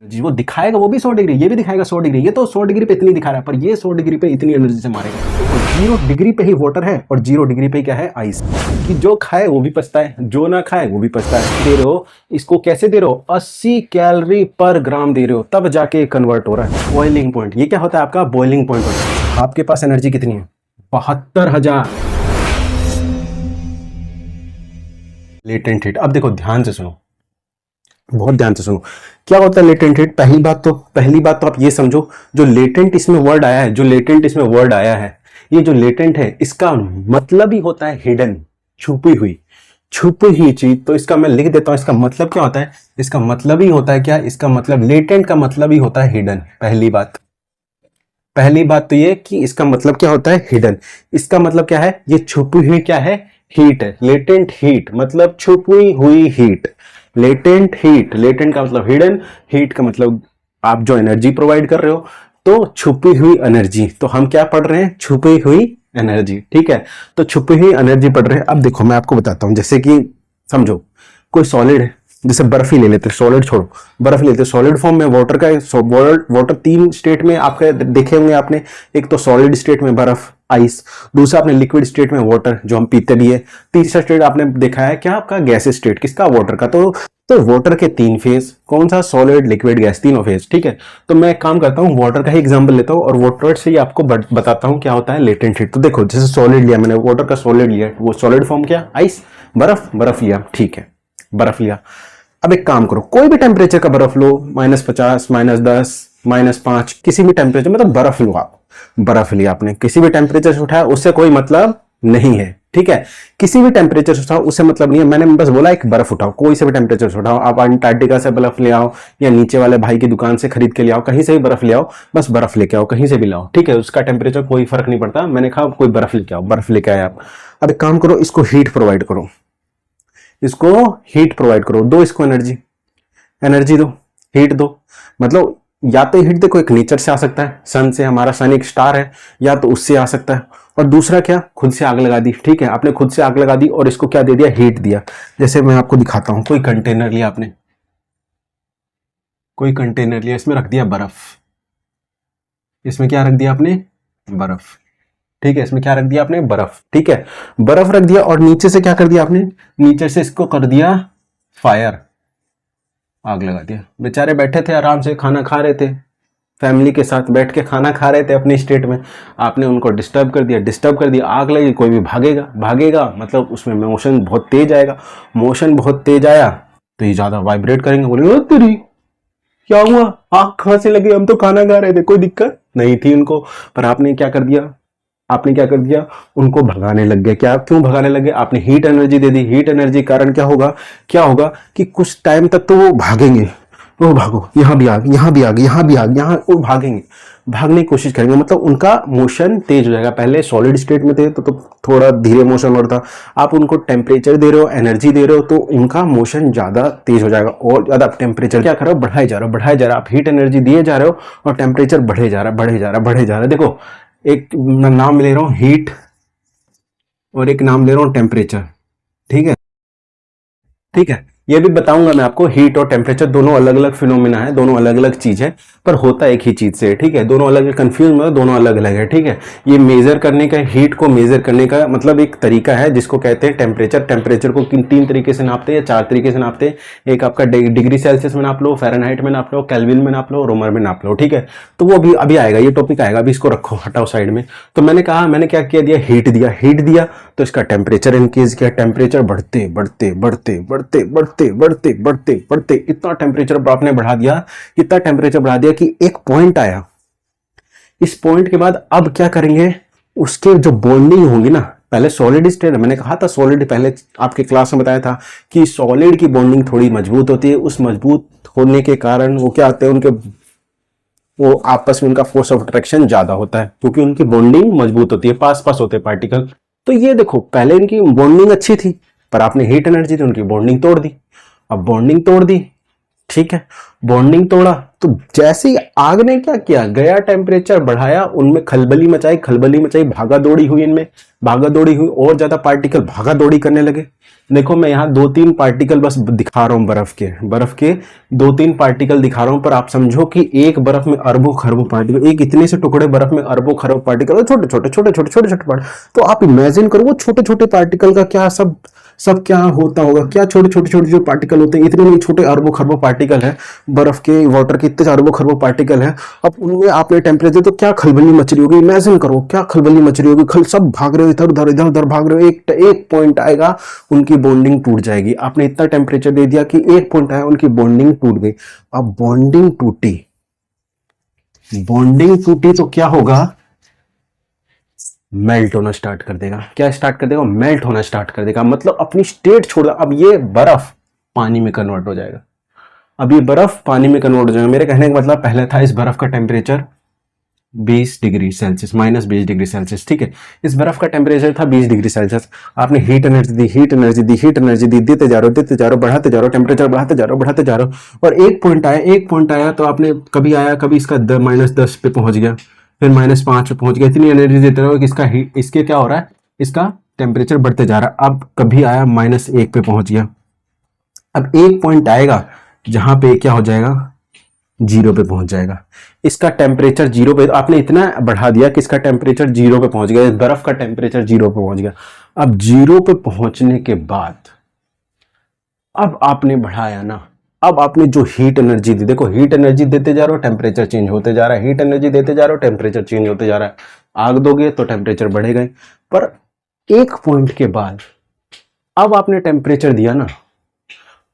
जी वो दिखाएगा वो भी 100 डिग्री, ये भी दिखाएगा 100 डिग्री, ये तो 100 डिग्री पे इतनी दिखा रहा है पर ये 100 डिग्री पे इतनी एनर्जी से मारेगा। तो 0 डिग्री पे ही वाटर है और 0 डिग्री पे क्या है, आइस। कि जो खाए वो भी पछता है, जो ना खाए वो भी पछता है। दे रहे हो इसको, कैसे दे रहे हो, 80 कैलोरी पर ग्राम दे रहे हो, तब जाके कन्वर्ट हो रहा है। बॉइलिंग पॉइंट, ये क्या होता है आपका बॉइलिंग पॉइंट होता है। आपके पास एनर्जी कितनी है, 72,000 लेटेंट हीट। अब देखो ध्यान से सुनो, बहुत ध्यान से सुनो, क्या होता है लेटेंट हीट। पहली बात तो आप ये समझो, जो लेटेंट इसमें वर्ड आया है, ये जो लेटेंट है इसका मतलब ही होता है हिडन, छुपी हुई चीज। तो इसका मैं लिख देता हूं, इसका मतलब क्या होता है, इसका मतलब ही होता है क्या, इसका मतलब लेटेंट का मतलब ही होता है हिडन। पहली बात तो ये कि इसका मतलब क्या होता है, हिडन। इसका मतलब क्या है, ये छुपी हुई क्या है, हीट है। लेटेंट हीट मतलब छुपी हुई हीट। लेटेंट का मतलब हिडन, हीट का मतलब आप जो एनर्जी प्रोवाइड कर रहे हो। तो छुपी हुई एनर्जी, तो हम क्या पढ़ रहे हैं, छुपी हुई एनर्जी। ठीक है, तो छुपी हुई एनर्जी पढ़ रहे हैं। अब देखो मैं आपको बताता हूं, जैसे कि समझो कोई सॉलिड है, जैसे बर्फ ही ले लेते, सॉलिड छोड़ो, बर्फ लेते, सॉलिड फॉर्म में वाटर का, वाटर 3 स्टेट में आपके देखे होंगे आपने। एक तो सॉलिड स्टेट में बर्फ, आइस, दूसरा आपने लिक्विड स्टेट में वाटर जो हम पीते भी है, तीसरा स्टेट आपने देखा है क्या, आपका गैस स्टेट, किसका, वाटर का। तो वाटर के 3 फेज, कौन सा, सॉलिड लिक्विड गैस, तीनों फेज। ठीक है, तो मैं एक काम करता हूं, वाटर का ही एग्जांपल लेता हूं और वाटर से ही आपको बताता हूं क्या होता है लेटेंट हीट। तो देखो जैसे सॉलिड लिया मैंने, वाटर का सॉलिड लिया, वो सॉलिड फॉर्म क्या, आइस, बर्फ लिया। ठीक है, बर्फ लिया। अब एक काम करो, कोई भी टेम्परेचर का बर्फ लो, -50, -10, -5, किसी भी टेम्परेचर, मतलब बर्फ लो आप। बर्फ लिया आपने, किसी भी टेम्परेचर से उठाया, उससे कोई मतलब नहीं है। ठीक है, किसी भी टेम्परेचर से उठाओ उससे मतलब नहीं है। मैंने बस बोला एक बर्फ उठाओ, कोई से भी टेम्परेचर से उठाओ, आप अंटार्कटिका से बर्फ ले आओ या नीचे वाले भाई की दुकान से खरीद के ले आओ, कहीं से भी बर्फ ले आओ, बस बर्फ लेके आओ, कहीं से भी लाओ। ठीक है, उसका टेम्परेचर कोई फर्क नहीं पड़ता। मैंने कहा कोई बर्फ लेके आओ, बर्फ लेके आए आप। अब एक काम करो, इसको हीट प्रोवाइड करो, दो इसको एनर्जी दो, हीट दो। मतलब या तो हीट देखो, एक नेचर से आ सकता है, सन से, हमारा सन एक स्टार है, या तो उससे आ सकता है, और दूसरा क्या, खुद से आग लगा दी। ठीक है, आपने खुद से आग लगा दी और इसको क्या दे दिया, हीट दिया। जैसे मैं आपको दिखाता हूं, कोई कंटेनर लिया आपने, इसमें रख दिया बर्फ, इसमें क्या रख दिया आपने, बर्फ। ठीक है, इसमें क्या रख दिया आपने, बर्फ। ठीक है, बर्फ रख दिया और नीचे से क्या कर दिया आपने, नीचे से इसको कर दिया फायर, आग लगा दिया। बेचारे बैठे थे आराम से, खाना खा रहे थे, फैमिली के साथ बैठ के खाना खा रहे थे अपनी स्टेट में, आपने उनको डिस्टर्ब कर दिया, आग लगी, कोई भी भागेगा, मतलब उसमें मोशन बहुत तेज आएगा। मोशन बहुत तेज आया तो ये ज्यादा वाइब्रेट करेंगे, बोलेंगे तेरी क्या हुआ, आग कहां से लगी, हम तो खाना खा रहे थे, कोई दिक्कत नहीं थी उनको। पर आपने क्या कर दिया, उनको भगाने लग गए। क्यों भगाने लगे, आपने हीट एनर्जी दे दी। हीट एनर्जी कारण क्या होगा कि कुछ टाइम तक तो वो भागेंगे, वो भागो, यहाँ भी आग, यहाँ वो भागने की कोशिश करेंगे, मतलब उनका मोशन तेज हो जाएगा। पहले सॉलिड स्टेट में थे तो थोड़ा धीरे मोशन हो रहा था, आप उनको टेम्परेचर दे रहे हो, एनर्जी दे रहे हो, तो उनका मोशन ज्यादा तेज हो जाएगा और ज्यादा। टेम्परेचर क्या कर रहे हो, बढ़ाए जा रहे हो, आप हीट एनर्जी दिए जा रहे हो और टेम्परेचर बढ़े जा रहा है। देखो एक नाम ले रहा हूं हीट और एक नाम ले रहा हूं टेम्परेचर। ठीक है, ये भी बताऊंगा मैं आपको, हीट और टेम्परेचर दोनों अलग अलग फिनोमिना है, दोनों अलग अलग चीज है, पर होता एक ही चीज से। ठीक है, दोनों अलग, कंफ्यूज मत, दोनों अलग अलग है। ठीक है, ये मेजर करने का, हीट को मेजर करने का मतलब एक तरीका है जिसको कहते हैं टेम्परेचर को 3 तरीके से नापते हैं या 4 तरीके से नापते हैं। एक आपका डिग्री सेल्सियस में नाप लो, फ़ारेनहाइट में नाप लो, केल्विन में नाप लो, रोमर में नाप लो। ठीक है, तो वो अभी आएगा, ये टॉपिक आएगा, अभी इसको रखो, हटाओ साइड में। तो मैंने क्या किया दिया, हीट दिया तो इसका टेम्परेचर इंक्रीज किया। टेम्परेचर बढ़ते इतना टेम्परेचर आपने बढ़ा दिया, कि एक पॉइंट आया। इस पॉइंट के बाद अब क्या करेंगे, उसके जो बॉन्डिंग होंगी ना, पहले सॉलिड स्टेट, मैंने कहा था सॉलिड, पहले आपके क्लास में बताया था कि सॉलिड की बॉन्डिंग थोड़ी मजबूत होती है। उस मजबूत होने के कारण वो क्या आते हैं, वो आपस में उनका फोर्स ऑफ अट्रैक्शन ज्यादा होता है, क्योंकि उनकी बॉन्डिंग मजबूत होती है, पास होते हैं पार्टिकल। तो ये देखो, पहले इनकी बॉन्डिंग अच्छी थी, पर आपने हीट एनर्जी दी, उनकी बॉन्डिंग तोड़ दी। अब बॉन्डिंग तोड़ दी, ठीक है, बॉन्डिंग तोड़ा। तो जैसे ही आग ने क्या किया, गया टेम्परेचर बढ़ाया, उनमें खलबली मचाई, खलबली मचाई, भागा दौड़ी हुई, इनमें भागा दौड़ी हुई, और ज्यादा पार्टिकल भागा दौड़ी करने लगे। देखो मैं यहाँ 2-3 पार्टिकल बस दिखा रहा हूँ, बर्फ के 2-3 पार्टिकल दिखा रहा हूँ, पर आप समझो कि एक बर्फ में अरबों खरबों पार्टिकल, एक इतने से टुकड़े बर्फ में अरबों खरबों पार्टिकल, छोटे छोटे छोटे छोटे छोटे छोटे पार्टिकल। तो आप इमेजिन करो वो छोटे छोटे पार्टिकल का क्या सब सब क्या होता होगा, क्या छोटे छोटे छोटे जो पार्टिकल होते हैं, इतने नहीं छोटे अरबों खरबों पार्टिकल है बर्फ के, वाटर के इतने अरबों खरबों पार्टिकल है। अब उनमें आपने टेम्परेचर, तो क्या खलबली मच रही होगी, इमेजिन करो क्या खलबली मच रही होगी, सब भाग रहे हो इधर उधर, इधर उधर भाग रहे हो, एक पॉइंट आएगा उनकी बॉन्डिंग टूट जाएगी। आपने इतना टेम्परेचर दे दिया कि एक पॉइंट आया, उनकी बॉन्डिंग टूट गई। अब बॉन्डिंग टूटी, तो क्या होगा, मेल्ट होना स्टार्ट कर देगा। क्या स्टार्ट कर देगा, मेल्ट होना स्टार्ट कर देगा, मतलब अपनी स्टेट छोड़ देगा। अब ये बर्फ पानी में कन्वर्ट हो जाएगा, अब ये बर्फ पानी में कन्वर्ट हो जाएगा। मेरे कहने का मतलब पहले था इस बर्फ का temperature 20 degree Celsius, -20 degree Celsius, ठीक है। इस बर्फ का टेम्परेचर था 20 डिग्री सेल्सियस। आपने हीट एनर्जी दी, हीट एनर्जी दी, हीट एनर्जी दी, देते जा रहे हो, बढ़ाते जा रहे हो, टेम्परेचर बढ़ाते जा रहे हो, बढ़ाते जा रहे हो, और एक पॉइंट आया तो आपने कभी आया, कभी इसका -10 पे पहुंच गया, फिर -5 पे पहुंच गया। इतनी एनर्जी देते रहो कि इसका हीट, इसके क्या हो रहा है, इसका टेम्परेचर बढ़ते जा रहा है। अब कभी आया -1 पे पहुंच गया। अब एक पॉइंट आएगा जहां पे क्या हो जाएगा, 0 पे पहुंच जाएगा। इसका टेम्परेचर 0 पे, आपने इतना बढ़ा दिया कि इसका टेम्परेचर 0 पे पहुंच गया, बर्फ का टेम्परेचर 0 पे पहुंच गया। अब 0 पे पहुंचने के बाद अब आपने बढ़ाया ना, अब आपने जो हीट एनर्जी दी, देखो हीट एनर्जी देते जा रहे हो, टेम्परेचर चेंज होते जा रहा है, हीट एनर्जी देते जा रहे हो, टेम्परेचर चेंज होते जा रहा है। आग दोगे तो टेम्परेचर बढ़ेगा, पर एक पॉइंट के बाद अब आपने टेम्परेचर दिया ना,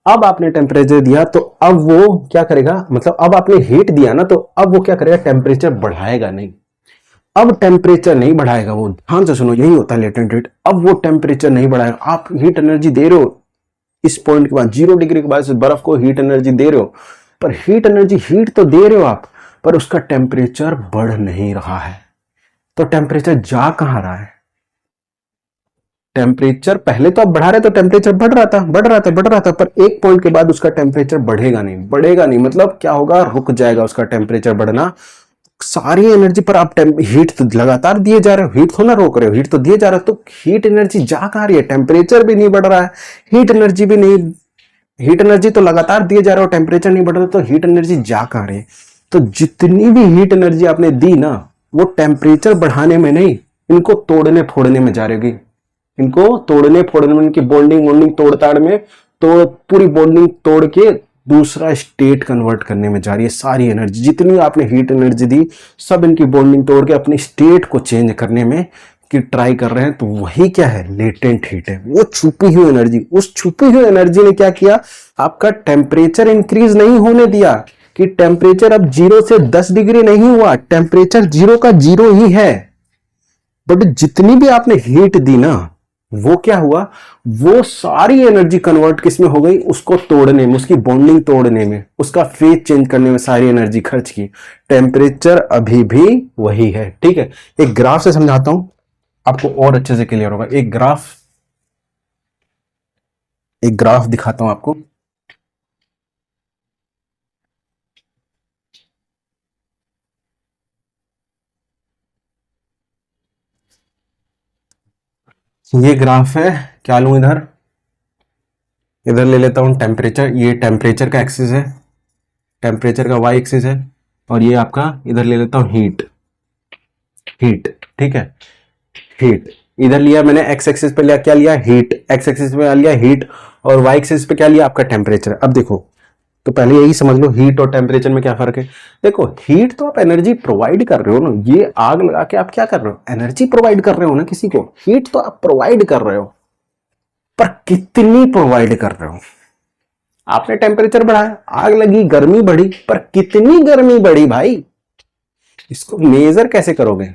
अब आपने टेम्परेचर दिया तो अब वो क्या करेगा, मतलब अब आपने हीट दिया ना, तो अब वो क्या करेगा, टेम्परेचर बढ़ाएगा नहीं। अब टेम्परेचर नहीं बढ़ाएगा वो, ध्यान से सुनो, यही होता है लेटेंट हीट। अब वो टेम्परेचर नहीं बढ़ाएगा। आप हीट एनर्जी दे रहे हो इस पॉइंट के बाद, 0 डिग्री के बाद इस बर्फ को हीट एनर्जी दे रहे हो, पर हीट एनर्जी, हीट तो दे रहे हो आप, पर उसका टेम्परेचर बढ़ नहीं रहा है। तो टेम्परेचर जा कहां रहा है, टेम्परेचर पहले तो आप बढ़ा रहे तो टेम्परेचर बढ़ रहा था, पर एक पॉइंट के बाद उसका टेम्परेचर बढ़ेगा नहीं, मतलब क्या होगा, रुक जाएगा उसका टेम्परेचर बढ़ना। सारी एनर्जी पर आप हीट तो लगातार दिए जा रहे हो, हीट थोड़ा रोक रहे हो, हीट तो दिए जा रहे हो, तो हीट एनर्जी जा कहां रही है, टेम्परेचर भी नहीं बढ़ रहा है, हीट एनर्जी भी नहीं, हीट एनर्जी तो लगातार दिए जा रहे हो, टेम्परेचर नहीं बढ़ रहा, तो हीट एनर्जी जा कहां रही है। तो जितनी भी हीट एनर्जी आपने दी ना, वो टेम्परेचर बढ़ाने में नहीं, इनको तोड़ने फोड़ने में जा रही, इनको तोड़ने फोड़ने में, इनकी बॉन्डिंग वॉन्डिंग तोड़ताड़ में, तो पूरी बॉन्डिंग तोड़ के दूसरा स्टेट कन्वर्ट करने में जा रही है। सारी एनर्जी जितनी आपने हीट एनर्जी दी, सब इनकी बॉन्डिंग तोड़ के अपनी स्टेट को चेंज करने में कि ट्राई कर रहे हैं। तो वही क्या है, लेटेंट हीट है, वो छुपी हुई एनर्जी। उस छुपी हुई एनर्जी ने क्या किया, आपका टेम्परेचर इंक्रीज नहीं होने दिया, कि टेम्परेचर अब 0 से 10 डिग्री नहीं हुआ, टेम्परेचर 0 का 0 ही है, बट जितनी भी आपने हीट दी ना, वो क्या हुआ, वो सारी एनर्जी कन्वर्ट किसमें हो गई, उसको तोड़ने में, उसकी बॉन्डिंग तोड़ने में, उसका फेज चेंज करने में सारी एनर्जी खर्च की। टेम्परेचर अभी भी वही है, ठीक है। एक ग्राफ से समझाता हूं आपको और अच्छे से क्लियर होगा। एक ग्राफ दिखाता हूं आपको। ये ग्राफ है, क्या लूं, इधर ले लेता हूं टेम्परेचर, ये टेम्परेचर का एक्सिस है, टेम्परेचर का वाई एक्सिस है, और ये आपका इधर ले लेता हूं हीट, ठीक है। हीट इधर लिया मैंने, एक्स एक्सिस पे लिया, क्या लिया, हीट, एक्स एक्सिस पे लिया हीट, और वाई एक्सिस पे क्या लिया, आपका टेम्परेचर। अब देखो, तो पहले यही समझ लो हीट और टेम्परेचर में क्या फर्क है। देखो हीट तो आप एनर्जी प्रोवाइड कर रहे हो ना, ये आग लगा के आप क्या कर रहे हो, एनर्जी प्रोवाइड कर रहे हो ना किसी को, हीट तो आप प्रोवाइड कर रहे हो, पर कितनी प्रोवाइड कर रहे हो। आपने टेम्परेचर बढ़ाया, आग लगी, गर्मी बढ़ी, पर कितनी गर्मी बढ़ी भाई, इसको मेजर कैसे करोगे।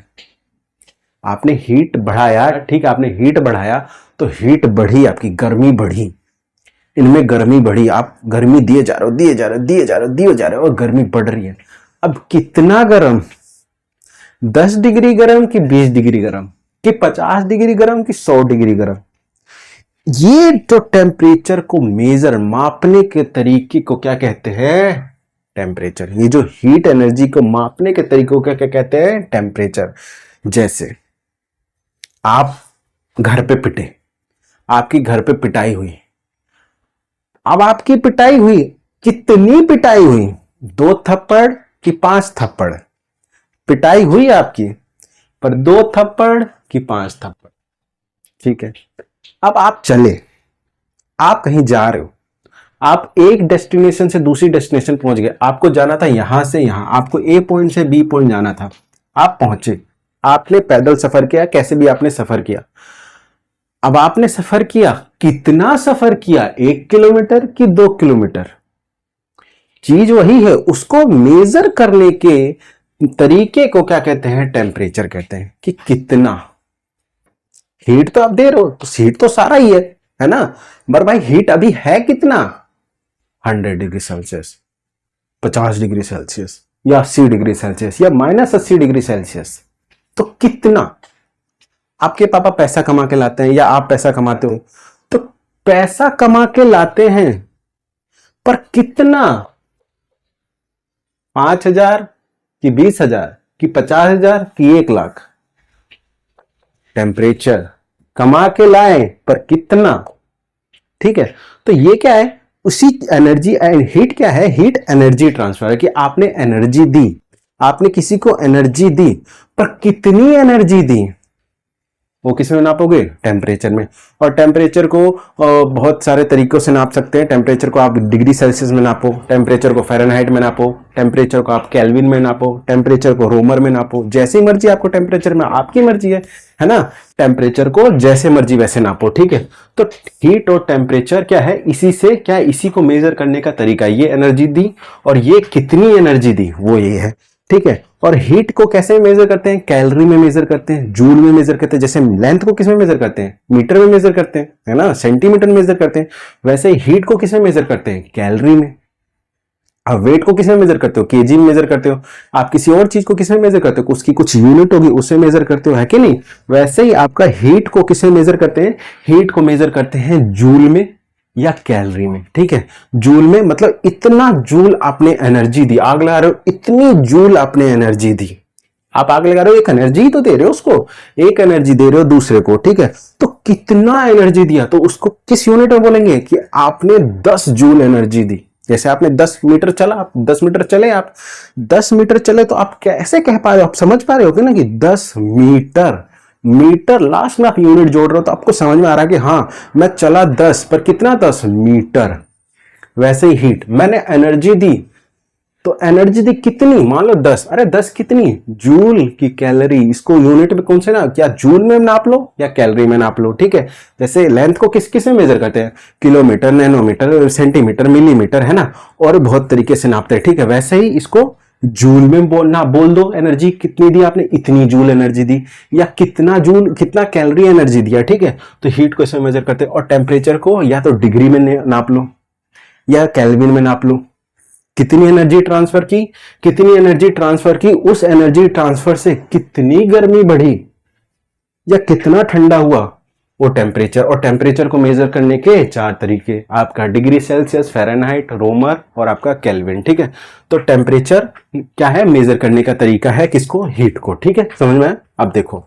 आपने हीट बढ़ाया, ठीक है, आपने हीट बढ़ाया तो हीट बढ़ी, आपकी गर्मी बढ़ी, इनमें गर्मी बढ़ी, आप गर्मी दिए जा रहे हो, दिए जा रहे हो, और गर्मी बढ़ रही है। अब कितना गर्म, 10 डिग्री गर्म कि 20 डिग्री गर्म कि 50 डिग्री गर्म कि 100 डिग्री गर्म, ये जो टेम्परेचर को मेजर, मापने के तरीके को क्या कहते हैं, टेम्परेचर। ये जो हीट एनर्जी को मापने के तरीकों का क्या कहते हैं? टेम्परेचर। जैसे आप घर पे पिटे, आपकी घर पे पिटाई हुई, अब आपकी पिटाई हुई, कितनी पिटाई हुई? 2 थप्पड़ कि 5 थप्पड़? पिटाई हुई आपकी, पर 2 थप्पड़ कि 5 थप्पड़? ठीक है। अब आप चले, आप कहीं जा रहे हो, आप एक डेस्टिनेशन से दूसरी डेस्टिनेशन पहुंच गए, आपको जाना था यहां से यहां, आपको ए पॉइंट से बी पॉइंट जाना था, आप पहुंचे, आपने पैदल सफर किया, कैसे भी आपने सफर किया। अब आपने सफर किया, कितना सफर किया? 1 किलोमीटर कि 2 किलोमीटर? चीज वही है, उसको मेजर करने के तरीके को क्या कहते हैं? टेम्परेचर कहते हैं। कि कितना हीट तो आप दे रहे हो, तो हीट तो सारा ही है ना, पर भाई हीट अभी है कितना? 100 डिग्री सेल्सियस, 50 डिग्री सेल्सियस, या 80 डिग्री सेल्सियस, या -80 डिग्री सेल्सियस। तो कितना? आपके पापा पैसा कमा के लाते हैं या आप पैसा कमाते हो, तो पैसा कमा के लाते हैं, पर कितना? 5,000 कि 20,000 कि 50,000 कि 1 लाख? टेम्परेचर कमा के लाए, पर कितना? ठीक है। तो ये क्या है? उसी एनर्जी एंड हीट क्या है? हीट एनर्जी ट्रांसफर है, कि आपने एनर्जी दी, आपने किसी को एनर्जी दी, पर कितनी एनर्जी दी वो किस में नापोगे? टेम्परेचर में। और टेम्परेचर को बहुत सारे तरीकों से नाप सकते हैं। टेम्परेचर को आप डिग्री सेल्सियस में नापो, टेम्परेचर को फ़ारेनहाइट में नापो, टेम्परेचर को आप केल्विन में नापो, टेम्परेचर को रोमर में नापो, जैसी मर्जी आपको टेम्परेचर में, आपकी मर्जी है ना। टेम्परेचर को जैसे मर्जी वैसे नापो, ठीक है। तो हीट और टेम्परेचर क्या है? इसी से क्या है? इसी को मेजर करने का तरीका। ये एनर्जी दी और ये कितनी एनर्जी दी, वो ये है, ठीक है। और हीट को कैसे मेजर करते हैं? कैलोरी में मेजर करते हैं, जूल में मेजर करते हैं। जैसे लेंथ को किस में मेजर करते हैं? मीटर में मेजर करते हैं, है ना, सेंटीमीटर में मेजर करते हैं। वैसे हीट को किस में मेजर करते हैं? कैलोरी में। अब वेट को किस में मेजर करते हो? केजी में मेजर करते हो। आप किसी और चीज को किस में मेजर करते हो? उसकी कुछ यूनिट होगी, उससे मेजर करते हो, है कि नहीं? वैसे ही आपका हीट को किस में मेजर करते हैं? हीट को मेजर करते हैं जूल में या कैलोरी में, ठीक है। जूल में मतलब इतना जूल आपने एनर्जी दी, आग लगा रहे हो, इतनी जूल आपने एनर्जी दी। आप आग लगा रहे हो, एक एनर्जी तो दे रहे हो उसको, एक एनर्जी दे रहे हो दूसरे को, ठीक है। तो कितना एनर्जी दिया, तो उसको किस यूनिट में बोलेंगे? कि आपने 10 जूल एनर्जी दी। जैसे आपने 10 मीटर चला, आप 10 मीटर चले, आप 10 मीटर चले, तो आप कैसे कह पा रहे हो? आप समझ पा रहे हो ना कि 10 मीटर, मीटर लास्ट में आप यूनिट जोड़ रहे हो, तो आपको समझ में आ रहा है कि हाँ मैं चला 10, पर कितना? 10 मीटर। वैसे ही हीट, मैंने एनर्जी दी, तो एनर्जी दी कितनी? मान लो 10, अरे 10 कितनी? जूल की कैलोरी। इसको यूनिट में कौन से ना, क्या जूल में नाप लो या कैलोरी में नाप लो, ठीक है। जैसे लेंथ को किस किस में मेजर करते हैं? किलोमीटर, नैनोमीटर, सेंटीमीटर, मिलीमीटर, है ना, और बहुत तरीके से नापते हैं, ठीक है। वैसे ही इसको जूल में बोल दो, एनर्जी कितनी दी आपने? इतनी जूल एनर्जी दी, या कितना जूल, कितना कैलोरी एनर्जी दिया, ठीक है। तो हीट को इसमें मेजर करते हैं। और टेम्परेचर को या तो डिग्री में नाप लो या केल्विन में नाप लो। कितनी एनर्जी ट्रांसफर की, कितनी एनर्जी ट्रांसफर की, उस एनर्जी ट्रांसफर से कितनी गर्मी बढ़ी या कितना ठंडा हुआ, वो टेम्परेचर। और टेम्परेचर को मेजर करने के 4 तरीके, आपका डिग्री सेल्सियस, फ़ारेनहाइट, रोमर और आपका केल्विन, ठीक है। तो टेम्परेचर क्या है? मेजर करने का तरीका है किसको? हीट को, ठीक है। समझ में? अब देखो,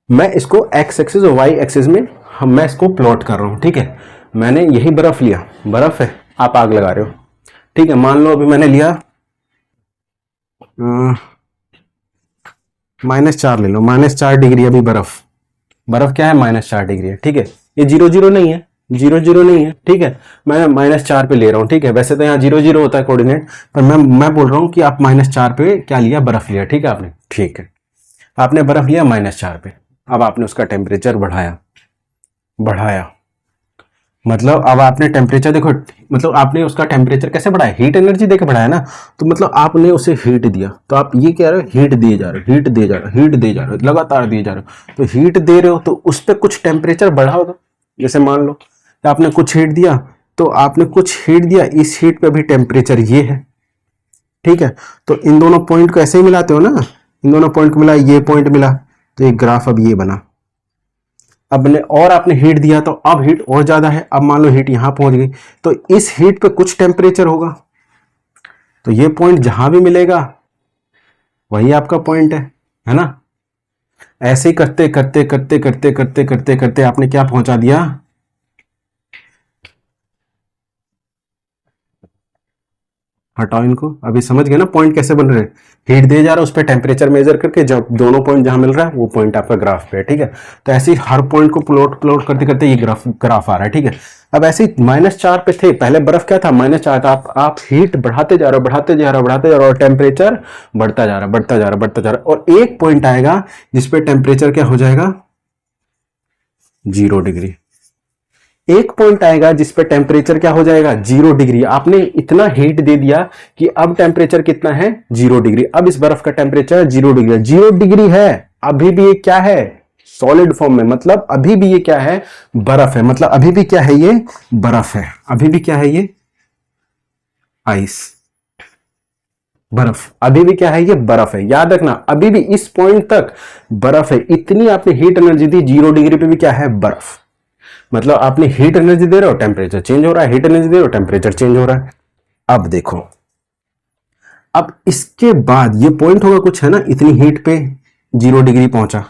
मैं इसको एक्स एक्सिस और वाई एक्सिस में मैं इसको प्लॉट कर रहा हूं, ठीक है। मैंने यही बर्फ लिया, बर्फ है, आप आग लगा रहे हो, ठीक है। मान लो अभी मैंने लिया -4 ले लो, -4 डिग्री अभी बर्फ, बर्फ क्या है? -4 डिग्री है, ठीक है। ये 0 0 नहीं है, 0 0 नहीं है, ठीक है। मैं -4 पे ले रहा हूँ, ठीक है। वैसे तो यहाँ 0 0 होता है कोऑर्डिनेट, पर मैं बोल रहा हूँ कि आप -4 पे क्या लिया? बर्फ लिया, ठीक है आपने, ठीक है। आपने बर्फ लिया -4 पे, अब आपने उसका टेम्परेचर बढ़ाया, बढ़ाया, मतलब अब आपने टेम्परेचर देखो, मतलब आपने उसका टेम्परेचर कैसे बढ़ाया? हीट एनर्जी देके बढ़ाया ना। तो मतलब आपने उसे हीट दिया, तो आप ये कह रहे हो हीट दिए जा रहे हो, हीट दिए जा रहे हो, हीट दिए जा रहे हो, लगातार दिए जा रहे हो। तो हीट दे रहे हो तो उस पर कुछ टेम्परेचर बढ़ा होगा। जैसे मान लो कि आपने कुछ हीट दिया, तो आपने कुछ हीट दिया, इस हीट पे भी टेम्परेचर ये है, ठीक है। तो इन दोनों पॉइंट को ऐसे ही मिलाते हो ना, इन दोनों पॉइंट को मिला, ये पॉइंट मिला, तो एक ग्राफ अब ये बना। अब ने और आपने हीट दिया, तो अब हीट और ज्यादा है, अब मान लो हीट यहां पहुंच गई, तो इस हीट पे कुछ टेम्परेचर होगा, तो ये पॉइंट जहां भी मिलेगा वही आपका पॉइंट है ना। ऐसे ही करते करते करते करते करते करते करते आपने क्या पहुंचा दिया, हटाओ इनको। अभी समझ गए ना पॉइंट कैसे बन रहे हैं। हीट दे जा रहा है, उस पर टेम्परेचर मेजर करके जब दोनों पॉइंट जहां मिल रहा है वो पॉइंट आपका ग्राफ पे है, ठीक है। तो ऐसे ही हर पॉइंट को प्लॉट प्लॉट करते करते ये ग्राफ आ रहा है, ठीक है। अब ऐसे ही -4 पे थे, पहले बर्फ क्या था, -4 था। आप हीट बढ़ाते जा रहे हो, बढ़ाते जा रहे हो, बढ़ाते जा रहे हो, और टेम्परेचर बढ़ता जा रहा है, बढ़ता जा रहा है, बढ़ता जा रहा है, और एक पॉइंट आएगा जिसपे टेम्परेचर क्या हो जाएगा, 0 डिग्री। एक पॉइंट आएगा जिस पे टेम्परेचर क्या हो जाएगा, 0 डिग्री। आपने इतना हीट दे दिया कि अब टेम्परेचर कितना है, 0 डिग्री। अब इस बर्फ का टेम्परेचर 0 डिग्री, 0 डिग्री है, अभी भी ये क्या है, सॉलिड फॉर्म में, मतलब अभी भी ये क्या है, बर्फ है। मतलब अभी भी क्या है, ये बर्फ है। अभी भी क्या है, ये आइस, बर्फ। अभी भी क्या है, ये बर्फ है। याद रखना, अभी भी इस पॉइंट तक बर्फ है। इतनी आपने हीट एनर्जी दी, 0 डिग्री पे भी क्या है, बर्फ। मतलब आपने हीट एनर्जी दे रहे हो, टेम्परेचर चेंज हो रहा है, हीट एनर्जी दे रहे हो, टेम्परेचर चेंज हो रहा है। अब देखो, अब इसके बाद ये पॉइंट होगा कुछ, है ना, इतनी हीट पे 0 डिग्री पहुंचा।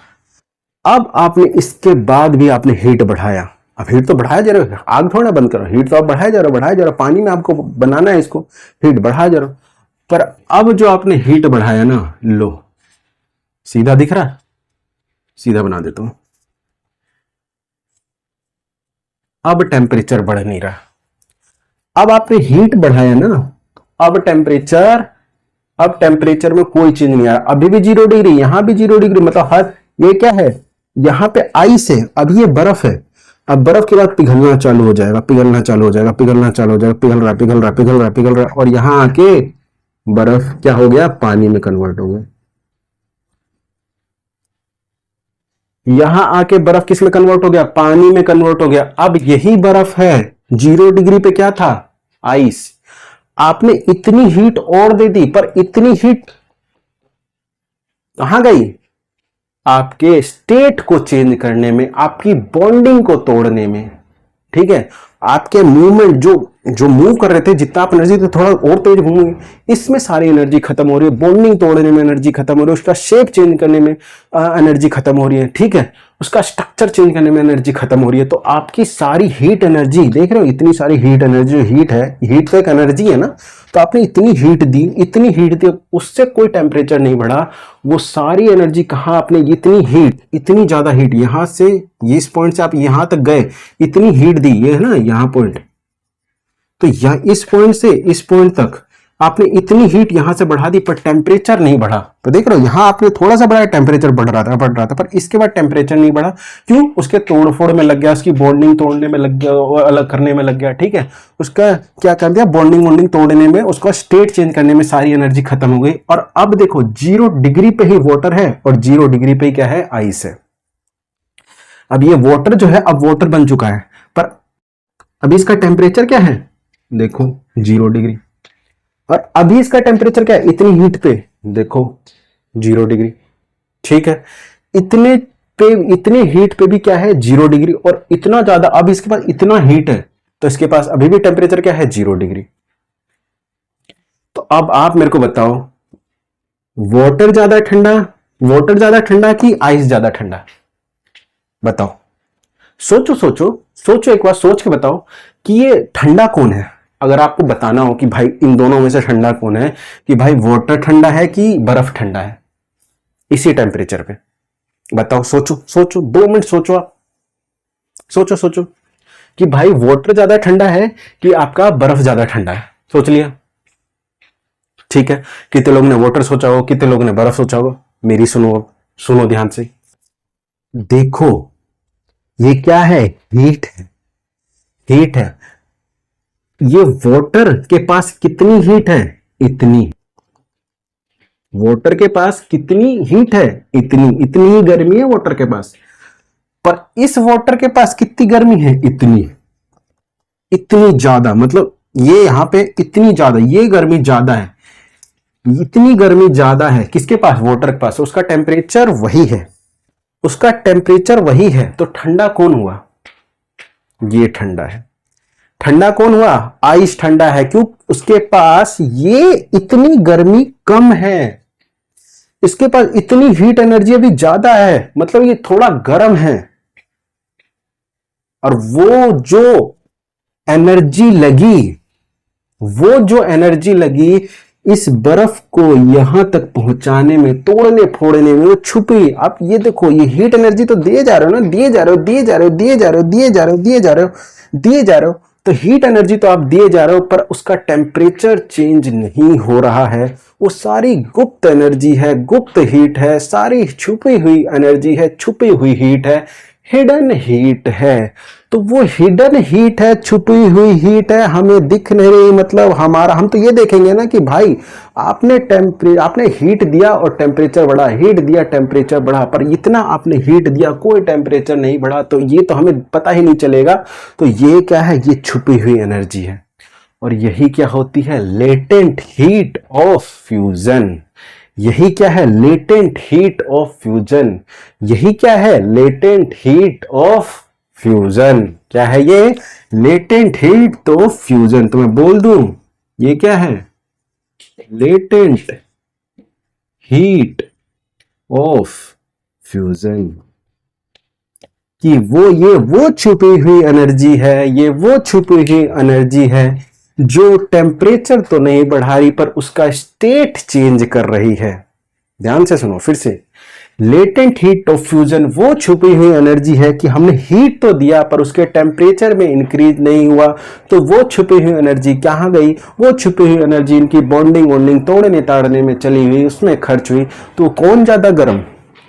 अब आपने इसके बाद भी आपने हीट बढ़ाया। अब हीट तो बढ़ाया जा रहा है, आग थोड़ा बंद करो, हीट तो आप बढ़ाया जा रहा हो, बढ़ाया जा रहा हो, पानी में आपको बनाना है इसको, हीट बढ़ाया जा रहा हो। पर अब जो आपने हीट बढ़ाया ना, लो सीधा दिख रहा है, सीधा बना देता हूं। अब टेम्परेचर बढ़ नहीं रहा। अब आपने हीट बढ़ाया ना, अब टेम्परेचर में कोई चेंज नहीं आ रहा। अभी भी 0 डिग्री, यहां भी 0 डिग्री। मतलब हर, ये क्या है, यहां पे आइस है, अब ये बर्फ है। अब बर्फ के बाद पिघलना चालू हो जाएगा, पिघलना चालू हो जाएगा, पिघलना चालू हो जाएगा, पिघल रहा पिघल रहा पिघल रहा पिघल रहा, और यहां आके बर्फ क्या हो गया, पानी में कन्वर्ट हो गया। यहां आके बर्फ किस में कन्वर्ट हो गया, पानी में कन्वर्ट हो गया। अब यही बर्फ है, 0 डिग्री पे क्या था, आइस। आपने इतनी हीट और दे दी, पर इतनी हीट कहां गई, आपके स्टेट को चेंज करने में, आपकी बॉन्डिंग को तोड़ने में, ठीक है। आपके मूवमेंट जो जो मूव कर रहे थे, जितना आप एनर्जी थे, थोड़ा और तेज घूमेंगे, इसमें सारी एनर्जी खत्म हो रही है। बॉन्डिंग तोड़ने में एनर्जी खत्म हो रही है, उसका शेप चेंज करने में एनर्जी खत्म हो रही है, ठीक है। उसका स्ट्रक्चर चेंज करने में एनर्जी खत्म हो रही है। तो आपकी सारी हीट एनर्जी, देख रहे हो, इतनी सारी हीट एनर्जी, हीट है, हीट तो एक एनर्जी है ना। तो आपने इतनी हीट दी, इतनी हीट दी, उससे कोई टेम्परेचर नहीं बढ़ा। वो सारी एनर्जी कहाँ, आपने इतनी हीट, इतनी ज्यादा हीट, यहां से, ये इस पॉइंट से आप यहां तक गए, इतनी हीट दी, ये है ना यहां पॉइंट, तो यह इस पॉइंट से इस पॉइंट तक आपने इतनी हीट यहां से बढ़ा दी, पर टेम्परेचर नहीं बढ़ा। तो देख रहे हो, यहां आपने थोड़ा सा बढ़ाया, टेम्परेचर बढ़ रहा था, पर इसके बाद टेम्परेचर नहीं बढ़ा। क्यों, उसके तोड़फोड़ में लग गया, उसकी बॉन्डिंग तोड़ने में लग गया, अलग करने में लग गया, ठीक है। उसका क्या कर दिया, बॉन्डिंग तोड़ने में, उसका स्टेट चेंज करने में सारी एनर्जी खत्म हो गई। और अब देखो, 0 डिग्री पे ही वाटर है, और 0 डिग्री पे ही क्या है, आइस है। अब ये वाटर जो है, अब वाटर बन चुका है, पर अभी इसका टेम्परेचर क्या है, देखो 0 डिग्री। और अभी इसका टेम्परेचर क्या है, इतनी हीट पे देखो 0 डिग्री, ठीक है। इतने पे, इतने हीट पे भी क्या है, 0 डिग्री। और इतना ज्यादा, अब इसके पास इतना हीट है, तो इसके पास अभी भी टेम्परेचर क्या है, 0 डिग्री। तो अब आप मेरे को बताओ, वाटर ज्यादा ठंडा कि आइस ज्यादा ठंडा, बताओ। सोचो सोचो सोचो, एक बार सोच के बताओ कि ये ठंडा कौन है। अगर आपको बताना हो कि भाई इन दोनों में से ठंडा कौन है, कि भाई वाटर ठंडा है कि बर्फ ठंडा है, इसी टेम्परेचर पे, बताओ। सोचो सोचो, 2 मिनट सोचो आप, सोचो सोचो कि भाई वाटर ज्यादा ठंडा है कि आपका बर्फ ज्यादा ठंडा है। सोच लिया, ठीक है। कितने लोगों ने वाटर सोचा हो, कितने लोगों ने बर्फ सोचा होगा, मेरी सुनो, सुनो ध्यान से। देखो, ये क्या है, हीट है, हीट है। ये वाटर के पास कितनी हीट है, इतनी। वाटर के पास कितनी हीट है, इतनी, इतनी ही गर्मी है वाटर के पास। पर इस वाटर के पास कितनी गर्मी है, इतनी, इतनी ज्यादा। मतलब ये यहां पे इतनी ज्यादा, ये गर्मी ज्यादा है, इतनी गर्मी ज्यादा है किसके पास, वाटर के पास। उसका टेम्परेचर वही है, उसका टेम्परेचर वही है। तो ठंडा कौन हुआ, ये ठंडा है। ठंडा कौन हुआ? आइस ठंडा है, क्यों? उसके पास ये इतनी गर्मी कम है, इसके पास इतनी हीट एनर्जी अभी ज्यादा है, मतलब ये थोड़ा गर्म है। और वो जो एनर्जी लगी इस बर्फ को यहां तक पहुंचाने में, तोड़ने फोड़ने में, वो छुपी। आप ये देखो, ये हीट एनर्जी तो दिए जा रहे हो ना, दिए जा रहे हो, दिए जा रहे हो, दिए जा रहे हो, दिए जा रहे हो, दिए जा रहे हो, दिए जा रहे हो। तो हीट एनर्जी तो आप दिए जा रहे हो, पर उसका टेम्परेचर चेंज नहीं हो रहा है। वो सारी गुप्त एनर्जी है, गुप्त हीट है, सारी छुपी हुई एनर्जी है, छुपी हुई हीट है, हिडन हीट है। तो वो हिडन हीट है, छुपी हुई हीट है, हमें दिख नहीं रही। मतलब हम तो ये देखेंगे ना कि भाई आपने हीट दिया और टेम्परेचर बढ़ा, हीट दिया टेम्परेचर बढ़ा, पर इतना आपने हीट दिया कोई टेम्परेचर नहीं बढ़ा, तो ये तो हमें पता ही नहीं चलेगा। तो ये क्या है? ये छुपी हुई एनर्जी है। और यही क्या होती है? Latent heat of fusion. यही क्या है? Latent heat of fusion. यही क्या है? Latent heat of fusion. क्या है ये? Latent heat of fusion. तो मैं बोल दूं ये क्या है? Latent heat of fusion. कि वो छुपी हुई एनर्जी है, ये वो छुपी हुई एनर्जी है जो टेम्परेचर तो नहीं बढ़ा रही, पर उसका स्टेट चेंज कर रही है। ध्यान से सुनो फिर से। लेटेंट हीट ऑफ फ्यूजन वो छुपी हुई एनर्जी है कि हमने हीट तो दिया पर उसके टेम्परेचर में इंक्रीज नहीं हुआ, तो वो छुपी हुई एनर्जी कहां गई? वो छुपी हुई एनर्जी इनकी बॉन्डिंग तोड़ने ताड़ने में चली हुई, उसमें खर्च हुई। तो कौन ज्यादा गर्म?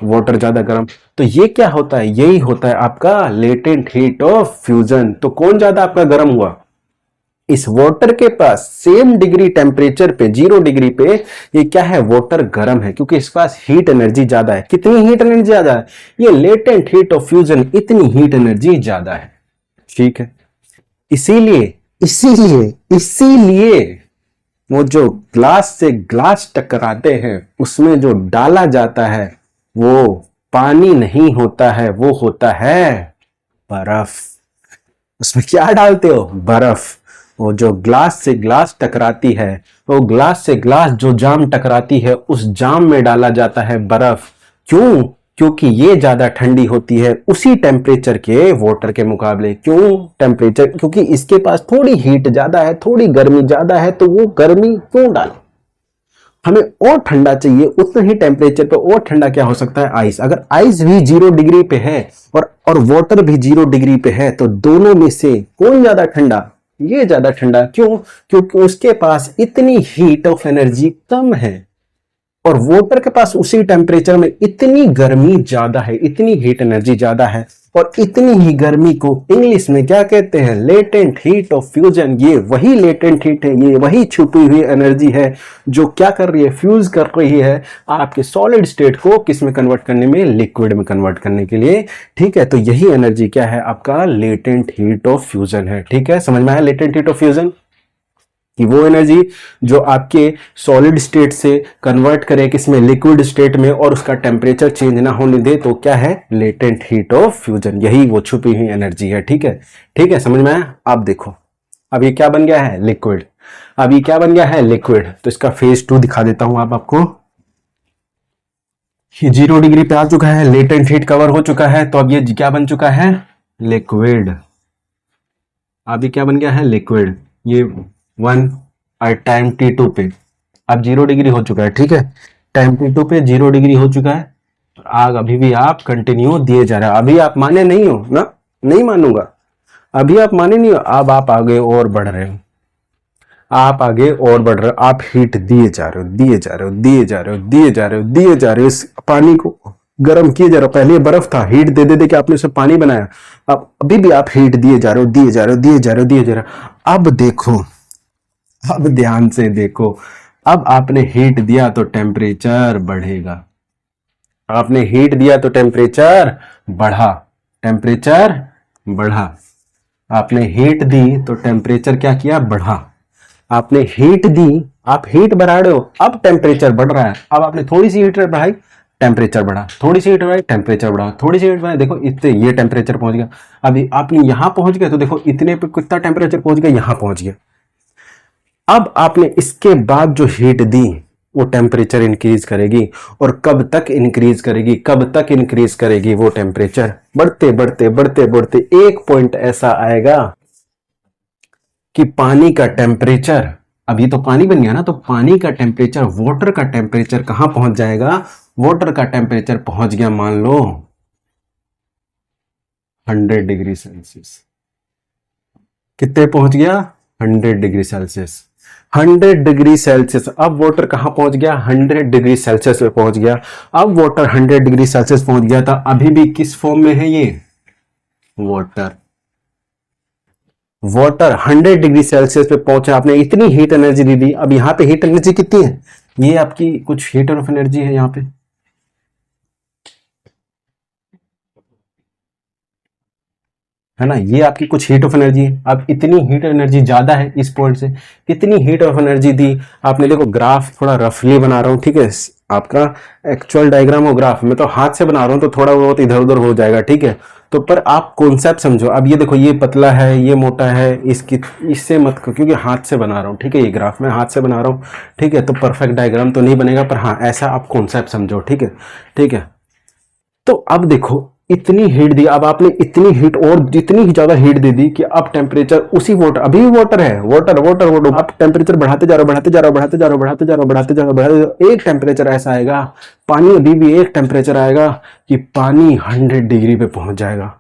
वाटर ज्यादा गर्म। तो ये क्या होता है? यही होता है आपका लेटेंट हीट ऑफ फ्यूजन। तो कौन ज्यादा आपका गर्म हुआ? इस वाटर के पास सेम डिग्री टेम्परेचर पे, 0 डिग्री पे, ये क्या है? वाटर गर्म है, क्योंकि इसके पास हीट एनर्जी ज्यादा है। कितनी हीट एनर्जी ज्यादा है? ये लेटेंट हीट ऑफ फ्यूजन, इतनी हीट एनर्जी ज्यादा है। ठीक है। इसीलिए इसीलिए इसीलिए वो जो ग्लास से ग्लास टकराते हैं उसमें जो डाला जाता है वो पानी नहीं होता है, वो होता है बर्फ। उसमें क्या डालते हो? बर्फ। वो जो ग्लास से ग्लास टकराती है, वो ग्लास से ग्लास जो जाम टकराती है, उस जाम में डाला जाता है बर्फ। क्यों? क्योंकि ये ज्यादा ठंडी होती है उसी टेम्परेचर के वाटर के मुकाबले। क्यों टेम्परेचर? क्योंकि इसके पास थोड़ी हीट ज्यादा है, थोड़ी गर्मी ज्यादा है, तो वो गर्मी क्यों डाले? हमें और ठंडा चाहिए, उतना ही टेम्परेचर पे और ठंडा क्या हो सकता है? आइस। अगर आइस भी 0 डिग्री पे है और वाटर भी 0 डिग्री पे है, तो दोनों में से कौन ज्यादा ठंडा? ये ज्यादा ठंडा। क्यों? क्योंकि उसके पास इतनी हीट ऑफ एनर्जी कम है और वाटर के पास उसी टेम्परेचर में इतनी गर्मी ज्यादा है, इतनी हीट एनर्जी ज्यादा है। और इतनी ही गर्मी को इंग्लिश में क्या कहते हैं? Latent heat of fusion. ये वही लेटेंट हीट है, ये वही छुपी हुई एनर्जी है जो क्या कर रही है? फ्यूज कर रही है आपके सॉलिड स्टेट को किस में कन्वर्ट करने में? लिक्विड में कन्वर्ट करने के लिए। ठीक है। तो यही एनर्जी क्या है? आपका लेटेंट हीट ऑफ फ्यूजन है। ठीक है, समझ में आया लेटेंट हीट ऑफ फ्यूजन? कि वो एनर्जी जो आपके सॉलिड स्टेट से कन्वर्ट करे किसमें? लिक्विड स्टेट में, और उसका टेम्परेचर चेंज ना होने दे, तो क्या है? Latent heat of fusion. यही वो छुपी हुई एनर्जी है। ठीक है, ठीक है, समझ में आया? आप देखो, अब ये क्या बन गया है? लिक्विड। अब ये क्या बन गया है? लिक्विड। तो इसका फेज 2 दिखा देता हूं आपको। 0 डिग्री पे आ चुका है, लेटेंट हीट कवर हो चुका है, तो अब ये क्या बन चुका है? लिक्विड। अब ये क्या बन गया है? लिक्विड। ये 1 और टाइम T2 पे अब 0 डिग्री हो चुका है। ठीक है, टाइम T2 पे 0 डिग्री हो चुका है। आग अभी भी आप कंटिन्यू दिए जा रहे हो। अभी आप माने नहीं हो ना? नहीं मानूंगा। अभी आप माने नहीं हो। अब आप आगे और बढ़ रहे हो, आप आगे और बढ़ रहे हो, आप हीट दिए जा रहे हो, दिए जा रहे हो, दिए जा रहे हो, दिए जा रहे हो, दिए जा रहे हो। इस पानी को गर्म किए जा रहे हो। पहले ये बर्फ था, हीट दे दे दे के आपने उसे पानी बनाया। अब अभी भी आप हीट दिए जा रहे हो, दिए जा रहे हो, दिए जा रहे हो, दिए जा रहे हो। अब देखो, अब ध्यान से देखो, अब आपने हीट दिया तो टेम्परेचर बढ़ेगा। आपने हीट दिया तो टेम्परेचर बढ़ा, टेम्परेचर बढ़ा। आपने हीट दी तो टेम्परेचर क्या किया? बढ़ा। आपने हीट दी, आप हीट बढ़ा रहे हो, अब टेम्परेचर बढ़ रहा है। अब आपने थोड़ी सी हीट बढ़ाई, टेम्परेचर बढ़ा, थोड़ी सी हीट बढ़ाई टेम्परेचर बढ़ा, थोड़ी सी हीट बढ़ाई, देखो इतने ये टेम्परेचर पहुंच गया। अभी आपने यहां पहुंच गए तो देखो इतने पे कितना टेम्परेचर पहुंच गया, यहां पहुंच गया। अब आपने इसके बाद जो हीट दी वो टेम्परेचर इंक्रीज करेगी, और कब तक इंक्रीज करेगी, कब तक इंक्रीज करेगी, वो टेम्परेचर बढ़ते बढ़ते बढ़ते बढ़ते एक पॉइंट ऐसा आएगा कि पानी का टेम्परेचर, अभी तो पानी बन गया ना, तो पानी का टेम्परेचर, वाटर का टेम्परेचर कहां पहुंच जाएगा, वाटर का टेम्परेचर पहुंच गया मान लो 100 डिग्री सेल्सियस। कितने पहुंच गया, 100 डिग्री सेल्सियस। 100 degree Celsius. अब वाटर कहां पहुंच गया, 100 डिग्री सेल्सियस पे पहुंच गया। अब वाटर 100 डिग्री सेल्सियस पहुंच गया था, अभी भी किस फॉर्म में है ये, वाटर। वाटर 100 डिग्री सेल्सियस पे पहुंचा, आपने इतनी हीट एनर्जी दे दी। अब यहां पे हीट एनर्जी कितनी है, ये आपकी कुछ हीट ऑफ एनर्जी है यहां पे, है ना, ये आपकी कुछ हीट ऑफ एनर्जी है। अब इतनी हीट एनर्जी ज्यादा है इस पॉइंट से, कितनी हीट ऑफ एनर्जी दी आपने, देखो ग्राफ थोड़ा रफली बना रहा हूं, ठीक है, आपका एक्चुअल डायग्राम हो ग्राफ, मैं तो हाथ से बना रहा हूं तो थोड़ा बहुत इधर उधर हो जाएगा, ठीक है, तो पर आप कॉन्सेप्ट समझो। अब ये देखो, ये पतला है, ये मोटा है, इसकी इससे मत, क्योंकि हाथ से बना रहा हूँ, ठीक है, ये ग्राफ मैं हाथ से बना रहा हूँ, ठीक है, तो परफेक्ट डायग्राम तो नहीं बनेगा, पर हाँ ऐसा आप कॉन्सेप्ट समझो, ठीक है, ठीक है। तो अब देखो इतनी हीट दी, अब आपने इतनी हीट और जितनी ही ज्यादा हीट दे दी कि अब टेम्परेचर उसी वाटर, अभी भी वाटर है, वाटर वाटर वाटर, आप टेम्परेचर बढ़ाते जा रहे हो, बढ़ाते जा रहे हो, बढ़ाते जा रहे हो, बढ़ाते जा रहे हो, बढ़ाते जा रहे हो, बढ़ाते जा रहे हो, एक टेम्परेचर ऐसा आएगा, पानी अभी भी एक टेम्परेचर आएगा कि पानी 100 डिग्री पे पहुंच जाएगा।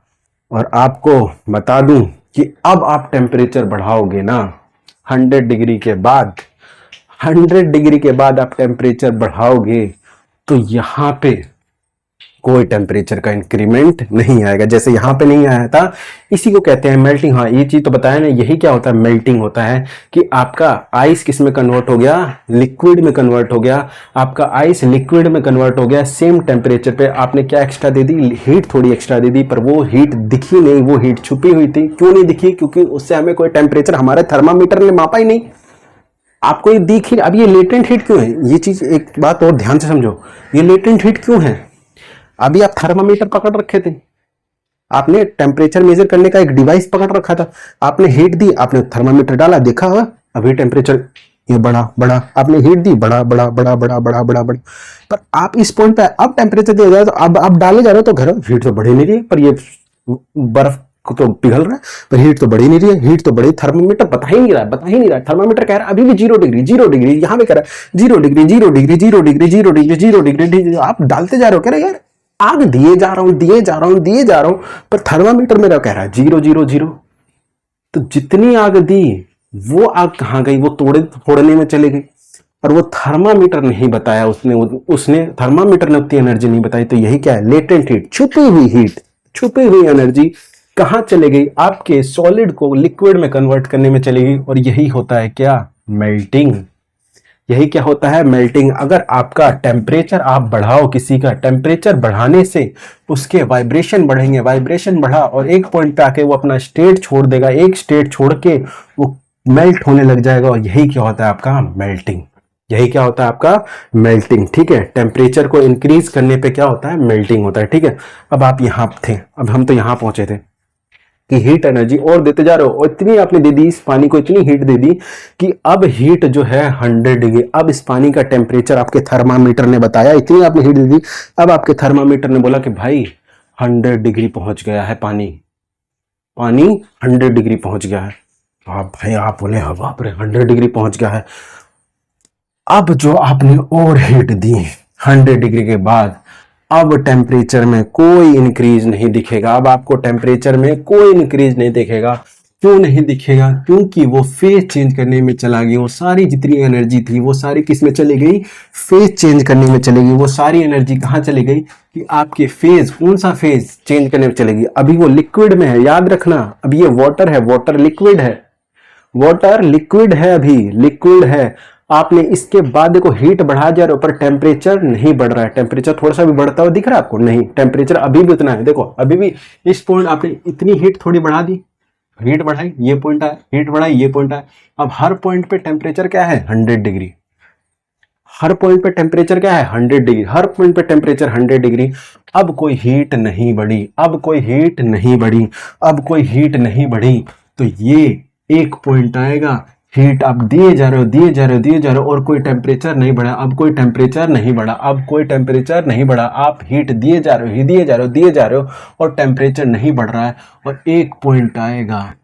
और आपको बता दूं कि अब आप टेम्परेचर बढ़ाओगे ना 100 डिग्री के बाद, 100 डिग्री के बाद आप टेम्परेचर बढ़ाओगे तो यहां पे कोई टेम्परेचर का इंक्रीमेंट नहीं आएगा, जैसे यहां पे नहीं आया था। इसी को कहते हैं मेल्टिंग। हाँ ये चीज तो बताया ना, यही क्या होता है, मेल्टिंग होता है कि आपका आइस किस में कन्वर्ट हो गया, लिक्विड में कन्वर्ट हो गया, आपका आइस लिक्विड में कन्वर्ट हो गया सेम टेम्परेचर पे। आपने क्या एक्स्ट्रा दे दी, हीट थोड़ी एक्स्ट्रा दे दी, पर वो हीट दिखी नहीं, वो हीट छुपी हुई थी। क्यों नहीं दिखी, क्योंकि उससे हमें कोई टेम्परेचर हमारे थर्मामीटर ने मापा ही नहीं, आपको ये दिखी। अब ये लेटेंट हीट क्यों है, ये चीज एक बात और ध्यान से समझो, ये लेटेंट हीट क्यों है। अभी आप थर्मामीटर पकड़ रखे थे, आपने टेम्परेचर मेजर करने का एक डिवाइस पकड़ रखा था, आपने हीट दी, आपने थर्मामीटर डाला, देखा हुआ अभी टेम्परेचर ये बढ़ा बढ़ा, आपने हीट दी, बढ़ा बढ़ा बढ़ा बढ़ा बढ़ा बढ़ा बढ़ा। पर आप इस पॉइंट पे अब टेम्परेचर दिया जाए तो अब आप डाले जा रहे हो तो घर हीट तो बढ़ ही नहीं रही है, पर ये बर्फ को तो पिघल रहा है, पर हीट तो बढ़ी नहीं रही है, हीट तो बढ़ी, थर्मामीटर बता ही नहीं रहा है, बता ही नहीं रहा है। थर्मामीटर कह रहा है अभी भी 0 डिग्री 0 डिग्री, यहां पे कह रहा है 0 degree 0 degree 0 degree 0 degree 0 degree, आप डालते जा रहे हो, कह रहे यार आग दिए जा रहा हूं दिए जा रहा हूं दिए जा रहा हूं, पर थर्मामीटर मेरा कह रहा है 0 0 0। तो जितनी आग दी वो आग कहां गई, वो फोड़ने में चली गई, और वो थर्मामीटर नहीं बताया, उसने थर्मामीटर ने उतनी एनर्जी नहीं बताई। तो यही क्या है, लेटेंट हीट, छुपी हुई हीट, छुपी हुई एनर्जी कहां चले गई, आपके सॉलिड को लिक्विड में कन्वर्ट करने में चली गई। और यही होता है क्या, मेल्टिंग। यही क्या होता है, मेल्टिंग। अगर आपका टेम्परेचर आप बढ़ाओ, किसी का टेम्परेचर बढ़ाने से उसके वाइब्रेशन बढ़ेंगे, वाइब्रेशन बढ़ा और एक पॉइंट पे आके वो अपना स्टेट छोड़ देगा, एक स्टेट छोड़ के वो मेल्ट होने लग जाएगा, और यही क्या होता है आपका मेल्टिंग। यही क्या होता है आपका मेल्टिंग, ठीक है। टेम्परेचर को इंक्रीज करने पे क्या होता है, मेल्टिंग होता है, ठीक है। अब आप यहां थे, अब हम तो यहां पहुंचे थे कि हीट एनर्जी और देते जा रहे हो, और इतनी आपने दे दी, इस पानी को इतनी हीट दे दी कि अब हीट जो है 100 डिग्री, अब इस पानी का टेम्परेचर आपके थर्मामीटर ने बताया, इतनी आपने हीट दे दी, अब आपके थर्मामीटर ने बोला कि भाई 100 डिग्री पहुंच गया है पानी, पानी 100 डिग्री पहुंच गया है। आप भाई आप बोले हाँ बाप रे 100 डिग्री पहुंच गया है। अब जो आपने और हीट दी 100 डिग्री के बाद, अब टेम्परेचर में कोई इंक्रीज नहीं दिखेगा, अब आपको टेम्परेचर में कोई इंक्रीज नहीं दिखेगा। क्यों नहीं दिखेगा, क्योंकि वो फेज चेंज करने में चला गया, वो सारी जितनी एनर्जी थी वो सारी किस में चली गई, फेज चेंज करने में चली गई। वो सारी एनर्जी कहां चली गई कि आपके फेज, कौन सा फेज चेंज करने में चलेगी, अभी वो लिक्विड में है, याद रखना। अभी ये वाटर है, वाटर लिक्विड है, वाटर लिक्विड है, अभी लिक्विड है। आपने इसके बाद देखो हीट बढ़ा जा रहे हो, पर टेम्परेचर नहीं बढ़ रहा है। टेम्परेचर थोड़ा सा भी बढ़ता हुआ दिख रहा है आपको, नहीं, टेम्परेचर अभी भी उतना है। देखो अभी भी इस पॉइंट आपने इतनी हीट थोड़ी बढ़ा दी, हीट बढ़ाई, ये पॉइंट आया, हीट बढ़ाई, ये पॉइंट आया। अब हर पॉइंट पे टेम्परेचर क्या है, 100 डिग्री। हर पॉइंट पे टेम्परेचर क्या है 100 डिग्री, हर पॉइंट पे टेम्परेचर 100 डिग्री। अब कोई हीट नहीं बढ़ी, अब कोई हीट नहीं बढ़ी, अब कोई हीट नहीं बढ़ी, तो ये एक पॉइंट आएगा, हीट आप दिए जा रहे हो, दिए जा रहे हो, दिए जा रहे हो, और कोई टेम्परेचर नहीं बढ़ा, अब कोई टेम्परेचर नहीं बढ़ा, अब कोई टेम्परेचर नहीं बढ़ा, आप हीट दिए जा रहे हो, दिए जा रहे हो, दिए जा रहे हो, और टेम्परेचर नहीं बढ़ रहा है, और एक पॉइंट आएगा,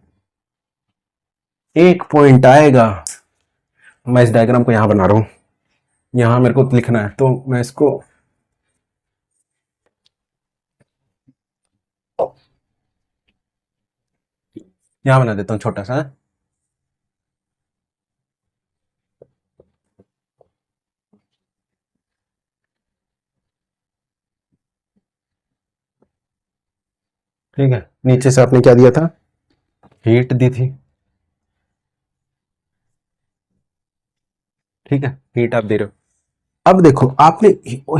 एक पॉइंट आएगा। मैं इस डायग्राम को यहां बना रहा हूं, यहां मेरे को लिखना है, तो मैं इसको यहां बना देता हूं छोटा सा। ठीक है, नीचे से आपने क्या दिया था, हीट दी थी, ठीक है, हीट आप दे रहे हो। अब देखो आपने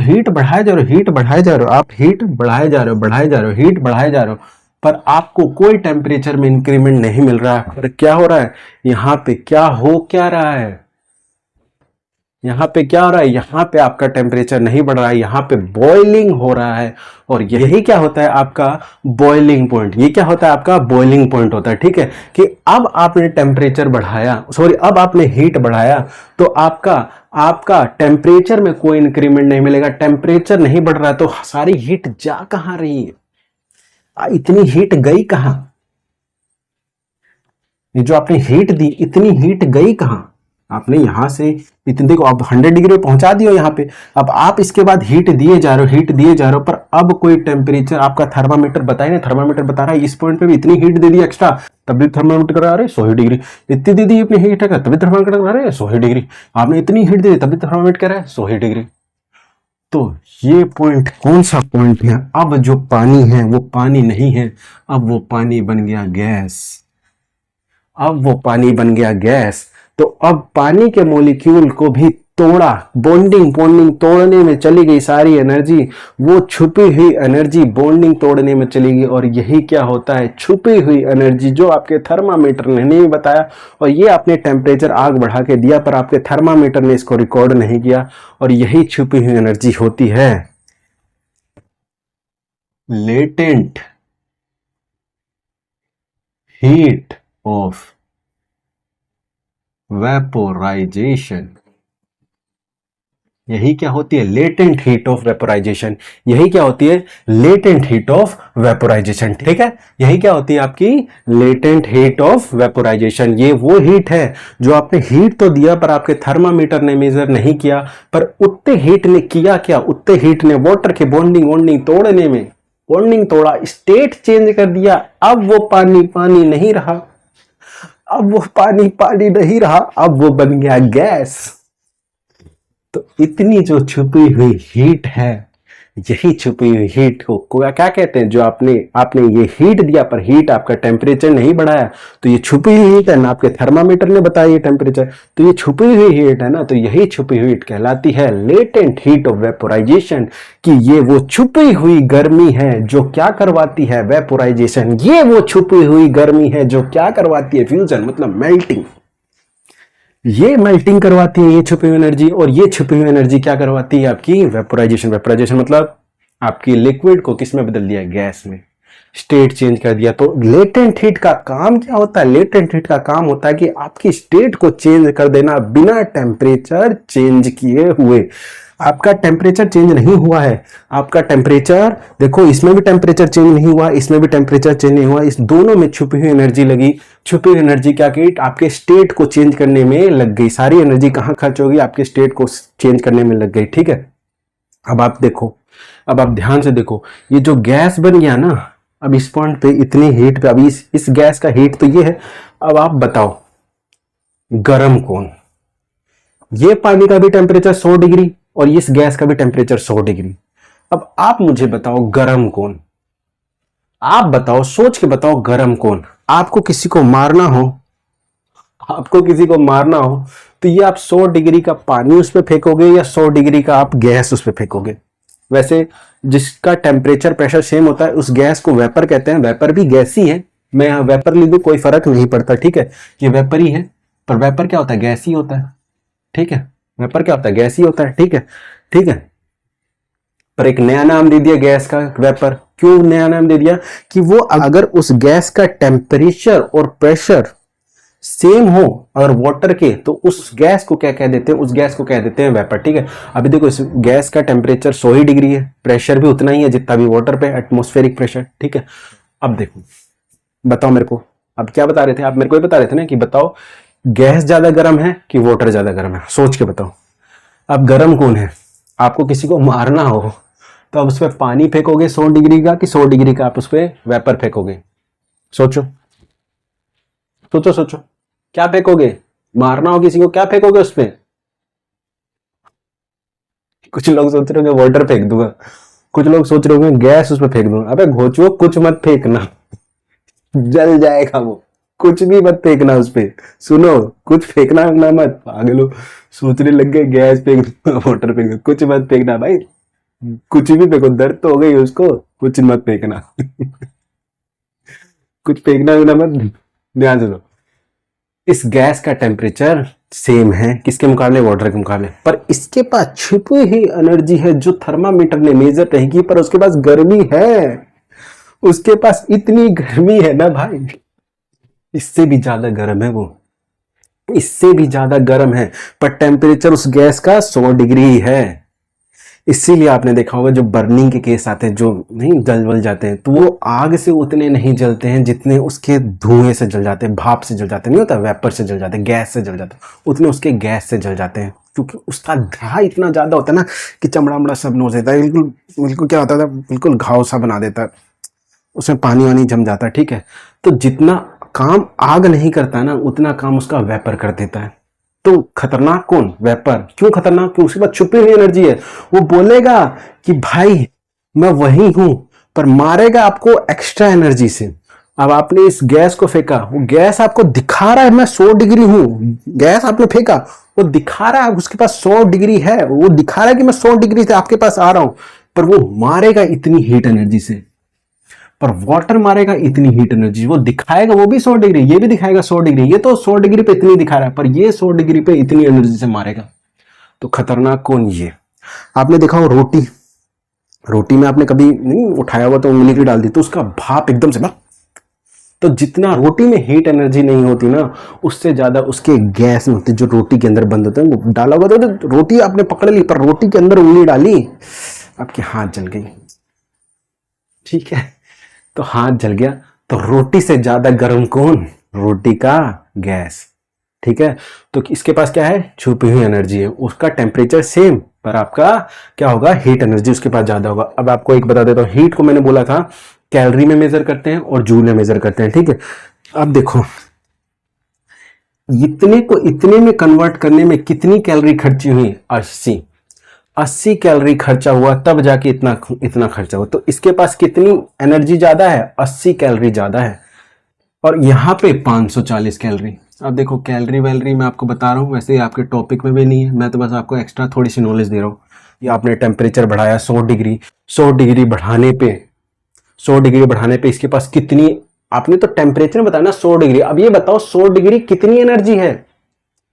हीट बढ़ाए जा रहे हो, हीट बढ़ाए जा रहे हो, आप हीट बढ़ाए जा रहे हो, बढ़ाए जा रहे हो, हीट बढ़ाए जा रहे हो, पर आपको कोई टेम्परेचर में इंक्रीमेंट नहीं मिल रहा है। पर क्या हो रहा है यहाँ पे, क्या हो क्या रहा है, यहाँ पे क्या हो रहा है, यहाँ पे आपका टेम्परेचर नहीं बढ़ रहा है, यहाँ पे बॉइलिंग हो रहा है, और यही क्या होता है आपका बॉइलिंग पॉइंट, ये क्या होता है आपका बॉइलिंग पॉइंट होता है। ठीक है, कि अब आपने टेम्परेचर बढ़ाया, सॉरी अब आपने हीट बढ़ाया, तो आपका आपका टेम्परेचर में कोई इंक्रीमेंट नहीं मिलेगा, टेम्परेचर नहीं बढ़ रहा है, तो सारी हीट जा कहां रही है, इतनी हीट गई कहां, ये जो आपने हीट दी इतनी हीट गई कहां, आपने यहां से इतनी, देखो आप 100 डिग्री पे पहुंचा दियो यहाँ पे, अब आप इसके बाद हीट दिए जा रहे हो, हीट दिए जा रहे हो, पर अब कोई टेम्परेचर आपका थर्मामीटर बताइए ना, थर्मामीटर बता रहा है इस पॉइंट पे भी इतनी हीट दे दी एक्स्ट्रा, तब भी थर्मामीटर करा रहे 100 डिग्री, इतनी दे दी अपनी हीट है तभी थर्मामीटर करा रहे 100 डिग्री, आपने इतनी हीट दे दी तभी थर्मामीटर कह रहा है 100 डिग्री। तो ये पॉइंट कौन सा पॉइंट है, अब जो पानी है वो पानी नहीं है, अब वो पानी बन गया गैस, अब वो पानी बन गया गैस। तो अब पानी के मॉलिक्यूल को भी तोड़ा, बॉन्डिंग बॉन्डिंग तोड़ने में चली गई सारी एनर्जी, वो छुपी हुई एनर्जी बॉन्डिंग तोड़ने में चली गई, और यही क्या होता है छुपी हुई एनर्जी, जो आपके थर्मामीटर ने नहीं बताया, और ये आपने टेम्परेचर आग बढ़ा के दिया पर आपके थर्मामीटर ने इसको रिकॉर्ड नहीं किया, और यही छुपी हुई एनर्जी होती है लेटेंट हीट ऑफ वेपोराइजेशन। यही क्या होती है लेटेंट हीट ऑफ वेपोराइजेशन, यही क्या होती है लेटेंट हीट ऑफ वेपोराइजेशन। ठीक है, यही क्या होती है आपकी लेटेंट हीट ऑफ वेपोराइजेशन। ये वो हीट है जो आपने हीट तो दिया पर आपके थर्मामीटर ने मेजर नहीं किया, पर उतने हीट ने किया क्या, उतने हीट ने वाटर के बॉन्डिंग वॉन्डिंग तोड़ने में, बॉन्डिंग तोड़ा, स्टेट चेंज कर दिया, अब वो पानी पानी नहीं रहा, अब वो पानी पानी नहीं रहा, अब वो बन गया गैस। तो इतनी जो छुपी हुई हीट है, यही छुपी हुई हीट को क्या कहते हैं, जो आपने आपने ये हीट दिया पर हीट आपका टेम्परेचर नहीं बढ़ाया, तो ये छुपी हुई हीट है ना, आपके थर्मामीटर ने बताया ये टेम्परेचर, तो ये छुपी हुई हीट है ना, तो यही छुपी हुई हीट कहलाती है लेटेंट हीट ऑफ वेपोराइजेशन, कि ये वो छुपी हुई गर्मी है जो क्या करवाती है वेपोराइजेशन, ये वो छुपी हुई गर्मी है जो क्या करवाती है फ्यूजन, मतलब मेल्टिंग, ये मेल्टिंग करवाती है ये छुपी हुई एनर्जी, और ये छुपी हुई एनर्जी क्या करवाती है आपकी वेपोराइजेशन। वेपोराइजेशन मतलब आपकी लिक्विड को किस में बदल दिया, गैस में, स्टेट चेंज कर दिया। तो लेटेंट हीट का काम क्या होता है, लेटेंट हीट का काम होता है कि आपकी स्टेट को चेंज कर देना बिना टेम्परेचर चेंज किए हुए। आपका टेम्परेचर चेंज नहीं हुआ है, आपका टेम्परेचर देखो, इसमें भी टेम्परेचर चेंज नहीं हुआ, इसमें भी टेम्परेचर चेंज नहीं हुआ, इस दोनों में छुपी हुई एनर्जी लगी, छुपी हुई एनर्जी क्या की आपके स्टेट को चेंज करने में लग गई, सारी एनर्जी कहां खर्च होगी, आपके स्टेट को चेंज करने में लग गई। ठीक है, अब आप देखो, अब आप ध्यान से देखो, ये जो गैस बन गया ना, अब इस पॉइंट पे इतनी हीट पे, अभी इस गैस का हीट तो ये है, अब आप बताओ गर्म कौन, ये पानी का भी टेम्परेचर 100 डिग्री और इस गैस का भी टेम्परेचर 100 डिग्री। अब आप मुझे बताओ गर्म कौन, आप बताओ, सोच के बताओ गर्म कौन। आपको किसी को मारना हो, आपको किसी को मारना हो, तो ये आप 100 डिग्री का पानी उस पर फेंकोगे या 100 डिग्री का आप गैस उस पर फेंकोगे। वैसे जिसका टेम्परेचर प्रेशर सेम होता है उस गैस को वेपर कहते हैं, वेपर भी गैस ही है, मैं यहां वेपर लिख दूं कोई फर्क नहीं पड़ता। ठीक है, ये वेपर ही है, पर वेपर क्या होता है, गैस ही होता है। ठीक है, वेपर क्या होता है, गैस ही होता है, ठीक है, ठीक है। पर एक नया नाम दे दिया गैस का, वेपर। क्यों नया नाम दे दिया? कि वो अगर उस गैस का टेम्परेचर और प्रेशर सेम हो अगर वाटर के, तो उस गैस को क्या कह देते हैं, उस गैस को कह देते हैं वेपर, ठीक है। अभी देखो इस गैस का टेम्परेचर 100 ही डिग्री है, प्रेशर भी उतना ही है जितना भी वाटर पे एटमॉस्फेरिक प्रेशर, ठीक है। अब देखो, बताओ मेरे को, अब क्या बता रहे थे आप, मेरे को ही बता रहे थे ना कि बताओ गैस ज्यादा गर्म है कि वाटर ज्यादा गर्म है, सोच के बताओ। अब गर्म कौन है? आपको किसी को मारना हो तो आप उस पर पानी फेंकोगे 100 डिग्री का, कि 100 डिग्री का आप उस पर वेपर फेंकोगे? सोचो सोचो सोचो, क्या फेंकोगे? मारना हो किसी को, क्या फेंकोगे उस पर? कुछ लोग सोच रहे होंगे वाटर फेंक दूंगा, कुछ लोग सोच रहे होंगे गैस उस पर फेंक दूंगा। अबे घोचुओ, कुछ मत फेंकना, जल जाएगा वो। कुछ भी मत फेंकना उस पे, सुनो, कुछ फेंकना ना मत, पागलो सोचने लग गए गैस फेंक दूंगा वाटर फेंक दूंगा, कुछ मत फेंकना भाई, कुछ भी फेंको, दर्द तो हो गई उसको, कुछ मत फेंकना कुछ फेंकना ना मत, ध्यान से दो। इस गैस का टेम्परेचर सेम है किसके मुकाबले, वाटर के मुकाबले, पर इसके पास छुपी हुई एनर्जी है जो थर्मामीटर ने मेजर नहीं की, पर उसके पास गर्मी है, उसके पास इतनी गर्मी है ना भाई, इससे भी ज्यादा गर्म है वो, इससे भी ज्यादा गर्म है, पर टेम्परेचर उस गैस का 100 डिग्री है। इसीलिए आपने देखा होगा जो बर्निंग के केस आते हैं, जो नहीं जल वल जाते हैं, तो वो आग से उतने नहीं जलते हैं जितने उसके धुएं से जल जाते हैं, भाप से जल जाते हैं, नहीं होता वेपर से जल जाते हैं, गैस से जल जाते हैं, उतने उसके गैस से जल जाते हैं, क्योंकि उसका धुआं इतना ज्यादा होता है ना कि चमड़ा वमड़ा सब नोच देता है, बिल्कुल बिल्कुल क्या होता था, बिल्कुल घाव सा बना देता है, उसमें पानी वानी जम जाता है, ठीक है। तो जितना काम आग नहीं करता ना, उतना काम उसका वेपर कर देता है। तो खतरनाक कौन? वेपर। क्यों खतरनाक? क्यों? उसके पास छुपी हुई एनर्जी है, वो बोलेगा कि भाई मैं वही हूं, पर मारेगा आपको एक्स्ट्रा एनर्जी से। अब आपने इस गैस को फेंका, वो गैस आपको दिखा रहा है मैं 100 डिग्री हूं, गैस आपने फेंका, वो दिखा रहा है उसके पास 100 डिग्री है, वो दिखा रहा है कि मैं 100 डिग्री से आपके पास आ रहा हूं, पर वो मारेगा इतनी हीट एनर्जी से। पर वाटर मारेगा इतनी हीट एनर्जी, वो दिखाएगा वो भी 100 डिग्री, ये भी दिखाएगा 100 डिग्री, ये तो 100 डिग्री पे इतनी दिखा रहा है, पर ये 100 डिग्री पे इतनी एनर्जी से मारेगा। तो खतरनाक कौन? ये। आपने देखा हो रोटी, रोटी में आपने कभी नहीं उठाया हुआ तो उंगली की डाल दी तो उसका भाप एकदम से ना, तो जितना रोटी में हीट एनर्जी नहीं होती ना, उससे ज्यादा उसके गैस में होती, जो रोटी के अंदर बंद होते हैं, वो डाला हुआ तो रोटी आपने पकड़ ली, पर रोटी के अंदर उंगली डाली, आपके हाथ जल गई, ठीक है। तो हाथ जल गया, तो रोटी से ज्यादा गर्म कौन? रोटी का गैस, ठीक है। तो इसके पास क्या है? छुपी हुई एनर्जी है, उसका टेम्परेचर सेम, पर आपका क्या होगा? हीट एनर्जी उसके पास ज्यादा होगा। अब आपको एक बता देता हूं, हीट को मैंने बोला था कैलोरी में मेजर करते हैं और जूल में मेजर करते हैं, ठीक है। अब देखो इतने को इतने में कन्वर्ट करने में कितनी कैलोरी खर्ची हुई? 80 कैलोरी खर्चा हुआ, तब जाके इतना इतना खर्चा हुआ। तो इसके पास कितनी एनर्जी ज्यादा है? 80 कैलोरी ज्यादा है, और यहाँ पे 540 कैलोरी। अब देखो कैलोरी वैलोरी मैं आपको बता रहा हूँ, वैसे आपके टॉपिक में भी नहीं है, मैं तो बस आपको एक्स्ट्रा थोड़ी सी नॉलेज दे रहा हूँ। ये आपने टेम्परेचर बढ़ाया 100 डिग्री, 100 डिग्री बढ़ाने पे 100 डिग्री बढ़ाने पे इसके पास कितनी, आपने तो टेम्परेचर बताया ना 100 डिग्री, अब ये बताओ 100 डिग्री कितनी एनर्जी है?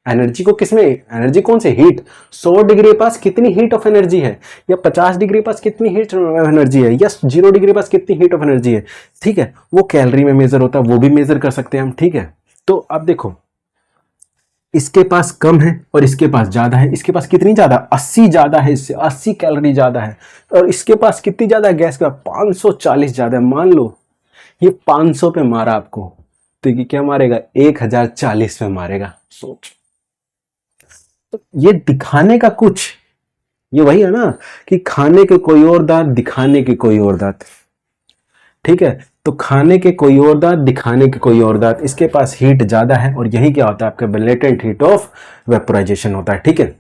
एनर्जी को किसमें, एनर्जी कौन से? हीट। 100 डिग्री पास कितनी हीट ऑफ एनर्जी है, या 50 डिग्री पास कितनी हीट ऑफ एनर्जी है, या 0 डिग्री पास कितनी हीट ऑफ एनर्जी है, ठीक है। वो कैलोरी में मेजर होता है, वो भी मेजर कर सकते हैं हम, ठीक है। तो अब देखो इसके पास कम है और इसके पास ज्यादा है, इसके पास कितनी ज्यादा? 80 ज्यादा है, इससे 80 कैलोरी ज्यादा है, और इसके पास कितनी ज्यादा है? गैस का 540 ज्यादा है। मान लो ये 500 पे मारा आपको, तो ये क्या मारेगा? 1040 पे मारेगा। सोच, तो ये दिखाने का कुछ, ये वही है ना कि खाने के कोई और दांत, दिखाने के कोई और दांत, ठीक है। तो खाने के कोई और दांत, दिखाने के कोई और दांत, इसके पास हीट ज्यादा है, और यही क्या होता है? आपका लेटेंट हीट ऑफ वेपोराइजेशन होता है, ठीक है।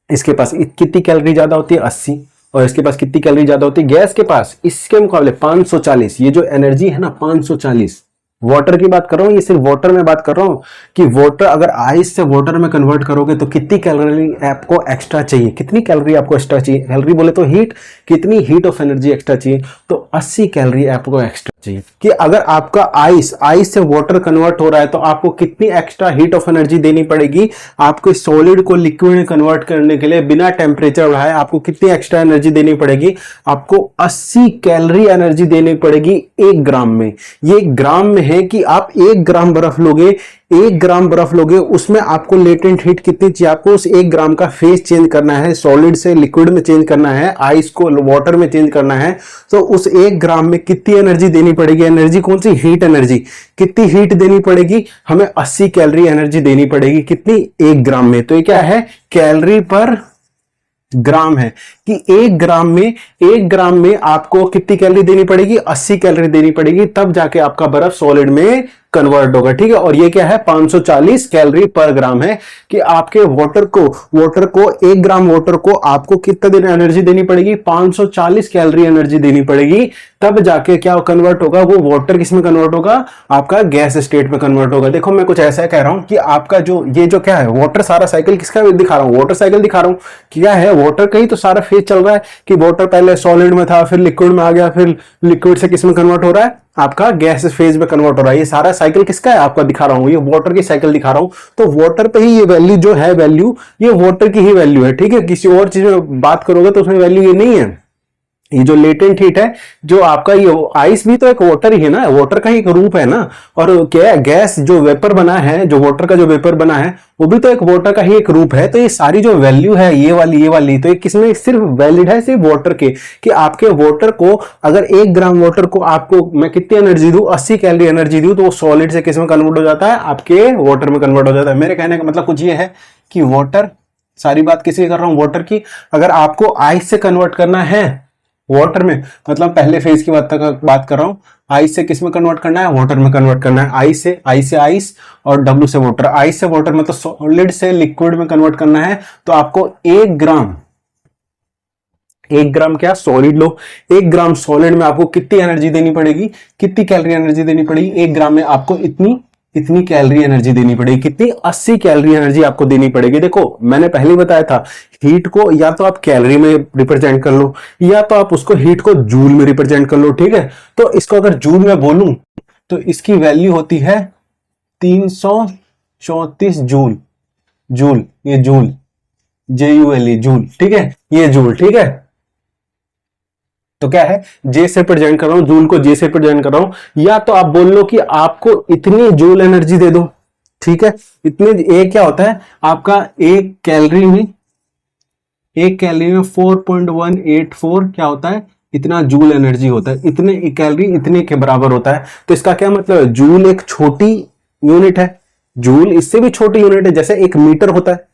इसके पास कितनी कैलोरी ज्यादा होती है? 80, और इसके पास कितनी कैलोरी ज्यादा होती है? गैस के पास इसके मुकाबले 540। ये जो एनर्जी है ना 540, वाटर की बात कर रहा हूं, ये सिर्फ वाटर में बात कर रहा हूं कि वाटर अगर आइस से वाटर में कन्वर्ट करोगे तो कितनी कैलोरी आपको एक्स्ट्रा चाहिए, कितनी कैलोरी आपको एक्स्ट्रा चाहिए? कैलोरी बोले तो हीट, कितनी हीट ऑफ एनर्जी एक्स्ट्रा चाहिए? तो 80 कैलोरी आपको एक्स्ट्रा जी, कि अगर आपका आइस आइस से वाटर कन्वर्ट हो रहा है तो आपको कितनी एक्स्ट्रा हीट ऑफ एनर्जी देनी पड़ेगी, आपको सॉलिड को लिक्विड में कन्वर्ट करने के लिए बिना टेम्परेचर बढ़ाए आपको कितनी एक्स्ट्रा एनर्जी देनी पड़ेगी, आपको 80 कैलोरी एनर्जी देनी पड़ेगी 1 ग्राम में। ये ग्राम में है कि आप 1 ग्राम बर्फ लोगे, 1 ग्राम बर्फ लोगे, उसमें आपको लेटेंट हीट कितनी चाहिए, आपको उस 1 ग्राम का फेज चेंज करना है, सॉलिड से लिक्विड में चेंज करना है, आइस को वाटर में चेंज करना है, तो उस 1 ग्राम में कितनी एनर्जी देनी पड़ेगी, एनर्जी कौन सी, हीट एनर्जी, कितनी हीट देनी पड़ेगी, हमें 80 कैलोरी एनर्जी देनी पड़ेगी, कितनी, 1 ग्राम में। तो ये क्या है, कैलोरी पर ग्राम है, कि 1 ग्राम में आपको कितनी कैलोरी देनी पड़ेगी, 80 कैलोरी देनी पड़ेगी, तब जाके आपका बर्फ सॉलिड में कन्वर्ट होगा। ठीक है, और ये क्या है, 540 कैलोरी पर ग्राम है, कि आपके वाटर को 1 ग्राम वाटर को आपको कितना देना एनर्जी देनी पड़ेगी, 540 कैलोरी एनर्जी देनी पड़ेगी, तब जाके क्या कन्वर्ट होगा, वो वाटर किस में कन्वर्ट होगा, आपका गैस स्टेट में कन्वर्ट होगा। देखो मैं कुछ ऐसा कह रहा हूं कि आपका जो ये जो क्या है, वाटर सारा साइकिल किसका दिखा रहा हूं, वाटर साइकिल दिखा रहा हूं, क्या है, वाटर का ही तो सारा फेज चल रहा है, कि वाटर पहले सॉलिड में था, फिर लिक्विड में आ गया, फिर लिक्विड से किस में कन्वर्ट हो रहा है, आपका गैस फेज में कन्वर्ट हो रहा है। ये सारा साइकिल किसका है, आपका दिखा रहा हूं, ये वाटर की साइकिल दिखा रहा हूं। तो वाटर पे ही ये वैल्यू जो है, वैल्यू ये वाटर की ही वैल्यू है। ठीक है, किसी और चीज में बात करोगे तो उसमें वैल्यू ये नहीं है। ये जो लेटेंट हीट है, जो आपका ये आइस भी तो एक वाटर ही है ना, वाटर का ही एक रूप है ना, और क्या गैस जो वेपर बना है, जो वाटर का जो वेपर बना है, वो भी तो एक वाटर का ही एक रूप है। तो ये सारी जो वैल्यू है, ये वाली तो ये किसमें सिर्फ वैलिड है, सिर्फ वाटर के, कि आपके वाटर को अगर 1 ग्राम वाटर को आपको मैं कितनी एनर्जी दूं, 80 कैलोरी एनर्जी दूं, तो वो सॉलिड से किसमें कन्वर्ट हो जाता है, आपके वाटर में कन्वर्ट हो जाता है। मेरे कहने का मतलब कुछ ये है कि वाटर, सारी बात किसी कर रहा हूं, वाटर की, अगर आपको आइस से कन्वर्ट करना है वाटर में, मतलब पहले फेज की बात कर रहा हूं, आइस से किस में कन्वर्ट करना है, वाटर में कन्वर्ट करना है, आइस से आइस और डब्ल्यू से वाटर, आइस से वाटर मतलब सॉलिड से लिक्विड में कन्वर्ट करना है, तो आपको 1 ग्राम क्या सॉलिड लो, 1 ग्राम सॉलिड में आपको कितनी एनर्जी देनी पड़ेगी, कितनी कैलोरी एनर्जी देनी पड़ेगी, 1 ग्राम में आपको इतनी कैलोरी एनर्जी देनी पड़ेगी, कितनी, 80 कैलोरी एनर्जी आपको देनी पड़ेगी। देखो मैंने पहले ही बताया था, हीट को या तो आप कैलोरी में रिप्रेजेंट कर लो, या तो आप उसको हीट को जूल में रिप्रेजेंट कर लो। ठीक है, तो इसको अगर जूल में बोलूं तो इसकी वैल्यू होती है 334 जूल, ये जूल, JULE जूल। ठीक है, ये जूल। ठीक है, तो क्या है, जे से प्रेजेंट कर रहा हूं, जूल को जे से प्रेजेंट कर रहा हूं, या तो आप बोल लो कि आपको इतनी जूल एनर्जी दे दो। ठीक है, इतने, एक क्या होता है आपका, एक कैलोरी में 4.184 क्या होता है, इतना जूल एनर्जी होता है, इतने कैलोरी इतने के बराबर होता है। तो इसका क्या मतलब है, जूल एक छोटी यूनिट है, जूल इससे भी छोटी यूनिट है, जैसे एक मीटर होता है,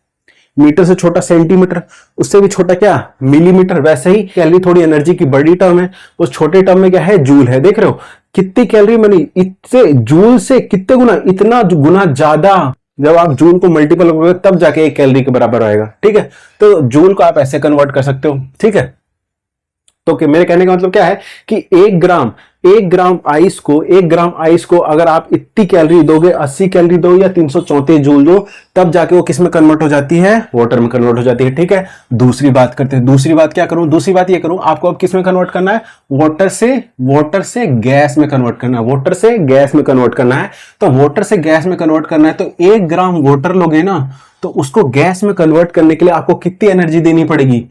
मीटर से छोटा सेंटीमीटर, उससे भी छोटा क्या, मिलीमीटर, वैसे ही कैलोरी थोड़ी एनर्जी की बड़ी टर्म है, उस छोटे टर्म में क्या है, जूल है। देख रहे हो कितनी कैलोरी बनी, इससे जूल से कितने गुना, इतना गुना ज्यादा, जब आप जूल को मल्टीपल करोगे तब जाके 1 कैलोरी के बराबर आएगा। ठीक है, तो जूल को आप ऐसे कन्वर्ट कर सकते हो। ठीक है, तो मेरे कहने का मतलब क्या है कि 1 ग्राम आइस को अगर आप इतनी कैलोरी दोगे, 80 कैलोरी दो या 334 जूल दो, तब जाके वो किस में कन्वर्ट हो जाती है, वाटर में कन्वर्ट हो जाती है। ठीक है, दूसरी बात करते हैं। दूसरी बात क्या करूं, दूसरी बात ये करूं, आपको अब किस में कन्वर्ट करना है, वाटर से गैस में कन्वर्ट करना है, वाटर से गैस में कन्वर्ट करना है। तो वाटर से गैस में कन्वर्ट करना है, तो 1 ग्राम वाटर लोगे ना, तो उसको गैस में कन्वर्ट करने के लिए आपको कितनी एनर्जी देनी पड़ेगी,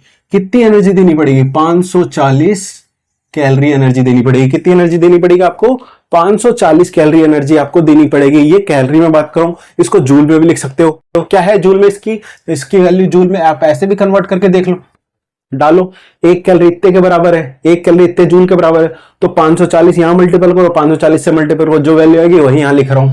540 कैलोरी एनर्जी देनी पड़ेगी। कितनी एनर्जी देनी पड़ेगी आपको, 540 कैलोरी एनर्जी आपको देनी पड़ेगी। ये कैलोरी में बात करूं, इसको जूल में भी लिख सकते हो। तो क्या है जूल में, इसकी वैल्यू जूल में आप ऐसे भी कन्वर्ट करके देख लो, डालो 1 कैलोरी इतने के बराबर है, 1 कैलोरी इतने जूल के बराबर है, तो 540 यहां मल्टीपल करो, 540 से मल्टीपल करो, जो वैल्यू आएगी वही यहां लिख रहा हूं,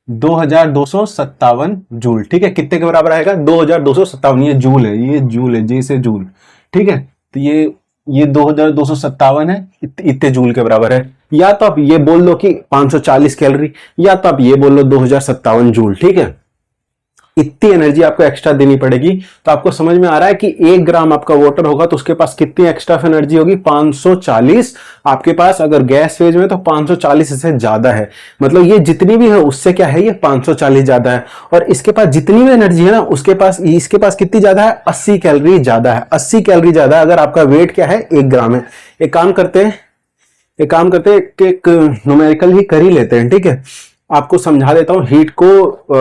2257 जूल। ठीक है, कितने के बराबर आएगा, 2257, ये जूल है, जी से जूल। ठीक है, तो ये 2257 है, इतने जूल के बराबर है। या तो आप ये बोल दो कि 540 कैलोरी, या तो आप ये बोल लो 2057 जूल। ठीक है, इतनी एनर्जी आपको एक्स्ट्रा देनी पड़ेगी। तो आपको समझ में आ रहा है कि 1 ग्राम आपका वाटर होगा तो उसके पास कितनी एक्स्ट्रा एनर्जी होगी, 540। आपके पास अगर गैस फेज में तो 540 से ज्यादा है, मतलब ये जितनी भी है उससे क्या है, ये 540 ज्यादा है। और इसके पास जितनी भी एनर्जी है ना, इसके पास कितनी ज्यादा है, 80 कैलोरी ज्यादा है, 80 कैलोरी ज्यादा। अगर आपका वेट क्या है, 1 ग्राम है। एक काम करते हैं, एक काम करते हैं कि एक न्यूमेरिकल ही कर ही लेते हैं, ठीक है। आपको समझा देता हूँ हीट को,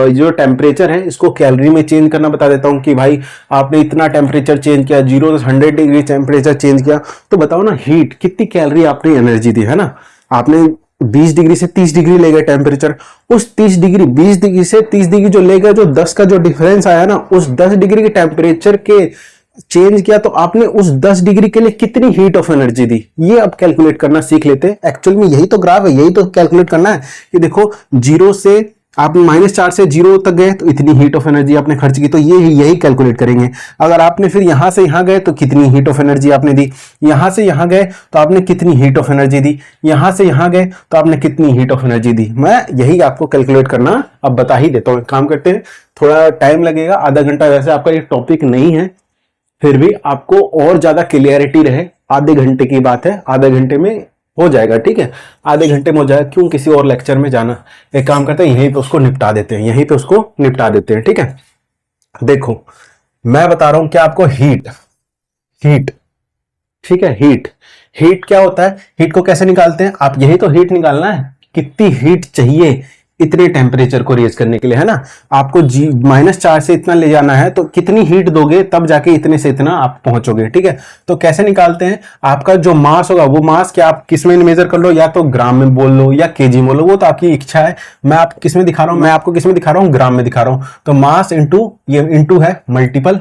जो टेम्परेचर है इसको कैलोरी में चेंज करना बता देता हूँ कि भाई आपने इतना टेम्परेचर चेंज किया, 0 से 100 डिग्री टेम्परेचर चेंज किया, तो बताओ ना हीट कितनी कैलोरी आपने एनर्जी दी, है ना। आपने 20 डिग्री से 30 डिग्री ले गए टेम्परेचर, उस 30 डिग्री 20 डिग्री से 30 डिग्री जो ले गए, जो 10 का जो डिफरेंस आया ना, उस 10 डिग्री के टेम्परेचर के चेंज किया, तो आपने उस 10 डिग्री के लिए कितनी हीट ऑफ एनर्जी दी, ये अब कैलकुलेट करना सीख लेते हैं। एक्चुअल में यही तो ग्राफ है, यही तो कैलकुलेट करना है कि देखो 0 से आप -4 से 0 तक गए तो इतनी हीट ऑफ एनर्जी आपने खर्च की, तो ये यही कैलकुलेट करेंगे। अगर आपने फिर यहां से यहां गए तो कितनी हीट ऑफ एनर्जी आपने दी, यहां से यहां गए तो आपने कितनी हीट ऑफ एनर्जी दी, यहां से यहां गए तो आपने कितनी हीट ऑफ एनर्जी दी। मैं यही आपको कैलकुलेट करना अब बता ही देता हूं। काम करते हैं, थोड़ा टाइम लगेगा, आधा घंटा, वैसे आपका ये टॉपिक नहीं है, फिर भी आपको और ज्यादा क्लियरिटी रहे, आधे घंटे की बात है, आधे घंटे में हो जाएगा, ठीक है, आधे घंटे में हो जाएगा, क्यों किसी और लेक्चर में जाना। एक काम करते हैं, यहीं पे उसको निपटा देते हैं, यहीं पे उसको निपटा देते हैं, ठीक है। देखो मैं बता रहा हूं क्या आपको, हीट, हीट, ठीक है, हीट, हीट क्या होता है, हीट को कैसे निकालते हैं, आप यही तो हीट निकालना है, कितनी हीट चाहिए इतने टेम्परेचर को रेज करने के लिए, है ना। आपको -4 से इतना ले जाना है तो कितनी हीट दोगे तब जाके इतने से इतना आप पहुंचोगे, ठीक है। तो कैसे निकालते हैं, आपका जो मास होगा वो मास क्या आप किस में मेजर कर लो, या तो ग्राम में बोल लो या केजी में बोलो, वो तो आपकी इच्छा है। मैं आप किस में दिखा रहा हूं, मैं आपको किस में दिखा रहा हूं, ग्राम में दिखा रहा हूं। तो मास इंटू, ये इंटू है multiple,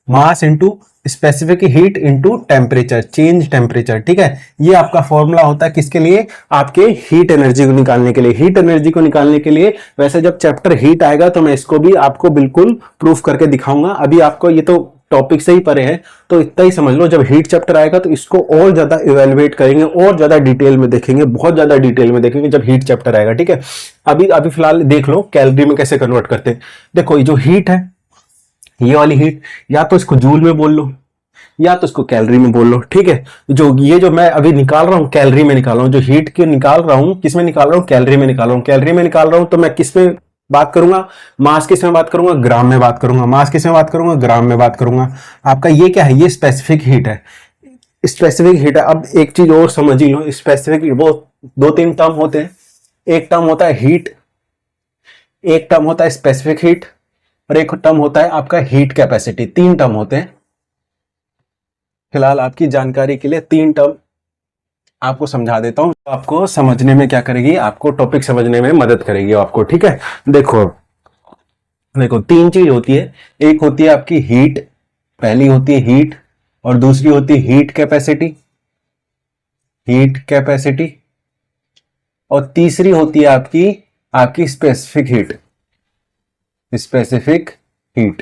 mass into specific heat into temperature, change temperature, ठीक है। ये आपका फॉर्मूला होता है किसके लिए, आपके हीट एनर्जी को निकालने के लिए। हीट एनर्जी को निकालने के लिए वैसे जब चैप्टर हीट आएगा तो मैं इसको भी आपको बिल्कुल प्रूफ करके दिखाऊंगा। अभी आपको ये तो टॉपिक से ही परे है, तो इतना ही समझ लो, जब हीट चैप्टर आएगा तो इसको और ज्यादा इवेलुएट करेंगे, और ज्यादा डिटेल में देखेंगे, बहुत ज्यादा डिटेल में देखेंगे जब हीट चैप्टर आएगा, ठीक है। अभी अभी फिलहाल देख लो कैलोरी में कैसे कन्वर्ट करते हैं। देखो ये जो हीट है, ये वाली हीट, या तो इसको जूल में बोल लो या तो इसको कैलोरी में बोल लो, ठीक है। जो मैं अभी निकाल रहा हूं कैलोरी में निकाल रहा हूं, जो हीट की निकाल रहा हूं किस में निकाल रहा हूं, कैलोरी में निकाल रहा हूं। कैलोरी में निकाल रहा हूं तो मैं किस में बात करूंगा, मास किस में बात करूंगा, ग्राम में बात करूंगा, मास किस में बात करूंगा, ग्राम में बात करूंगा। आपका ये क्या है, ये स्पेसिफिक हीट है, स्पेसिफिक हीट है। अब एक चीज और समझ ही लो, स्पेसिफिक वो 2-3 टर्म होते हैं, एक टर्म होता है हीट, एक टर्म होता है स्पेसिफिक हीट, और एक टर्म होता है आपका हीट कैपेसिटी। 3 टर्म होते हैं। फिलहाल आपकी जानकारी के लिए 3 टर्म आपको समझा देता हूं, आपको समझने में क्या करेगी, आपको टॉपिक समझने में मदद करेगी आपको, ठीक है। देखो देखो 3 चीज होती है, एक होती है आपकी हीट, पहली होती है हीट, और दूसरी होती है हीट कैपेसिटी, हीट कैपेसिटी, और तीसरी होती है आपकी स्पेसिफिक हीट, स्पेसिफिक हीट,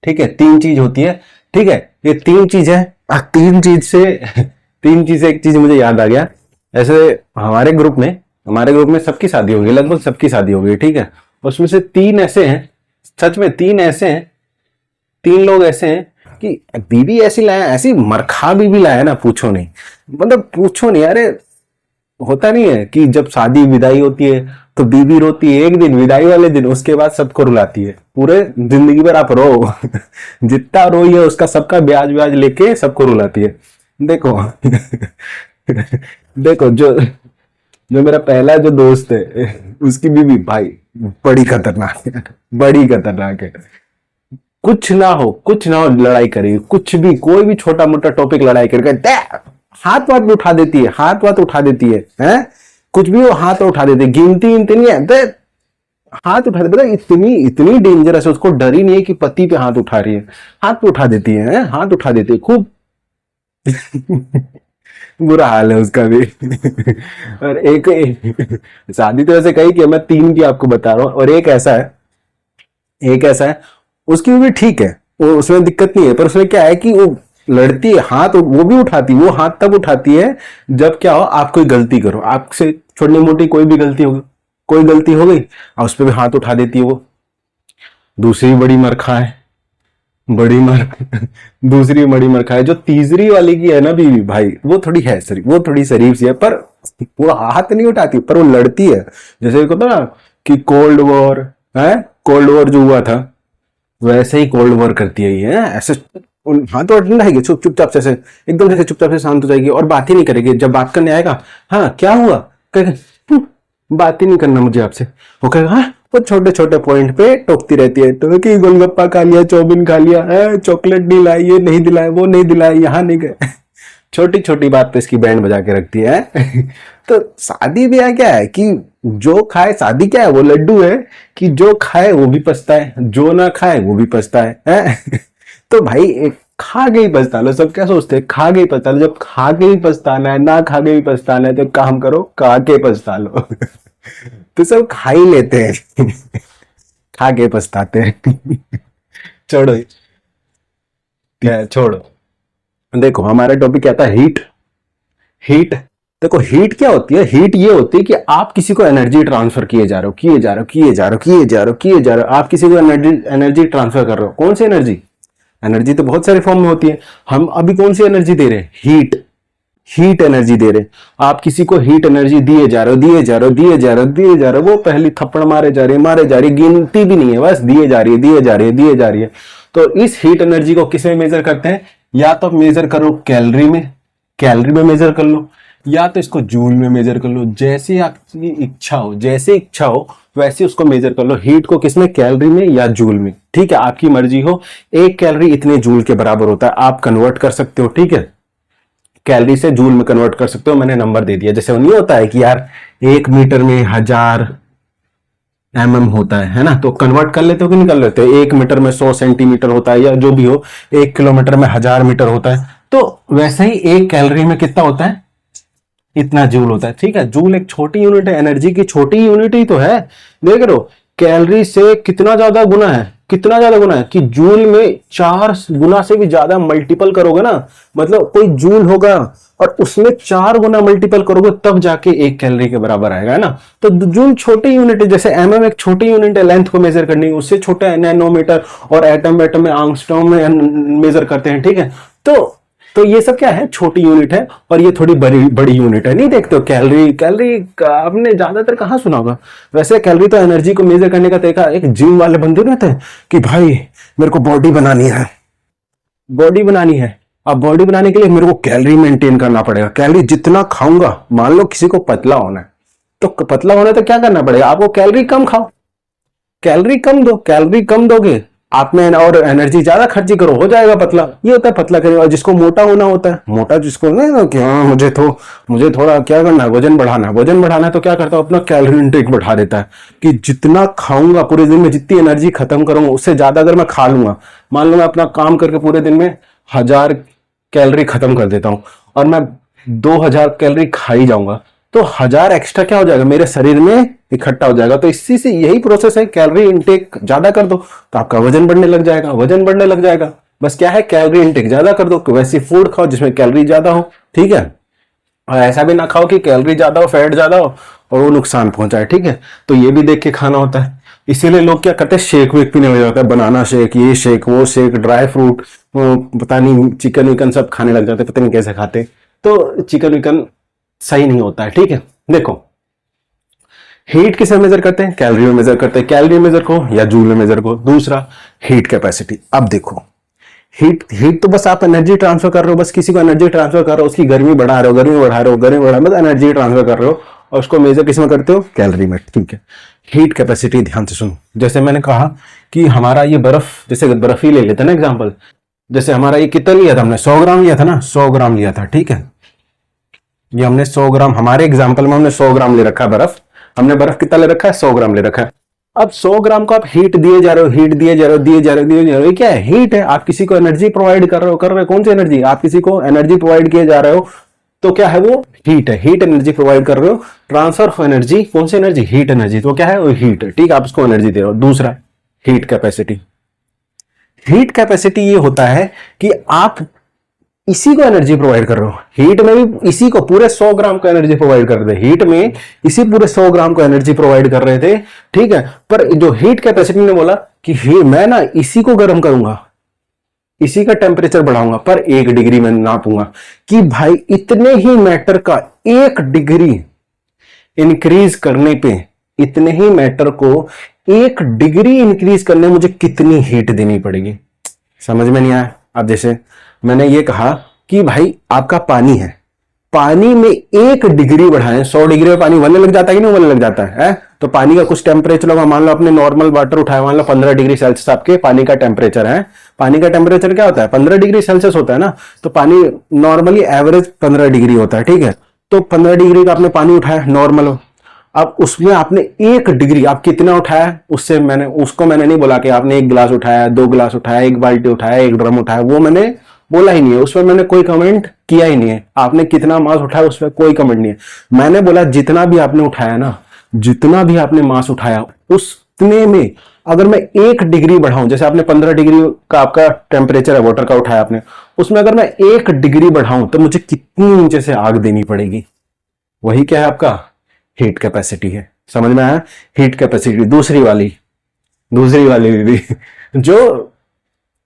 ठीक है। 3 चीज होती है, ठीक है, ये 3 चीज है। 3 चीज से एक चीज मुझे याद आ गया, ऐसे हमारे ग्रुप में सबकी शादी होगी, लगभग सबकी शादी होगी, ठीक है। उसमें से 3 ऐसे हैं, सच में 3 ऐसे हैं, 3 लोग ऐसे हैं कि बीबी ऐसी लाया, ऐसी मरखा बीबी लाया ना, पूछो नहीं, मतलब पूछो नहीं। अरे होता नहीं है कि जब शादी विदाई होती है तो बीबी रोती है एक दिन, विदाई वाले दिन, उसके बाद सबको रुलाती है, पूरे जिंदगी भर आप रो जितना रोई है उसका सबका ब्याज ब्याज लेके सबको रुलाती है। देखो देखो जो मेरा पहला जो दोस्त है उसकी बीबी भाई बड़ी खतरनाक है, बड़ी खतरनाक है। कुछ ना हो लड़ाई करेगी, कुछ भी, कोई भी छोटा मोटा टॉपिक लड़ाई करके हाथ वाथ उठा देती है, हाथ वाथ उठा देती है, कुछ भी वो हाथ उठा देती है, गिनती नहीं है, हाथ उठा देती है। इतनी डेंजरस है, उसको डर ही नहीं है कि पति पे हाथ उठा रही है, हाथ पे उठा देती है, हाथ उठा देती है खूब बुरा हाल है उसका भी और एक शादी तो ऐसे कही कि मैं 3 की आपको बता रहा हूं, और एक ऐसा है उसकी भी ठीक है, वो उसमें दिक्कत नहीं है, पर उसमें क्या है कि वो लड़ती है, हाथ वो भी उठाती, वो हाथ तब उठाती है जब क्या हो, आप कोई गलती करो, आपसे छोटी मोटी कोई गलती हो गई और उस पर भी हाथ उठा देती है वो। दूसरी बड़ी मरखा है, दूसरी बड़ी मरखा है, जो तीसरी वाली की है ना बीवी भाई, वो थोड़ी है शरीफ, वो थोड़ी शरीफ सी है, पर वो हाथ नहीं उठाती, पर वो लड़ती है। जैसे को ना कि कोल्ड वॉर जो हुआ था वैसे ही कोल्ड वॉर करती है ये, ऐसे हाँ तो अटेंड आएगी चुपचाप से एकदम जैसे चुपचाप से शांत हो जाएगी और बात ही नहीं करेगी। जब बात करने आएगा, हाँ क्या हुआ, कहेगा बात ही नहीं करना मुझे आपसे। वो कहेगा हाँ, वो छोटे छोटे पॉइंट पे टोकती रहती है, तो कि गोलगप्पा खा लिया, चाउमीन खा लिया है, चॉकलेट नहीं लाई, ये नहीं दिलाया, वो नहीं दिलाया, यहाँ नहीं गए छोटी छोटी बात पे इसकी बैंड बजा के रखती है तो शादी ब्याह क्या है कि जो खाए, शादी क्या है, वो लड्डू है कि जो खाए वो भी पछताए, जो ना खाए वो भी पछताए है तो भाई एक खा के ही पछता लो। सब क्या सोचते हैं, खा के ही पछता लो। जब खा के ही पछताना है, ना खा के भी पछताना है, तो काम करो खा के पछता लो तो सब खा ही लेते हैं खा के पछताते हैं छोड़ो, क्या छोड़ो। देखो हमारा टॉपिक क्या था, हीट। हीट देखो, हीट क्या होती है, हीट ये होती है कि आप किसी को एनर्जी ट्रांसफर किए जा रहे हो, किए जा रहे हो, किए जा रहे हो, किए जा रहे हो, किए जा रहे हो, आप किसी को एनर्जी ट्रांसफर कर रहे हो। कौन सी एनर्जी? एनर्जी तो बहुत सारे फॉर्म में होती है। हम अभी कौन सी एनर्जी दे रहे हैं? हीट। हीट एनर्जी दे रहे। आप किसी को हीट एनर्जी दिए जा रहे हो, दिए जा रहे हो, दिए जा रहे हो, दिए जा रहे हो, वो पहली थप्पड़ मारे जा रही है, मारे जा रही है, गिनती भी नहीं है, बस दिए जा रही है, दिए जा रही है, दिए जा रही है। तो इस हीट एनर्जी को किस में मेजर करते हैं? या तो मेजर करो कैलोरी में, कैलोरी में मेजर कर लो, या तो इसको जूल में मेजर कर लो। जैसे आपकी इच्छा हो, जैसे इच्छा हो वैसे उसको मेजर कर लो। हीट को किसमें? कैलोरी में या जूल में, ठीक है, आपकी मर्जी हो। एक कैलोरी इतने जूल के बराबर होता है, आप कन्वर्ट कर सकते हो, ठीक है, कैलोरी से जूल में कन्वर्ट कर सकते हो। मैंने नंबर दे दिया। जैसे नहीं होता है कि यार 1 मीटर में 1000 mm होता है ना, तो कन्वर्ट कर लेते हो कि नहीं कर लेते हो? 1 मीटर में 100 सेंटीमीटर होता है, या जो भी हो, 1 किलोमीटर में 1000 मीटर होता है। तो वैसे ही एक कैलोरी में कितना होता है? इतना जूल होता है, ठीक है। जूल एक छोटी यूनिट है, एनर्जी की छोटी यूनिट ही तो है। देख रहे हो, कैलोरी से कितना ज्यादा गुना है, कितना ज्यादा गुना है कि जूल में 4 गुना से भी ज्यादा मल्टीपल करोगे ना, मतलब कोई जूल होगा और उसमें 4 गुना मल्टीपल करोगे तब जाके 1 कैलोरी के बराबर आएगा, है ना। तो जूल छोटी यूनिट है, जैसे एमएम एक छोटी यूनिट है लेंथ को मेजर करनी, उससे छोटा है नैनोमीटर, और एटम एटम में आंगस्ट्रॉम में मेजर करते हैं, ठीक है। तो ये सब क्या है? छोटी यूनिट है, और ये थोड़ी बड़ी यूनिट है। नहीं देखते हो कैलोरी? कैलोरी आपने ज्यादातर कहाँ सुना होगा। वैसे कैलोरी तो एनर्जी को मेजर करने का तरीका, एक जिम वाले बंदे रहते हैं कि भाई मेरे को बॉडी बनानी है, बॉडी बनानी है। अब बॉडी बनाने के लिए मेरे को कैलोरी मेंटेन करना पड़ेगा। कैलोरी जितना खाऊंगा, मान लो किसी को पतला होना है, तो पतला होना है तो क्या करना पड़ेगा? आपको कैलोरी कम खाओ, कैलोरी कम दो। कैलोरी कम दोगे आप में और एनर्जी ज्यादा खर्ची करो, हो जाएगा पतला। ये होता है पतला करने। और जिसको मोटा होना होता है, मोटा जिसको नहीं कि हाँ मुझे थोड़ा क्या करना है, वजन बढ़ाना है, वजन बढ़ाना है, तो क्या करता है? अपना कैलोरी इंटेक बढ़ा देता है कि जितना खाऊंगा पूरे दिन में, जितनी एनर्जी खत्म करूंगा उससे ज्यादा अगर मैं खा लूंगा, मान लो मैं अपना काम करके पूरे दिन में 1000 कैलोरी खत्म कर देता हूं और मैं 2000 कैलोरी खा ही जाऊंगा, तो 1000 एक्स्ट्रा क्या हो जाएगा? मेरे शरीर में इकट्ठा हो जाएगा। तो इसी से यही प्रोसेस है, कैलोरी इंटेक ज्यादा कर दो तो आपका वजन बढ़ने लग जाएगा, वजन बढ़ने लग जाएगा। बस क्या है, कैलोरी इंटेक ज्यादा कर दो, वैसी फूड खाओ जिसमें कैलोरी ज्यादा हो, ठीक है। और ऐसा भी ना खाओ कि कैलोरी ज्यादा हो, फैट ज्यादा हो और वो नुकसान पहुंचाए, ठीक है। तो ये भी देख के खाना होता है। इसीलिए लोग क्या करते हैं, शेक वेक पीने लग जाता है, बनाना शेक, ये शेक, वो शेक, ड्राई फ्रूट, पता नहीं चिकन विकन सब खाने लग जाते, पता नहीं कैसे खाते। तो चिकन विकन सही नहीं होता है, ठीक है। देखो हीट किसे मेजर करते हैं? कैलोरी में मेजर करते हैं। कैलोरी मेजर को या जूल में मेजर को। दूसरा हीट कैपेसिटी। अब देखो हीट तो बस आप एनर्जी ट्रांसफर कर रहे हो, बस किसी को एनर्जी ट्रांसफर कर रहे हो, उसकी गर्मी बढ़ा रहे हो, गर्मी बढ़ा रहे हो, गर्मी बढ़ा, मतलब एनर्जी ट्रांसफर कर रहे हो, और उसको मेजर किस में करते हो? कैलोरी में, ठीक है। हीट कैपेसिटी ध्यान से सुनो। जैसे मैंने कहा कि हमारा ये बर्फ, जैसे बर्फ ही ले लेते ना एग्जाम्पल, जैसे हमारा ये कितना लिया था हमने? 100 ग्राम लिया था ना, 100 ग्राम लिया था, ठीक है। ये हमने 100 ग्राम, हमारे एग्जाम्पल में हमने 100 ग्राम ले रखा है बर्फ। हमने बर्फ कितना ले रखा है? 100 ग्राम ले रखा है। अब 100 ग्राम को आप हीट दिए जा रहे हो, हीट दिए जा रहे हो, दिए जा रहे हो, दिए जा रहे हो, ये क्या है? हीट है। आप किसी को एनर्जी प्रोवाइड कर रहे हो, कौन सी एनर्जी? आप किसी को एनर्जी प्रोवाइड किए जा रहे हो, तो क्या है? वो हीट है। हीट एनर्जी प्रोवाइड कर रहे हो, ट्रांसफर ऑफ एनर्जी, कौन सी एनर्जी? Heat energy. तो क्या है? वो हीट है, ठीक है, आप उसको एनर्जी दे रहे हो। दूसरा हीट कैपेसिटी। हीट कैपेसिटी ये होता है कि आप इसी को एनर्जी प्रोवाइड कर रहे हो। हीट में भी इसी को पूरे 100 ग्राम को एनर्जी प्रोवाइड कर रहे थे, हीट में इसी पूरे 100 ग्राम को एनर्जी प्रोवाइड कर रहे थे, ठीक है। पर जो हीट कैपेसिटी ने बोला कि मैं ना इसी को गर्म करूंगा, इसी का टेम्परेचर बढ़ाऊंगा, पर 1 डिग्री में नापूंगा कि भाई इतने ही मैटर का 1 डिग्री इंक्रीज करने पे, इतने ही मैटर को 1 डिग्री इंक्रीज करने मुझे कितनी हीट देनी पड़ेगी। समझ में नहीं आया? अब जैसे मैंने ये कहा कि भाई आपका पानी है, पानी में 1 डिग्री बढ़ाएं, 100 डिग्री में पानी उबलने लग जाता है कि नहीं उबलने लग जाता है? तो पानी का कुछ टेम्परेचर होगा, मान लो आपने नॉर्मल वाटर उठाया, मान लो 15 डिग्री सेल्सियस आपके पानी का टेम्परेचर है। पानी का टेम्परेचर क्या होता है? 15 डिग्री सेल्सियस होता है ना। तो पानी नॉर्मली एवरेज 15 डिग्री होता है, ठीक है। तो 15 डिग्री का आपने पानी उठाया नॉर्मल हो, अब उसमें आपने 1 डिग्री आप कितना उठाया, उससे मैंने नहीं बोला कि आपने 1 गिलास उठाया, 2 गिलास उठाया, 1 बाल्टी उठाया, 1 ड्रम उठाया, वो मैंने बोला ही नहीं है, उसमें मैंने कोई कमेंट किया ही नहीं है। आपने कितना मास उठाया उसमें कोई कमेंट नहीं है। मैंने बोला जितना भी आपने उठाया ना, जितना भी आपने मास उठाया उतने में अगर मैं 1 डिग्री बढ़ाऊं, जैसे आपने 15 डिग्री का आपका टेम्परेचर है वाटर का उठाया आपने, उसमें अगर मैं 1 डिग्री बढ़ाऊं तो मुझे कितनी नीचे से आग देनी पड़ेगी? वही क्या है आपका हीट कैपेसिटी है। समझ में आया? हीट कैपेसिटी दूसरी वाली दीदी जो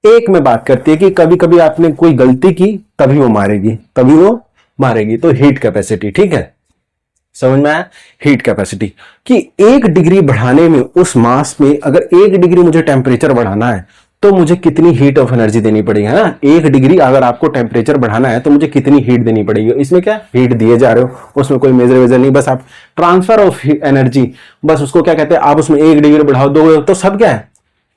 एक में बात करती है कि कभी कभी आपने कोई गलती की तभी वो मारेगी, तो हीट कैपेसिटी, ठीक है। समझ में आया? हीट कैपेसिटी कि 1 डिग्री बढ़ाने में उस मास में अगर 1 डिग्री मुझे टेम्परेचर बढ़ाना है तो मुझे कितनी हीट ऑफ एनर्जी देनी पड़ेगी, है ना। 1 डिग्री अगर आपको टेम्परेचर बढ़ाना है तो मुझे कितनी हीट देनी पड़ेगी। इसमें क्या हीट दिए जा रहे हो, उसमें कोई मेजर नहीं, बस आप ट्रांसफर ऑफ एनर्जी, बस उसको क्या कहते हैं, आप उसमें 1 डिग्री बढ़ाओ 2, तो सब क्या है,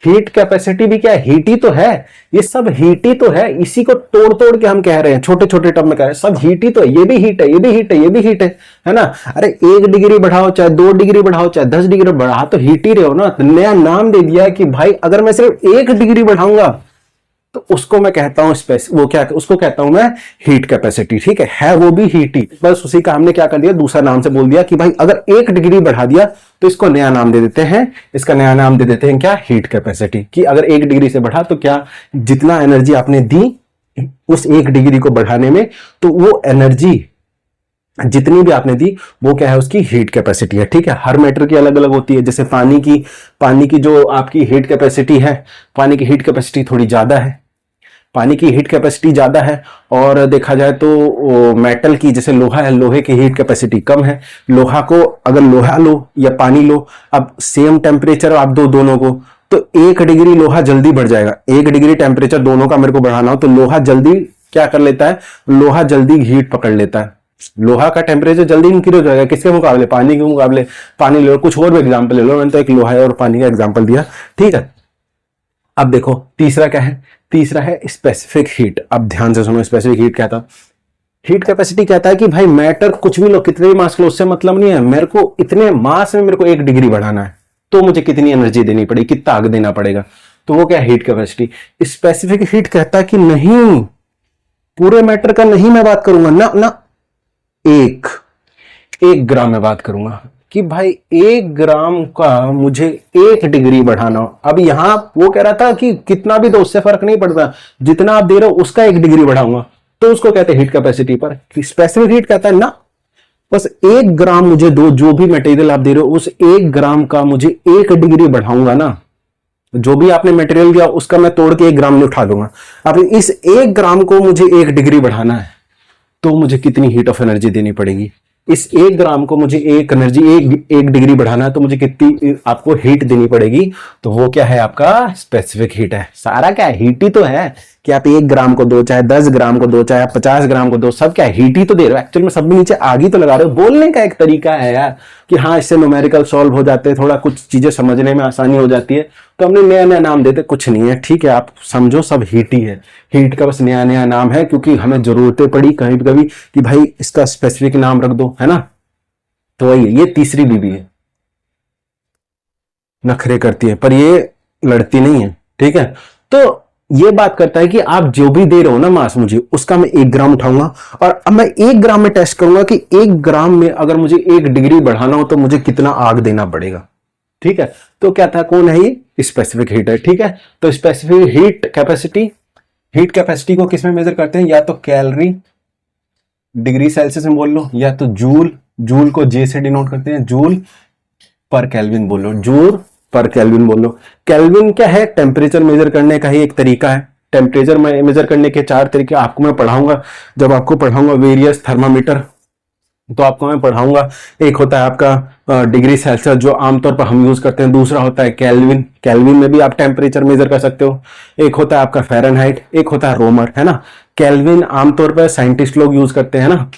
हीट कैपेसिटी भी क्या है, हीट ही तो है। ये सब हीट ही तो है, इसी को तोड़ तोड़ के हम कह रहे हैं, छोटे छोटे टर्म में कह रहे हैं, सब हीट ही तो है। ये भी हीट है, ये भी हीट है, ये भी हीट है ना। अरे 1 डिग्री बढ़ाओ चाहे 2 डिग्री बढ़ाओ चाहे 10 डिग्री बढ़ा, तो हीट ही रहे हो ना। तो नया नाम दे दिया कि भाई अगर मैं सिर्फ 1 डिग्री बढ़ाऊंगा तो उसको मैं कहता हूं उसको कहता हूं मैं हीट कैपेसिटी, ठीक है वो भी हीट ही, बस उसी का हमने क्या कर दिया, दूसरा नाम से बोल दिया कि भाई अगर 1 डिग्री बढ़ा दिया तो इसको नया नाम दे देते हैं, इसका नया नाम दे देते हैं क्या, हीट कैपेसिटी। कि अगर 1 डिग्री से बढ़ा तो क्या जितना एनर्जी आपने दी उस 1 डिग्री को बढ़ाने में, तो वो एनर्जी जितनी भी आपने दी वो क्या है, उसकी हीट कैपेसिटी है, ठीक है। हर मैटर की अलग अलग होती है। जैसे पानी की जो आपकी हीट कैपेसिटी है, पानी की हीट कैपेसिटी थोड़ी ज्यादा है, पानी की हीट कैपेसिटी ज्यादा है। और देखा जाए तो मेटल की, जैसे लोहा है, लोहे की हीट कैपेसिटी कम है। लोहा को अगर लोहा लो या पानी लो, अब सेम टेम्परेचर आप दो दोनों को, तो 1 डिग्री लोहा जल्दी बढ़ जाएगा। 1 डिग्री टेम्परेचर दोनों का मेरे को बढ़ाना हो तो लोहा जल्दी क्या कर लेता है, लोहा जल्दी हीट पकड़ लेता है। लोहा का टेम्परेचर जल्दी इंक्रीज हो जाएगा, किसके मुकाबले, पानी के मुकाबले। पानी ले लो, कुछ और भी एग्जांपल ले लो, मैंने तो एक लोहा और पानी का एग्जांपल दिया, ठीक है। अब देखो तीसरा क्या है, तीसरा है स्पेसिफिक हीट। अब ध्यान से सुनो, स्पेसिफिक हीट क्या था। हीट कैपेसिटी कहता है कि भाई मैटर कुछ भी लो, कितने भी मास लो, उससे मतलब नहीं है, मेरे को इतने मास में मेरे को 1 डिग्री बढ़ाना है तो मुझे कितनी एनर्जी देनी पड़ेगी, कितना आग देना पड़ेगा, तो वो क्या है, हीट कैपेसिटी। स्पेसिफिक हीट कहता है कि नहीं, पूरे मैटर का नहीं मैं बात करूंगा ना, 1 ग्राम में बात करूंगा कि भाई 1 ग्राम का मुझे 1 डिग्री बढ़ाना हो। अब यहां वो कह रहा था कि कितना भी दो उससे फर्क नहीं पड़ता, जितना आप दे रहे हो उसका 1 डिग्री बढ़ाऊंगा, तो उसको कहते हैं हीट कैपेसिटी। पर स्पेसिफिक हीट कहता है ना, बस 1 ग्राम मुझे दो, जो भी मटेरियल आप दे रहे हो उस 1 ग्राम का मुझे 1 डिग्री बढ़ाऊंगा ना, जो भी आपने मटेरियल दिया उसका मैं तोड़ के 1 ग्राम में उठा दूंगा। अब इस 1 ग्राम को मुझे 1 डिग्री बढ़ाना है तो मुझे कितनी हीट ऑफ एनर्जी देनी पड़ेगी। इस 1 ग्राम को मुझे एक डिग्री बढ़ाना है तो मुझे कितनी आपको हीट देनी पड़ेगी, तो वो क्या है, आपका स्पेसिफिक हीट है। सारा क्या है, हीट ही तो है कि आप 1 ग्राम को दो, चाहे 10 ग्राम को दो, चाहे आप 50 ग्राम को दो, सब क्या है, हीट ही तो दे रहे हो। एक्चुअल में सब में नीचे आग ही तो लगा रहे हो। बोलने का एक तरीका है यार कि हाँ इससे न्यूमेरिकल सॉल्व हो जाते हैं, थोड़ा कुछ चीजें समझने में आसानी हो जाती है, तो हमने नया नया नाम देते, कुछ नहीं है, ठीक है। आप समझो सब हीट ही है, हीट का बस नया नया नाम है, क्योंकि हमें जरूरतें पड़ी कहीं कभी कि भाई इसका स्पेसिफिक नाम रख दो, है ना। तो वही ये तीसरी बीबी है, नखरे करती है पर ये लड़ती नहीं है, ठीक है। तो ये बात करता है कि आप जो भी दे रहे हो ना मास मुझे, उसका मैं 1 ग्राम उठाऊंगा और अब मैं 1 ग्राम में टेस्ट करूंगा कि 1 ग्राम में अगर मुझे 1 डिग्री बढ़ाना हो तो मुझे कितना आग देना पड़ेगा, ठीक है। तो क्या था, कौन है ये, स्पेसिफिक हीट है, ठीक है। तो स्पेसिफिक हीट कैपेसिटी को किस में मेजर करते हैं, या तो कैलोरी डिग्री सेल्सियस में बोल लो, या तो जूल को जे से डिनोट करते हैं, जूल पर केल्विन बोलो, जूल पर केल्विन बोलो। केल्विन क्या है, टेम्परेचर मेजर करने का ही एक तरीका है। टेम्परेचर मेजर करने के 4 तरीके आपको मैं पढ़ाऊंगा, जब आपको पढ़ाऊंगा वेरियस थर्मामीटर, तो आपको मैं पढ़ाऊंगा। एक होता है आपका डिग्री सेल्सियस जो आमतौर पर हम यूज करते हैं, दूसरा होता है केल्विन, केल्विन में भी आप टेम्परेचर मेजर कर सकते हो, एक होता है आपका फ़ारेनहाइट, एक होता है रोमर, है ना। केल्विन आमतौर पर साइंटिस्ट लोग यूज करते हैं ना,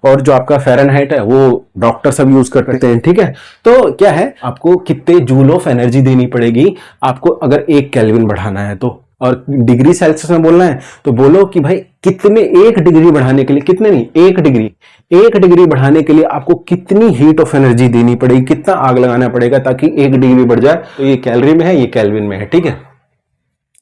और जो आपका फ़ारेनहाइट है वो डॉक्टर सब यूज करते हैं, ठीक है। तो क्या है, आपको कितने जूल ऑफ एनर्जी देनी पड़ेगी आपको अगर 1 केल्विन बढ़ाना है तो, और डिग्री सेल्सियस में बोलना है तो बोलो कि भाई कितने, 1 डिग्री बढ़ाने के लिए, कितने नहीं, 1 डिग्री, 1 डिग्री बढ़ाने के लिए आपको कितनी हीट ऑफ एनर्जी देनी पड़ेगी, कितना आग लगाना पड़ेगा ताकि 1 डिग्री बढ़ जाए। तो ये कैलोरी में है, ये केल्विन में है, ठीक है,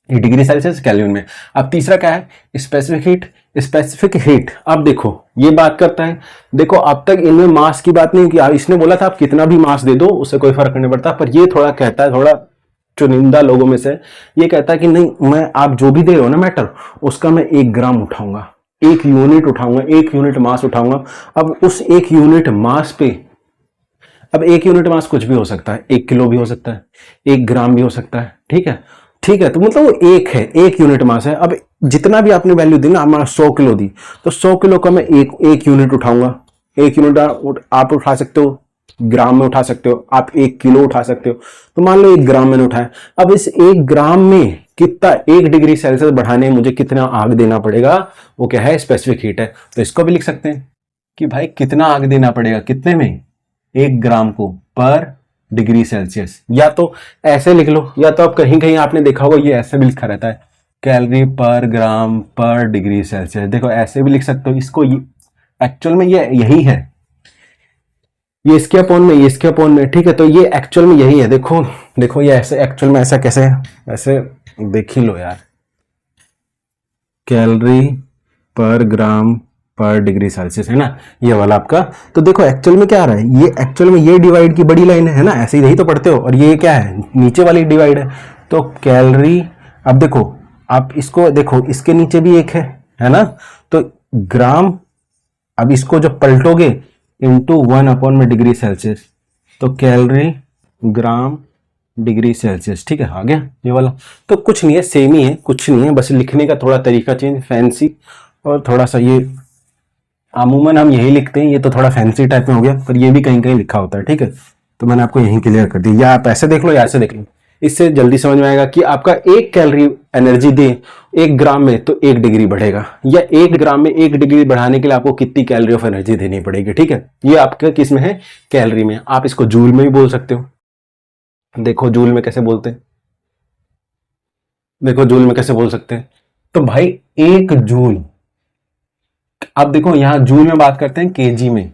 ये डिग्री सेल्सियस केल्विन में। अब तीसरा क्या है, स्पेसिफिक हीट। स्पेसिफिक हीट, अब देखो ये बात करता है, देखो अब तक इनमें मास की बात नहीं की, इसने बोला था आप कितना भी मास दे दो उससे कोई फर्क नहीं पड़ता, पर ये थोड़ा कहता है, थोड़ा चुनिंदा लोगों में से ये कहता है कि नहीं, मैं आप जो भी दे रहे हो ना मैटर, उसका मैं 1 ग्राम उठाऊंगा, 1 यूनिट उठाऊंगा, 1 यूनिट मास उठाऊंगा। अब उस 1 यूनिट मास पे, अब 1 यूनिट मास कुछ भी हो सकता है, 1 किलो भी हो सकता है, 1 ग्राम भी हो सकता है, ठीक है, ठीक है। तो मतलब वो एक है, 1 यूनिट मास है। अब जितना भी आपने वैल्यू दी ना, हमारा 100 किलो दी, तो 100 किलो का मैं एक यूनिट उठाऊंगा। 1 यूनिट आप उठा सकते हो, ग्राम में उठा सकते हो, आप 1 किलो उठा सकते हो, तो मान लो 1 ग्राम मैंने उठाया। अब इस 1 ग्राम में कितना, 1 डिग्री सेल्सियस बढ़ाने मुझे कितना आग देना पड़ेगा, वो क्या है, स्पेसिफिक हीट है। तो इसको भी लिख सकते हैं कि भाई कितना आग देना पड़ेगा, कितने में, 1 ग्राम को पर डिग्री सेल्सियस। या तो ऐसे लिख लो, या तो आप कहीं कहीं आपने देखा होगा ये ऐसे भी लिखा रहता है, कैलोरी पर ग्राम पर डिग्री सेल्सियस, देखो ऐसे भी लिख सकते हो इसको। एक्चुअल में ये यही है, ये इसके अपॉन में, ये इसके अपॉन में, ठीक है। तो ये एक्चुअल में यही है, देखो देखो ये ऐसे एक्चुअल में ऐसा कैसे है, ऐसे देख ही लो यार, कैलोरी पर ग्राम पर डिग्री सेल्सियस, है ना, ये वाला आपका। तो देखो एक्चुअल में क्या आ रहा है, ये एक्चुअल में ये डिवाइड की बड़ी लाइन है ना, ऐसे ही यही तो पढ़ते हो, और ये क्या है, नीचे वाली डिवाइड है। तो कैलोरी, अब देखो आप इसको देखो, इसके नीचे भी एक है ना, तो ग्राम, अब इसको जब पलटोगे इंटू 1 में डिग्री सेल्सियस, तो कैलोरी ग्राम डिग्री सेल्सियस, ठीक है, आ गया ये वाला। तो कुछ नहीं है, सेम ही है, कुछ नहीं है, बस लिखने का थोड़ा तरीका चेंज, फैंसी, और थोड़ा सा ये अमूमन हम यही लिखते हैं, ये तो थोड़ा फैंसी टाइप में हो गया, पर ये भी कहीं कहीं लिखा होता है, ठीक है। तो मैंने आपको यहीं क्लियर कर दी, या आप ऐसे देख लो या ऐसे देख लो, इससे जल्दी समझ में आएगा कि आपका 1 कैलोरी एनर्जी दे 1 ग्राम में तो 1 डिग्री बढ़ेगा, या 1 ग्राम में 1 डिग्री बढ़ाने के लिए आपको कितनी कैलोरी ऑफ एनर्जी देनी पड़ेगी, ठीक है। ये आपका किस में है, कैलोरी में। आप इसको जूल में भी बोल सकते हो, देखो जूल में कैसे बोलते हैं, देखो जूल में कैसे बोल सकते हैं। तो भाई 1 जूल, अब देखो यहां जूल में बात करते हैं केजी में,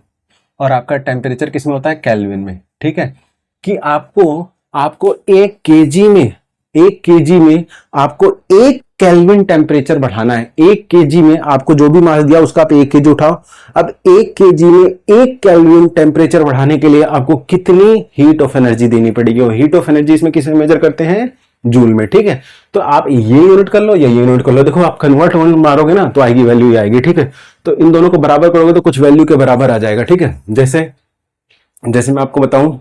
और आपका टेम्परेचर किस में होता है, केल्विन में, ठीक है। कि आपको आपको 1 केजी में, 1 केजी में आपको 1 केल्विन टेम्परेचर बढ़ाना है। 1 केजी में आपको जो भी मास दिया उसका आप 1 केजी उठाओ। अब 1 केजी में 1 केल्विन टेम्परेचर बढ़ाने के लिए आपको कितनी हीट ऑफ एनर्जी देनी पड़ेगी, और हीट ऑफ एनर्जी इसमें किस में मेजर करते हैं, जूल में, ठीक है। तो आप ये यूनिट कर लो या ये यूनिट कर लो, देखो आप कन्वर्ट मारोगे ना तो आएगी वैल्यू ही आएगी, ठीक है। तो इन दोनों को बराबर करोगे तो कुछ वैल्यू के बराबर आ जाएगा, ठीक है। जैसे जैसे मैं आपको बताऊं,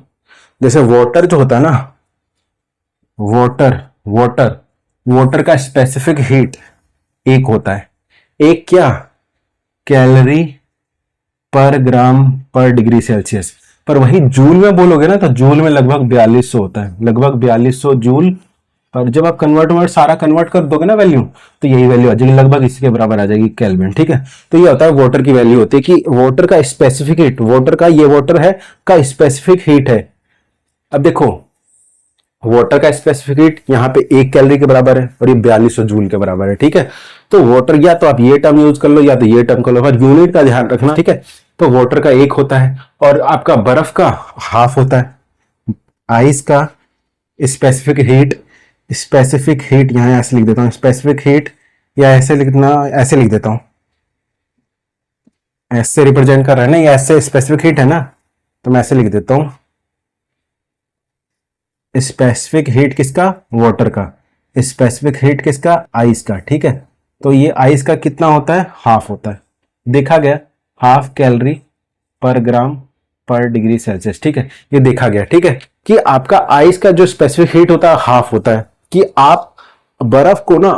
जैसे वाटर जो होता है ना, वाटर वाटर वाटर का स्पेसिफिक हीट 1 होता है, एक क्या, कैलोरी पर ग्राम पर डिग्री सेल्सियस। पर वही जूल में बोलोगे ना तो जूल में लगभग 4200 होता है, लगभग 4200 जूल। पर जब आप कन्वर्ट सारा कन्वर्ट कर दोगे ना वैल्यू, तो यही वैल्यू आ जाएगी, लगभग इसके बराबर आ जाएगी, केल्विन, ठीक है। तो ये होता है वाटर की वैल्यू होती है कि वाटर का स्पेसिफिक हीट, वाटर का, ये वाटर है का स्पेसिफिक हीट है। अब देखो वाटर का स्पेसिफिक हीट यहाँ पे 1 कैलोरी के बराबर है और ये 4200 जूल के बराबर है, ठीक है। तो वाटर, या तो आप ये टर्म यूज कर लो या तो ये टर्म कर लो, पर यूनिट का ध्यान रखना, ठीक है। तो वाटर का 1 होता है और आपका बर्फ का हाफ होता है। आइस का स्पेसिफिक हीट, स्पेसिफिक हीट यहां ऐसे लिख देता हूं, स्पेसिफिक हीट, या ऐसे लिखना, ऐसे लिख देता हूं, ऐसे रिप्रेजेंट कर रहा है ना, ये ऐसे स्पेसिफिक हीट है ना, तो मैं ऐसे लिख देता हूं, स्पेसिफिक हीट किसका, वाटर का, स्पेसिफिक हीट किसका, आइस का, ठीक है। तो ये आइस का कितना होता है, हाफ होता है, देखा गया, हाफ कैलोरी पर ग्राम पर डिग्री सेल्सियस, ठीक है, ये देखा गया, ठीक है। कि आपका आइस का जो स्पेसिफिक हीट होता है हाफ होता है, कि आप बर्फ को ना,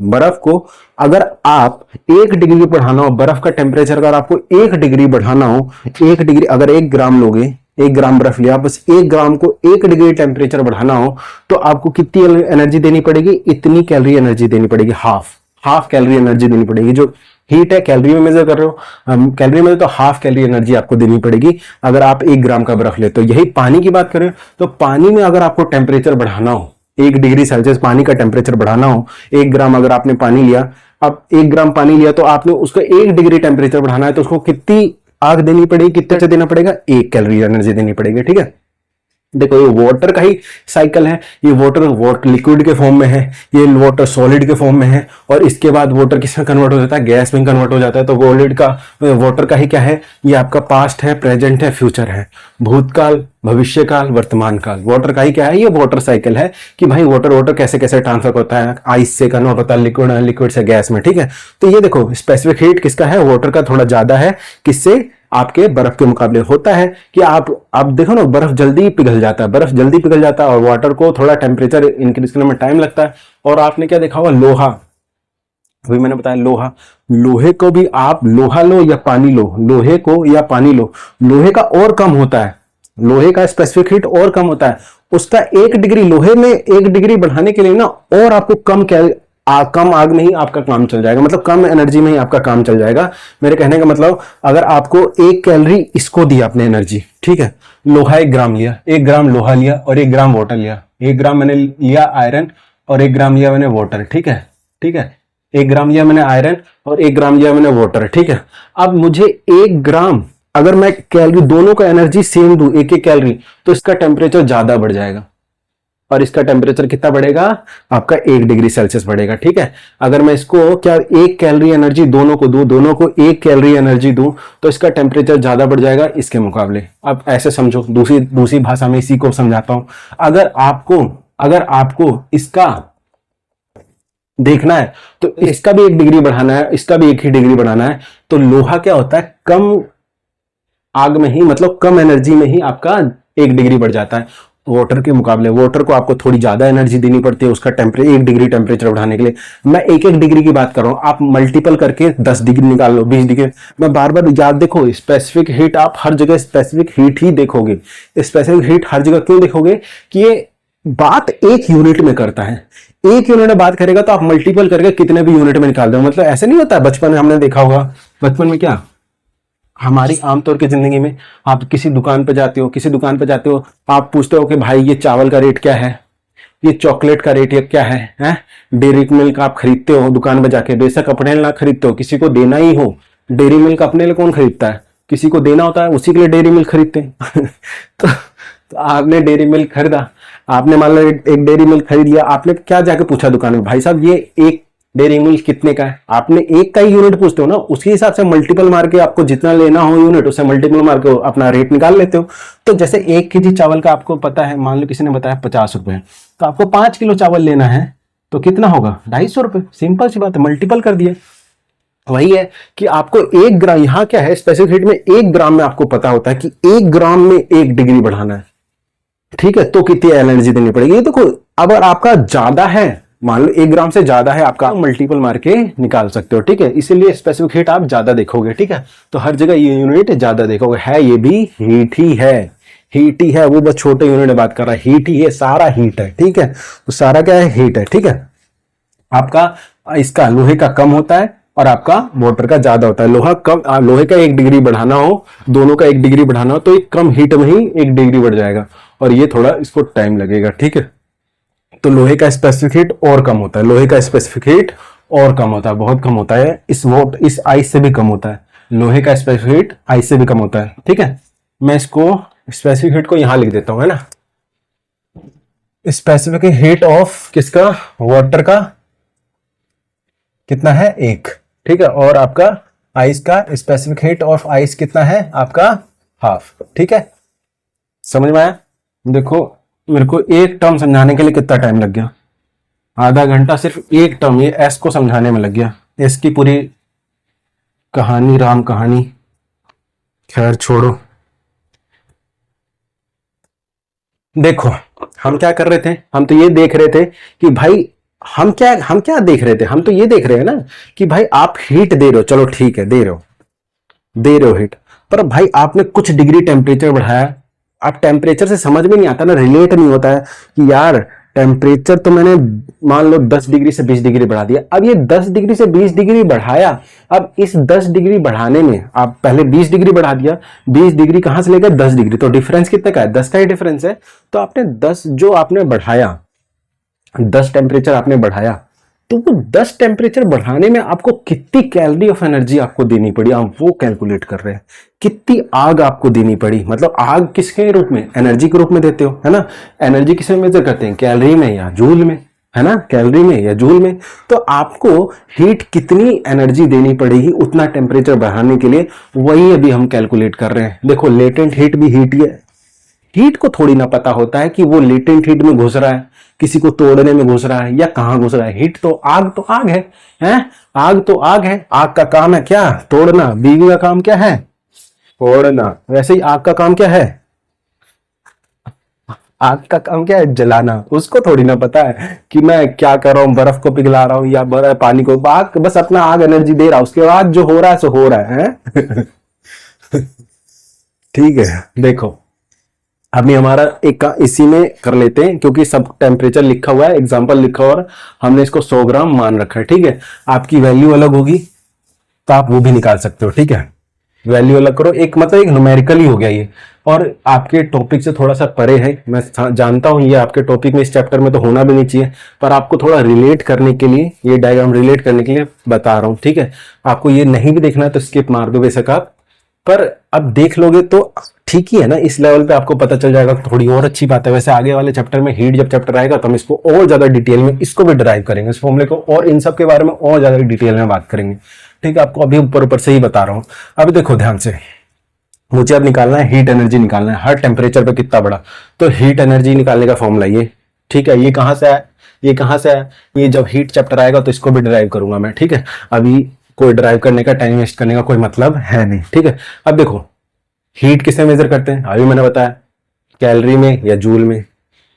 बर्फ को अगर आप 1 डिग्री बढ़ाना हो, बर्फ का टेम्परेचर अगर आपको 1 डिग्री बढ़ाना हो, 1 डिग्री, अगर 1 ग्राम लोगे, 1 ग्राम बर्फ लिया, बस 1 ग्राम को 1 डिग्री टेम्परेचर बढ़ाना हो तो आपको कितनी एनर्जी देनी पड़ेगी? इतनी कैलोरी एनर्जी देनी पड़ेगी, हाफ कैलोरी एनर्जी देनी पड़ेगी। जो हीट है कैलोरी में मेजर कर रहे हो, कैलोरी में तो हाफ कैलोरी एनर्जी आपको देनी पड़ेगी अगर आप 1 ग्राम का बर्फ लेते हो। यही पानी की बात करें तो पानी में अगर आपको टेम्परेचर बढ़ाना हो, 1 डिग्री सेल्सियस पानी का टेम्परेचर बढ़ाना हो, 1 ग्राम अगर आपने पानी लिया, अब 1 ग्राम पानी लिया तो आपने उसका 1 डिग्री टेम्परेचर बढ़ाना है तो उसको कितनी आग देनी पड़ेगी, कितने से देना पड़ेगा? 1 कैलोरी एनर्जी देनी पड़ेगी। ठीक है, देखो ये वाटर का ही साइकिल है। ये वाटर लिक्विड के फॉर्म में है, ये वाटर सॉलिड के फॉर्म में है, और इसके बाद वाटर किसमें कन्वर्ट हो जाता है? गैस में कन्वर्ट हो जाता है। तो वाटर का ही क्या है? ये आपका पास्ट है, प्रेजेंट है, फ्यूचर है, भूतकाल, भविष्य काल, वर्तमान काल। वाटर का ही क्या है? ये वाटर साइकिल है कि भाई वाटर कैसे कैसे ट्रांसफर होता है, आइस से कन्वर्ट होता है लिक्विड से गैस में। ठीक है, तो ये देखो स्पेसिफिक हीट किसका है? वाटर का थोड़ा ज्यादा है, किससे? आपके बर्फ के मुकाबले। होता है कि आप देखो ना, बर्फ जल्दी पिघल जाता है, और वाटर को थोड़ा टेम्परेचर इंक्रीज करने में टाइम लगता है। और आपने क्या देखा होगा? लोहा, अभी मैंने बताया लोहे को भी आप लोहा लो या पानी लो, लोहे को या पानी लो, लोहे का और कम होता है, लोहे का स्पेसिफिक हीट और कम होता है। उसका 1 डिग्री, लोहे में 1 डिग्री बढ़ाने के लिए ना और आपको कम आग में ही आपका काम चल जाएगा, मतलब कम एनर्जी में ही आपका काम चल जाएगा। मेरे कहने का मतलब, अगर आपको 1 कैलोरी इसको दी आपने एनर्जी, ठीक है, लोहा 1 ग्राम लिया, 1 ग्राम लोहा लिया और 1 ग्राम वाटर लिया, 1 ग्राम मैंने लिया आयरन और 1 ग्राम लिया मैंने वाटर। ठीक है, 1 ग्राम लिया मैंने आयरन और 1 ग्राम लिया मैंने वाटर। ठीक है, अब मुझे 1 ग्राम, अगर मैं कैलोरी दोनों का एनर्जी सेम दूं, 1 कैलोरी, तो इसका टेम्परेचर ज्यादा बढ़ जाएगा, और इसका टेम्परेचर कितना बढ़ेगा? आपका 1 डिग्री सेल्सियस बढ़ेगा। ठीक है, अगर मैं इसको क्या 1 कैलोरी एनर्जी दोनों को दूं, दोनों को 1 कैलोरी एनर्जी दूं, तो इसका टेम्परेचर ज्यादा बढ़ जाएगा इसके मुकाबले। अब ऐसे समझो, दूसरी भाषा में इसी को समझाता हूं। अगर आपको इसका देखना है तो इसका भी 1 डिग्री बढ़ाना है, इसका भी 1 ही डिग्री बढ़ाना है, तो लोहा क्या होता है? कम आग में ही, मतलब कम एनर्जी में ही आपका 1 डिग्री बढ़ जाता है वाटर के मुकाबले। वाटर को आपको थोड़ी ज्यादा एनर्जी देनी पड़ती है उसका 1 डिग्री टेम्परेचर बढ़ाने के लिए। मैं 1 डिग्री की बात कर रहा हूं, आप मल्टीपल करके 10 डिग्री निकाल लो, 20 डिग्री। मैं बार बार याद, देखो स्पेसिफिक हीट आप हर जगह स्पेसिफिक हीट ही देखोगे। स्पेसिफिक हीट हर जगह क्यों देखोगे? कि ये बात 1 यूनिट में करता है, 1 यूनिट में बात करेगा तो आप मल्टीपल करके कितने भी यूनिट में निकाल दो। मतलब ऐसे नहीं होता है, बचपन में हमने देखा होगा, बचपन में क्या हमारी आमतौर की जिंदगी में, आप किसी दुकान पे जाते हो, आप पूछते हो कि भाई ये चावल का रेट क्या है, ये चॉकलेट का रेट क्या है? डेयरी मिल्क आप खरीदते हो दुकान पे जाके, बेशक अपने लिए ना खरीदते हो, किसी को देना ही हो। डेयरी मिल्क अपने लिए कौन खरीदता है? किसी को देना होता है, उसी के लिए डेयरी मिल्क खरीदते हैं। तो आपने डेयरी मिल्क खरीदा, आपने मान लो एक डेयरी मिल्क खरीद लिया, आपने क्या जाके पूछा दुकान में, भाई साहब ये एक डेयरी मिल्क कितने का है? आपने एक का ही यूनिट पूछते हो ना, उसके हिसाब से मल्टीपल मार के आपको जितना लेना हो यूनिट, उससे मल्टीपल मार के अपना रेट निकाल लेते हो। तो जैसे 1 केजी चावल का आपको पता है, मान लो किसी ने बताया 50 रुपए, तो आपको 5 किलो चावल लेना है तो कितना होगा? 250 रुपए। सिंपल सी बात है, मल्टीपल कर दिया। वही है कि आपको 1 ग्राम, यहां क्या है स्पेसिफिक हीट में, 1 ग्राम में आपको पता होता है कि 1 ग्राम में 1 डिग्री बढ़ाना है। ठीक है, तो कितनी एनर्जी देनी पड़ेगी? ये देखो, अगर आपका ज्यादा है, मान लो 1 ग्राम से ज्यादा है आपका, मल्टीपल मार के निकाल सकते हो। ठीक है, इसीलिए स्पेसिफिक हीट आप ज्यादा देखोगे। ठीक है, तो हर जगह ये यूनिट ज्यादा देखोगे। है ये भी हीट ही है, वो बस छोटे यूनिट बात कर रहा है, हीट ही है, सारा हीट है। ठीक है, तो सारा क्या है? हीट है। ठीक है, आपका इसका लोहे का कम होता है और आपका वाटर का ज्यादा होता है। लोहे का 1 डिग्री बढ़ाना हो, दोनों का 1 डिग्री बढ़ाना हो, तो एक कम हीट में ही 1 डिग्री बढ़ जाएगा, और ये थोड़ा इसको टाइम लगेगा। ठीक है, तो लोहे का स्पेसिफिक हीट और कम होता है, बहुत कम होता है, इस आइस से भी कम होता है। लोहे का स्पेसिफिक हीट आइस से भी कम होता है। ठीक है, मैं इसको स्पेसिफिक हीट को यहां लिख देता हूं, है ना। स्पेसिफिक हीट ऑफ किसका? वाटर का कितना है? 1। ठीक है, और आपका आइस का स्पेसिफिक हीट ऑफ आइस कितना है? आपका हाफ। ठीक है, समझ में आया? देखो, मेरे को एक टर्म समझाने के लिए कितना टाइम लग गया? आधा घंटा सिर्फ एक टर्म, ये एस को समझाने में लग गया। एस की पूरी कहानी, राम कहानी, खैर छोड़ो। देखो, हम क्या कर रहे थे? हम तो ये देख रहे थे कि भाई हम क्या देख रहे थे, हम तो ये देख रहे हैं ना कि भाई आप हीट दे रहे हो, चलो ठीक है दे रहे हो हीट, पर भाई आपने कुछ डिग्री टेम्परेचर बढ़ाया। आप टेम्परेचर से समझ में नहीं आता ना, रिलेट नहीं होता है कि यार टेम्परेचर तो मैंने मान लो 10 डिग्री से 20 डिग्री बढ़ा दिया। अब ये 10 डिग्री से 20 डिग्री बढ़ाया, अब इस 10 डिग्री बढ़ाने में आप पहले 20 डिग्री बढ़ा दिया, 20 डिग्री कहां से लेकर 10 डिग्री, तो डिफरेंस कितने का है, 10 का ही डिफरेंस है। तो आपने 10 जो आपने बढ़ाया, 10 टेम्परेचर आपने बढ़ाया, तो वो 10 टेम्परेचर बढ़ाने में आपको कितनी कैलोरी ऑफ एनर्जी आपको देनी पड़ी, आप वो कैलकुलेट कर रहे हैं। कितनी आग आपको देनी पड़ी, मतलब आग किसके रूप में, एनर्जी के रूप में देते हो, है ना। एनर्जी किसमें मेजर करते हैं, कैलोरी में या जूल में, है ना, कैलोरी में या जूल में। तो आपको हीट कितनी एनर्जी देनी पड़ेगी उतना टेम्परेचर बढ़ाने के लिए, वही अभी हम कैलकुलेट कर रहे हैं। देखो लेटेंट हीट भी हीट ही है, हीट को थोड़ी ना पता होता है कि वो लेटेंट हीट में घुस रहा है, किसी को तोड़ने में घुस रहा है या कहां घुस रहा है। हीट तो आग है, हैं? आग तो आग है, आग का काम है क्या, तोड़ना। बीवी का काम क्या है, फोड़ना। वैसे ही आग का काम क्या है, आग का काम क्या है, जलाना। उसको थोड़ी ना पता है कि मैं क्या कर रहा हूं, बर्फ को पिघला रहा हूं या बर्फ पानी को। आग बस अपना आग एनर्जी दे रहा है, उसके बाद जो हो रहा है सो हो रहा है। ठीक है, देखो अभी हमारा एक का इसी में कर लेते हैं, क्योंकि सब टेम्परेचर लिखा हुआ है, एग्जांपल लिखा हुआ है, हमने इसको 100 ग्राम मान रखा है। ठीक है, आपकी वैल्यू अलग होगी तो आप वो भी निकाल सकते हो। ठीक है, वैल्यू अलग करो, एक मतलब एक न्यूमेरिकल ही हो गया ये, और आपके टॉपिक से थोड़ा सा परे है। मैं जानता हूं ये आपके टॉपिक में इस चैप्टर में तो होना भी नहीं चाहिए, पर आपको थोड़ा रिलेट करने के लिए, ये डायग्राम रिलेट करने के लिए बता रहा हूं। ठीक है, आपको ये नहीं भी देखना है तो स्किप मार दो बेशक आप, पर अब देख लोगे तो ठीक ही है ना। इस लेवल पे आपको पता चल जाएगा, थोड़ी और अच्छी बात है। वैसे आगे वाले चैप्टर में हीट जब चैप्टर आएगा तो हम इसको और ज्यादा डिटेल में इसको भी ड्राइव करेंगे, इस फॉर्मूले को, और इन सब के बारे में और ज्यादा डिटेल में बात करेंगे। ठीक है, आपको अभी ऊपर ऊपर से ही बता रहा हूं। अभी देखो ध्यान से, मुझे अब निकालना है हीट एनर्जी, निकालना है हर टेम्परेचर पे कितना बड़ा। तो हीट एनर्जी निकालने का फॉर्मूला ये, ठीक है, ये कहां से है, ये कहां से है, ये जब हीट चैप्टर आएगा तो इसको भी ड्राइव करूंगा मैं। ठीक है, अभी कोई ड्राइव करने का, टाइम वेस्ट करने का कोई मतलब है नहीं। ठीक है, अब देखो हीट किसे मेजर करते हैं, अभी मैंने बताया, कैलोरी में या जूल में।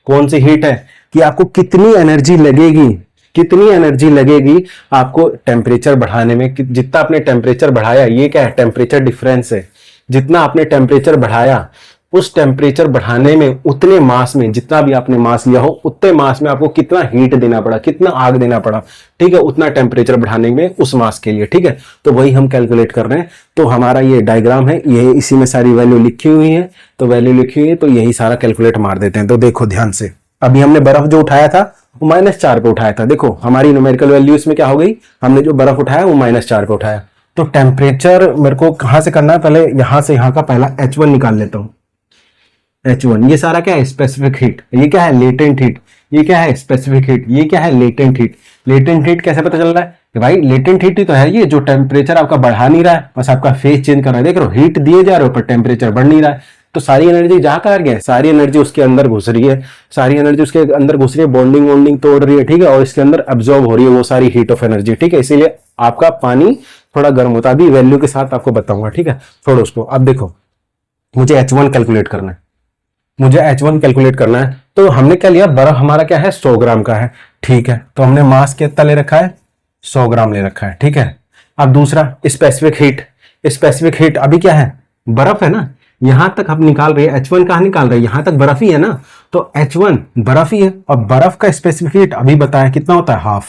कौन सी हीट है कि आपको कितनी एनर्जी लगेगी, कितनी एनर्जी लगेगी आपको टेम्परेचर बढ़ाने में। जितना आपने टेम्परेचर बढ़ाया, ये क्या है, टेम्परेचर डिफरेंस है। जितना आपने टेम्परेचर बढ़ाया, उस टेम्परेचर बढ़ाने में उतने मास में, जितना भी आपने मास लिया हो उतने मास में आपको कितना हीट देना पड़ा, कितना आग देना पड़ा। ठीक है, उतना टेम्परेचर बढ़ाने में उस मास के लिए। ठीक है, तो वही हम कैलकुलेट कर रहे हैं। तो हमारा ये डायग्राम है, ये इसी में सारी वैल्यू लिखी हुई है, तो वैल्यू लिखी हुई है तो यही सारा कैलकुलेट मार देते हैं। तो देखो ध्यान से, अभी हमने बर्फ जो उठाया था वो -4 पे उठाया था। देखो हमारी न्यूमेरिकल वैल्यू इसमें क्या हो गई, हमने जो बर्फ उठाया वो -4 पे उठाया। तो टेम्परेचर मेरे को कहां से करना है, पहले यहां से यहां का पहला H1 निकाल लेता हूं। H1 ये सारा क्या है, स्पेसिफिक हीट। ये क्या है, लेटेंट हीट। ये क्या है, स्पेसिफिक हीट। ये क्या है, लेटेंट हीट। लेटेंट हीट कैसे पता चल रहा है कि भाई लेटेंट हीट ही तो है ये, जो टेम्परेचर आपका बढ़ा नहीं रहा है, बस आपका फेज चेंज कर रहा है। देख रहे हो, हीट दिए जा रहे हो पर टेम्परेचर बढ़ नहीं रहा है। तो सारी एनर्जी जहां कहा गया, सारी एनर्जी उसके अंदर घुस रही है, सारी एनर्जी उसके अंदर घुस रही है, बॉन्डिंग वॉन्डिंग तोड़ रही है। ठीक है, और इसके अंदर अब्जॉर्ब हो रही है वो सारी हीट ऑफ एनर्जी। ठीक है, इसीलिए आपका पानी थोड़ा गर्म होता है। अभी वैल्यू के साथ आपको बताऊंगा। ठीक है, छोड़ो उसको। अब देखो मुझे H1 कैलकुलेट करना है, मुझे H1 कैलकुलेट करना है। तो हमने क्या लिया, बर्फ हमारा क्या है, 100 ग्राम का है। ठीक है, तो हमने मास कितना ले रखा है, 100 ग्राम ले रखा है। ठीक है, अब दूसरा स्पेसिफिक हीट। स्पेसिफिक हीट अभी क्या है, बर्फ है ना, यहां तक हम निकाल रहे हैं। H1 कहां निकाल रहे हैं, यहां तक बर्फ ही है ना, तो H1 बर्फ ही है। और बर्फ का स्पेसिफिक हीट अभी बताया कितना होता है,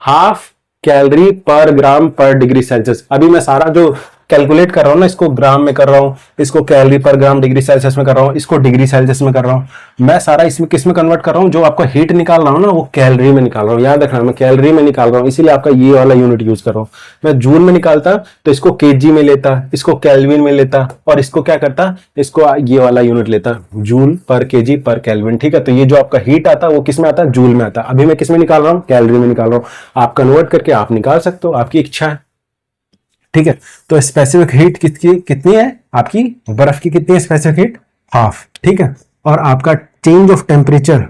हाफ कैलोरी पर ग्राम पर डिग्री सेल्सियस। अभी मैं सारा जो कैलकुलेट कर रहा हूं ना, इसको ग्राम में कर रहा हूं, इसको कैलोरी पर ग्राम डिग्री सेल्सियस में कर रहा हूं, इसको डिग्री सेल्सियस में कर रहा हूं। मैं सारा इसमें किस में कन्वर्ट कर रहा हूं, जो आपका हीट निकाल रहा हूं ना वो कैलोरी में निकाल रहा हूं। याद रखना, मैं कैलोरी में निकाल रहा हूं, इसीलिए आपका ये वाला यूनिट यूज कर रहा हूं। मैं जूल में निकालता तो इसको केजी में लेता, इसको केल्विन में लेता, और इसको क्या करता, इसको ये वाला यूनिट लेता, जूल पर केजी पर केल्विन। ठीक है, तो ये जो आपका हीट आता है वो किस में आता है, जूल में आता है। अभी मैं किस में निकाल रहा हूं, कैलोरी में निकाल रहा हूं। आप कन्वर्ट करके आप निकाल सकते हो, आपकी इच्छा है। ठीक है, तो स्पेसिफिक हीट कितनी है आपकी, बर्फ की कितनी है स्पेसिफिक हीट, हाफ। ठीक है, और आपका चेंज ऑफ टेम्परेचर,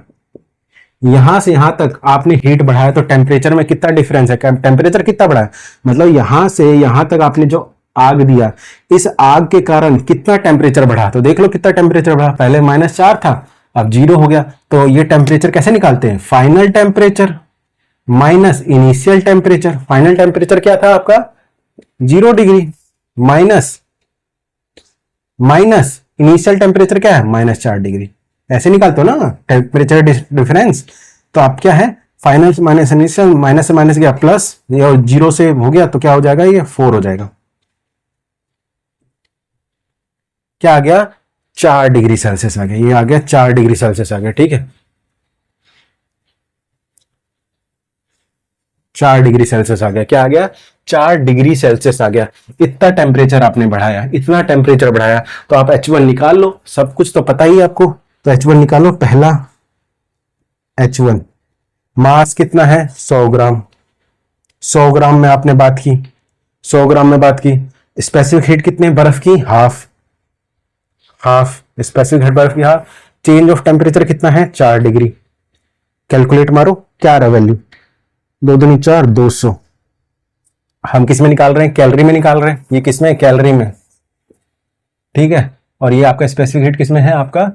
यहां से यहां तक आपने हीट बढ़ाया तो टेम्परेचर में कितना डिफरेंस है, टेम्परेचर कितना बढ़ा है, मतलब यहां से यहां तक आपने जो आग दिया, इस आग के कारण कितना टेम्परेचर बढ़ा। तो देख लो कितना टेम्परेचर बढ़ा, पहले -4 था अब 0 हो गया। तो ये टेम्परेचर कैसे निकालते हैं, final temperature. Minus initial temperature, final temperature क्या था आपका 0 degree, minus minus initial temperature क्या है -4 डिग्री। ऐसे निकालते हो ना टेम्परेचर डिफरेंस। तो आप क्या है फाइनल माइनस इनिशियल, माइनस से माइनस गया प्लस, ये 0 से हो गया तो क्या हो जाएगा, ये 4 हो जाएगा। क्या आ गया 4 डिग्री सेल्सियस आ गया, ये आ गया 4 डिग्री सेल्सियस आ गया। ठीक है 4 डिग्री सेल्सियस आ गया। क्या आ गया 4 डिग्री सेल्सियस आ गया। इतना टेम्परेचर आपने बढ़ाया, इतना टेम्परेचर बढ़ाया, तो आप H1 निकाल लो। सब कुछ तो पता ही है आपको, तो H1 निकालो। पहला H1 मास कितना है 100 ग्राम, 100 ग्राम में आपने बात की, 100 ग्राम में बात की। स्पेसिफिक हीट कितने बर्फ की, हाफ स्पेसिफिक हीट बर्फ की हाफ। चेंज ऑफ टेम्परेचर कितना है 4 डिग्री। कैलकुलेट मारो, क्या आ रहा वैल्यू 2 दूनी 4 200। हम किस में निकाल रहे हैं, कैलोरी में निकाल रहे हैं। ये किस में, कैलोरी में। ठीक है, और ये आपका स्पेसिफिक हीट किस में है, आपका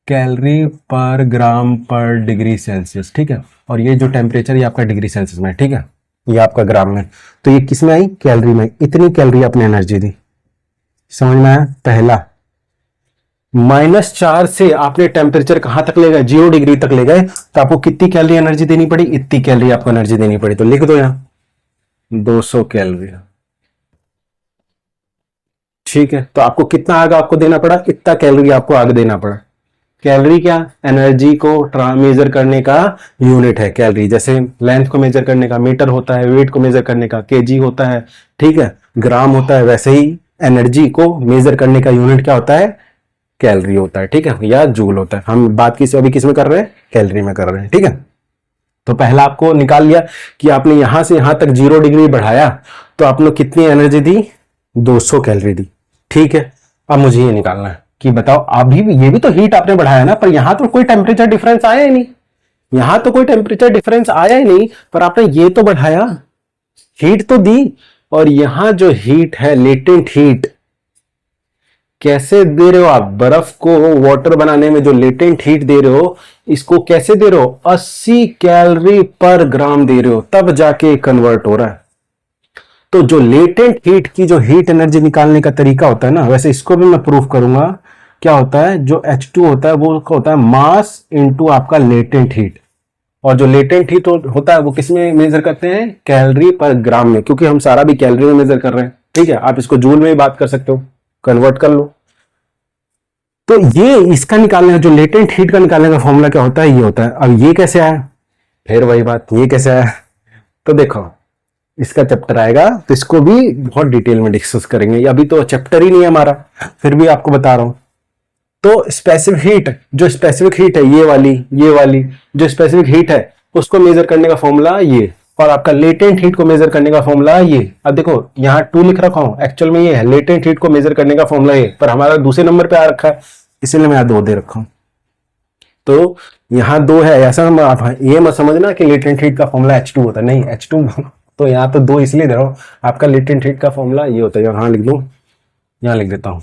कैलोरी पर ग्राम पर डिग्री सेल्सियस। ठीक है, और ये जो टेम्परेचर ये आपका डिग्री सेल्सियस में। ठीक है, ये आपका ग्राम में, तो ये किस में आई, कैलोरी में। इतनी कैलोरी आपने एनर्जी दी, समझ में आया। पहला -4 से आपने टेम्परेचर कहां तक ले गए, 0 डिग्री तक ले गए, तो आपको कितनी कैलोरी एनर्जी देनी पड़ी, इतनी कैलोरी आपको एनर्जी देनी पड़ी। तो लिख दो यहां 200 कैलोरी। ठीक है, तो आपको कितना आगे आपको देना पड़ा, इतना कैलोरी आपको आगे देना पड़ा। कैलोरी क्या, एनर्जी को मेजर करने का यूनिट है कैलोरी। जैसे लेंथ को मेजर करने का मीटर होता है, वेट को मेजर करने का केजी होता है, ठीक है, ग्राम होता है, वैसे ही एनर्जी को मेजर करने का यूनिट क्या होता है, कैलोरी होता है। ठीक है, या जूल होता है। हम बात किस अभी किस में कर रहे हैं, कैलोरी में कर रहे हैं। ठीक है, तो पहला आपको निकाल लिया कि आपने यहां से यहां तक 0 डिग्री बढ़ाया, तो आपने कितनी एनर्जी दी, 200 कैलोरी दी। ठीक है, अब मुझे ये निकालना है कि बताओ अभी भी ये भी तो हीट आपने बढ़ाया ना, पर यहां तो कोई टेम्परेचर डिफरेंस आया ही नहीं, यहां तो कोई टेम्परेचर डिफरेंस आया ही नहीं, पर आपने ये तो बढ़ाया, हीट तो दी। और यहां जो हीट है लेटेंट हीट, कैसे दे रहे हो आप, बर्फ को वाटर बनाने में जो लेटेंट हीट दे रहे हो, इसको कैसे दे रहे हो, 80 कैलोरी पर ग्राम दे रहे हो, तब जाके कन्वर्ट हो रहा है। तो जो लेटेंट हीट की जो हीट एनर्जी निकालने का तरीका होता है ना, वैसे इसको भी मैं प्रूफ करूंगा। क्या होता है, जो H2 होता है वो होता है मास इनटू आपका लेटेंट हीट। और जो लेटेंट हीट होता है वो किस में मेजर करते हैं, कैलोरी पर ग्राम में, क्योंकि हम सारा भी कैलोरी में मेजर कर रहे हैं। ठीक है, आप इसको जूल में भी बात कर सकते हो, कन्वर्ट कर लो। तो ये इसका निकालने का जो लेटेंट हीट का निकालने का फॉर्मूला क्या होता है, ये होता है। अब ये कैसे आया, फिर वही बात, ये कैसे आया, तो देखो इसका चैप्टर आएगा तो इसको भी बहुत डिटेल में डिस्कस करेंगे। अभी तो चैप्टर ही नहीं है हमारा, फिर भी आपको बता रहा हूं। तो स्पेसिफिक हीट, जो स्पेसिफिक हीट है ये वाली जो स्पेसिफिक हीट है उसको मेजर करने का फॉर्मूला ये, और आपका लेटेंट हीट को मेजर करने का फॉर्मूला ये। अब देखो यहाँ 2 लिख रखा हूं, एक्चुअल में ये है लेटेंट हीट को मेजर करने का फॉर्मूला ये, पर हमारा दूसरे नंबर पे आ रखा है, इसीलिए मैं 2 दे रखा हूं। तो यहाँ 2 है, ऐसा आप ये मत समझना कि लेटेंट हीट का फॉर्मूला H2 होता है, नहीं H2 तो यहाँ तो 2 इसलिए दे रहा हूँ, आपका लेटेंट हीट का फॉर्मूला ये होता है। यहाँ लिख दूं, यहाँ लिख देता हूँ,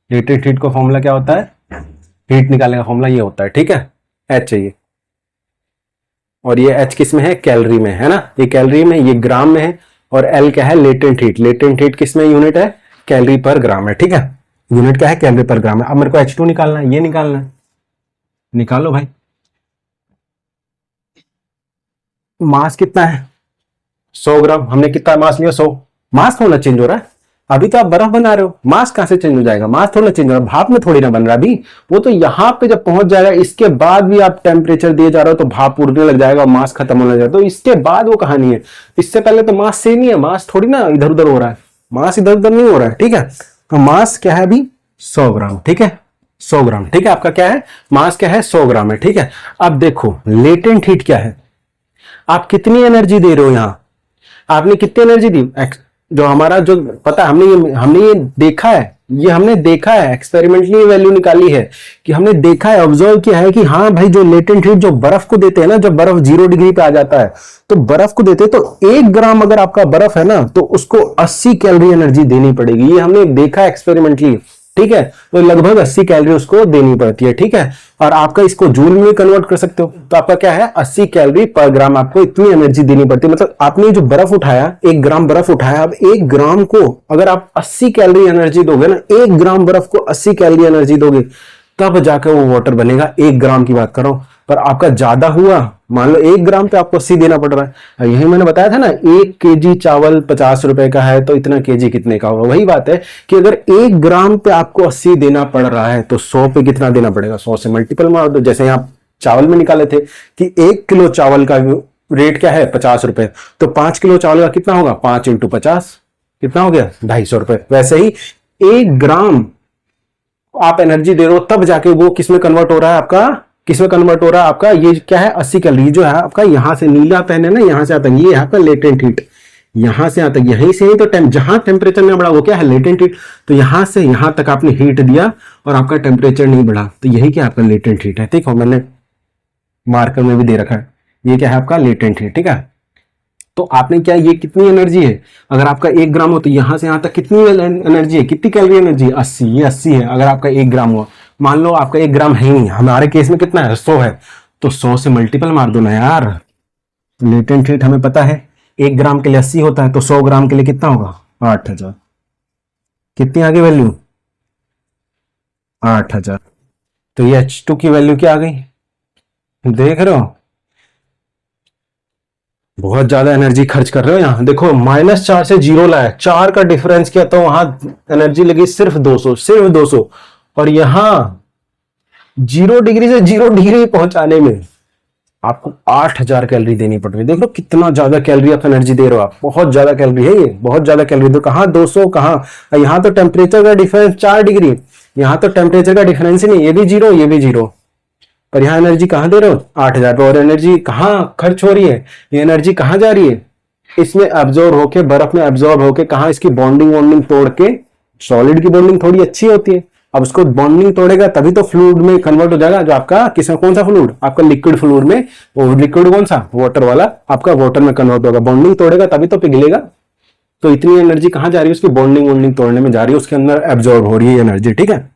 लेटेंट हीट का फॉर्मूला क्या होता है, हीट निकालने का फॉर्मूला ये होता है। ठीक है, H चाहिए, और ये H किस में है, कैलोरी में है ना, ये कैलोरी में, ये ग्राम में है। और L क्या है, लेटेंट हीट। लेटेंट हीट किस में यूनिट है, कैलोरी पर ग्राम है। ठीक है, यूनिट क्या है, कैलोरी पर ग्राम है। अब मेरे को H2 निकालना है, ये निकालना है, निकालो भाई। मास कितना है 100 ग्राम, हमने कितना मास लिया 100। मास थोड़ा चेंज हो रहा है, अभी तो आप बर्फ बना रहे हो, मास कहां से चेंज हो जाएगा, मास थोड़ा चेंज हो रहा है, भाप में थोड़ी ना बन रहा अभी, वो तो यहां पे जब पहुंच जाएगा, इसके बाद भी आप टेम्परेचर दिए जा रहे हो तो भाप उड़ने लग जाएगा और मास खत्म होने लग जाएगा। तो इसके बाद वो कहानी है, इससे पहले तो मास सेम ही है, मास थोड़ी ना इधर उधर हो रहा है, मास इधर उधर नहीं हो रहा है। ठीक है, तो मास क्या है अभी 100 ग्राम। ठीक है, 100 ग्राम। ठीक है, आपका क्या है, मास क्या है 100 ग्राम है। ठीक है, अब देखो लेटेंट हीट क्या है, आप कितनी एनर्जी दे रहे हो, यहां आपने कितनी एनर्जी दी, जो हमारा जो पता है, हमने ये देखा है, ये हमने देखा है, एक्सपेरिमेंटली वैल्यू निकाली है कि हमने देखा है, ऑब्जर्व किया है कि हाँ भाई जो लेटेंट हीट जो बर्फ को देते हैं ना, जब बर्फ 0 डिग्री पे आ जाता है तो बर्फ को देते हैं, तो 1 ग्राम अगर आपका बर्फ है ना तो उसको 80 कैलोरी एनर्जी देनी पड़ेगी। ये हमने देखा एक्सपेरिमेंटली, ठीक है, तो लगभग 80 कैलोरी उसको देनी पड़ती है, ठीक है। और आपका इसको जूल में कन्वर्ट कर सकते हो, तो आपका क्या है 80 कैलोरी पर ग्राम, आपको इतनी एनर्जी देनी पड़ती है। मतलब आपने जो बर्फ उठाया, 1 ग्राम बर्फ उठाया, अब 1 ग्राम को अगर आप 80 कैलोरी एनर्जी दोगे ना, 1 ग्राम बर्फ को 80 कैलोरी एनर्जी दोगे, तब जाकर वो वाटर बनेगा। 1 ग्राम की बात कर रहा हूं, पर आपका ज्यादा हुआ, मान लो 1 ग्राम पे आपको 80 देना पड़ रहा है। यही मैंने बताया था ना, 1 केजी चावल 50 रुपए का है, तो इतना केजी कितने का होगा। वही बात है कि अगर 1 ग्राम पे आपको 80 देना पड़ रहा है, तो 100 पे कितना देना पड़ेगा, 100 से मल्टीपल मार दो। जैसे आप चावल में निकाले थे कि 1 किलो चावल का रेट क्या है 50 रुपए, तो 5 किलो चावल का कितना होगा, 5 × 50 कितना हो गया, 250 रुपए। वैसे ही 1 ग्राम आप एनर्जी दे रहे हो, तब जाके वो किसमें कन्वर्ट हो रहा है आपका, किसमें कन्वर्ट हो रहा है आपका, ये क्या है 80 कैलोरी जो है आपका, यहां से नीला पेन है ना, यहां से आता है, ये है आपका लेटेंट हीट, यहां से आता है, यहीं से ही तो जहां टेम्परेचर नहीं बढ़ा वो क्या है लेटेंट हीट। तो यहां से यहां तक आपने हीट दिया और आपका टेम्परेचर नहीं बढ़ा, तो यही क्या आपका लेटेंट हीट है। ठीक है, मैंने मार्कर में भी दे रखा है, ये क्या है आपका लेटेंट हीट। ठीक है, तो आपने क्या, ये कितनी एनर्जी है, अगर आपका 1 ग्राम हो तो यहां से यहां तक कितनी एनर्जी है, कितनी कैलोरी एनर्जी है, 80, ये 80 है। अगर आपका 1 ग्राम हुआ, मान लो आपका 1 ग्राम है नहीं, हमारे केस में कितना है 100 है, तो 100 से मल्टीपल मार दो ना यार। लेटेंट हीट हमें पता है 1 ग्राम के लिए 80 होता है, तो 100 ग्राम के लिए कितना होगा 8000। कितनी आगे वैल्यू 8000। तो ये H2 की वैल्यू क्या आ गई, देख रहे हो, बहुत ज्यादा एनर्जी खर्च कर रहे हो। यहां देखो -4 से 0 लाया, 4 का डिफरेंस किया, तो वहां एनर्जी लगी सिर्फ 200, सिर्फ 200। और यहां 0 डिग्री से 0 डिग्री पहुंचाने में आपको 8000 कैलोरी देनी पड़ रही है। देख लो कितना ज्यादा कैलोरी आप एनर्जी दे रहे हो, आप बहुत ज्यादा कैलोरी है ये, बहुत ज्यादा कैलोरी। तो कहां 200, कहां, यहां तो टेम्परेचर का डिफरेंस 4 डिग्री, यहां तो टेम्परेचर का डिफरेंस ही नहीं, ये भी 0 ये भी 0, पर यहां एनर्जी कहां दे रहे हो 8000 पे। और एनर्जी कहां खर्च हो रही है, ये एनर्जी कहां जा रही है, इसमें एब्जॉर्ब होके, बर्फ में एब्जॉर्ब होके, कहां इसकी बॉन्डिंग तोड़ के, सॉलिड की बॉन्डिंग थोड़ी अच्छी होती है, अब उसको बॉन्डिंग तोड़ेगा तभी तो फ्लूइड में कन्वर्ट हो जाएगा, जो आपका किसमें, कौन सा फ्लूइड, आपका लिक्विड फ्लूइड में, वो लिक्विड कौन सा, वाटर वाला, आपका वाटर में कन्वर्ट होगा, बॉन्डिंग तोड़ेगा तभी तो पिघलेगा। तो इतनी एनर्जी कहां जा रही है, उसकी बॉन्डिंग तोड़ने में जा रही है, उसके अंदर एब्जॉर्ब हो रही है एनर्जी। ठीक है,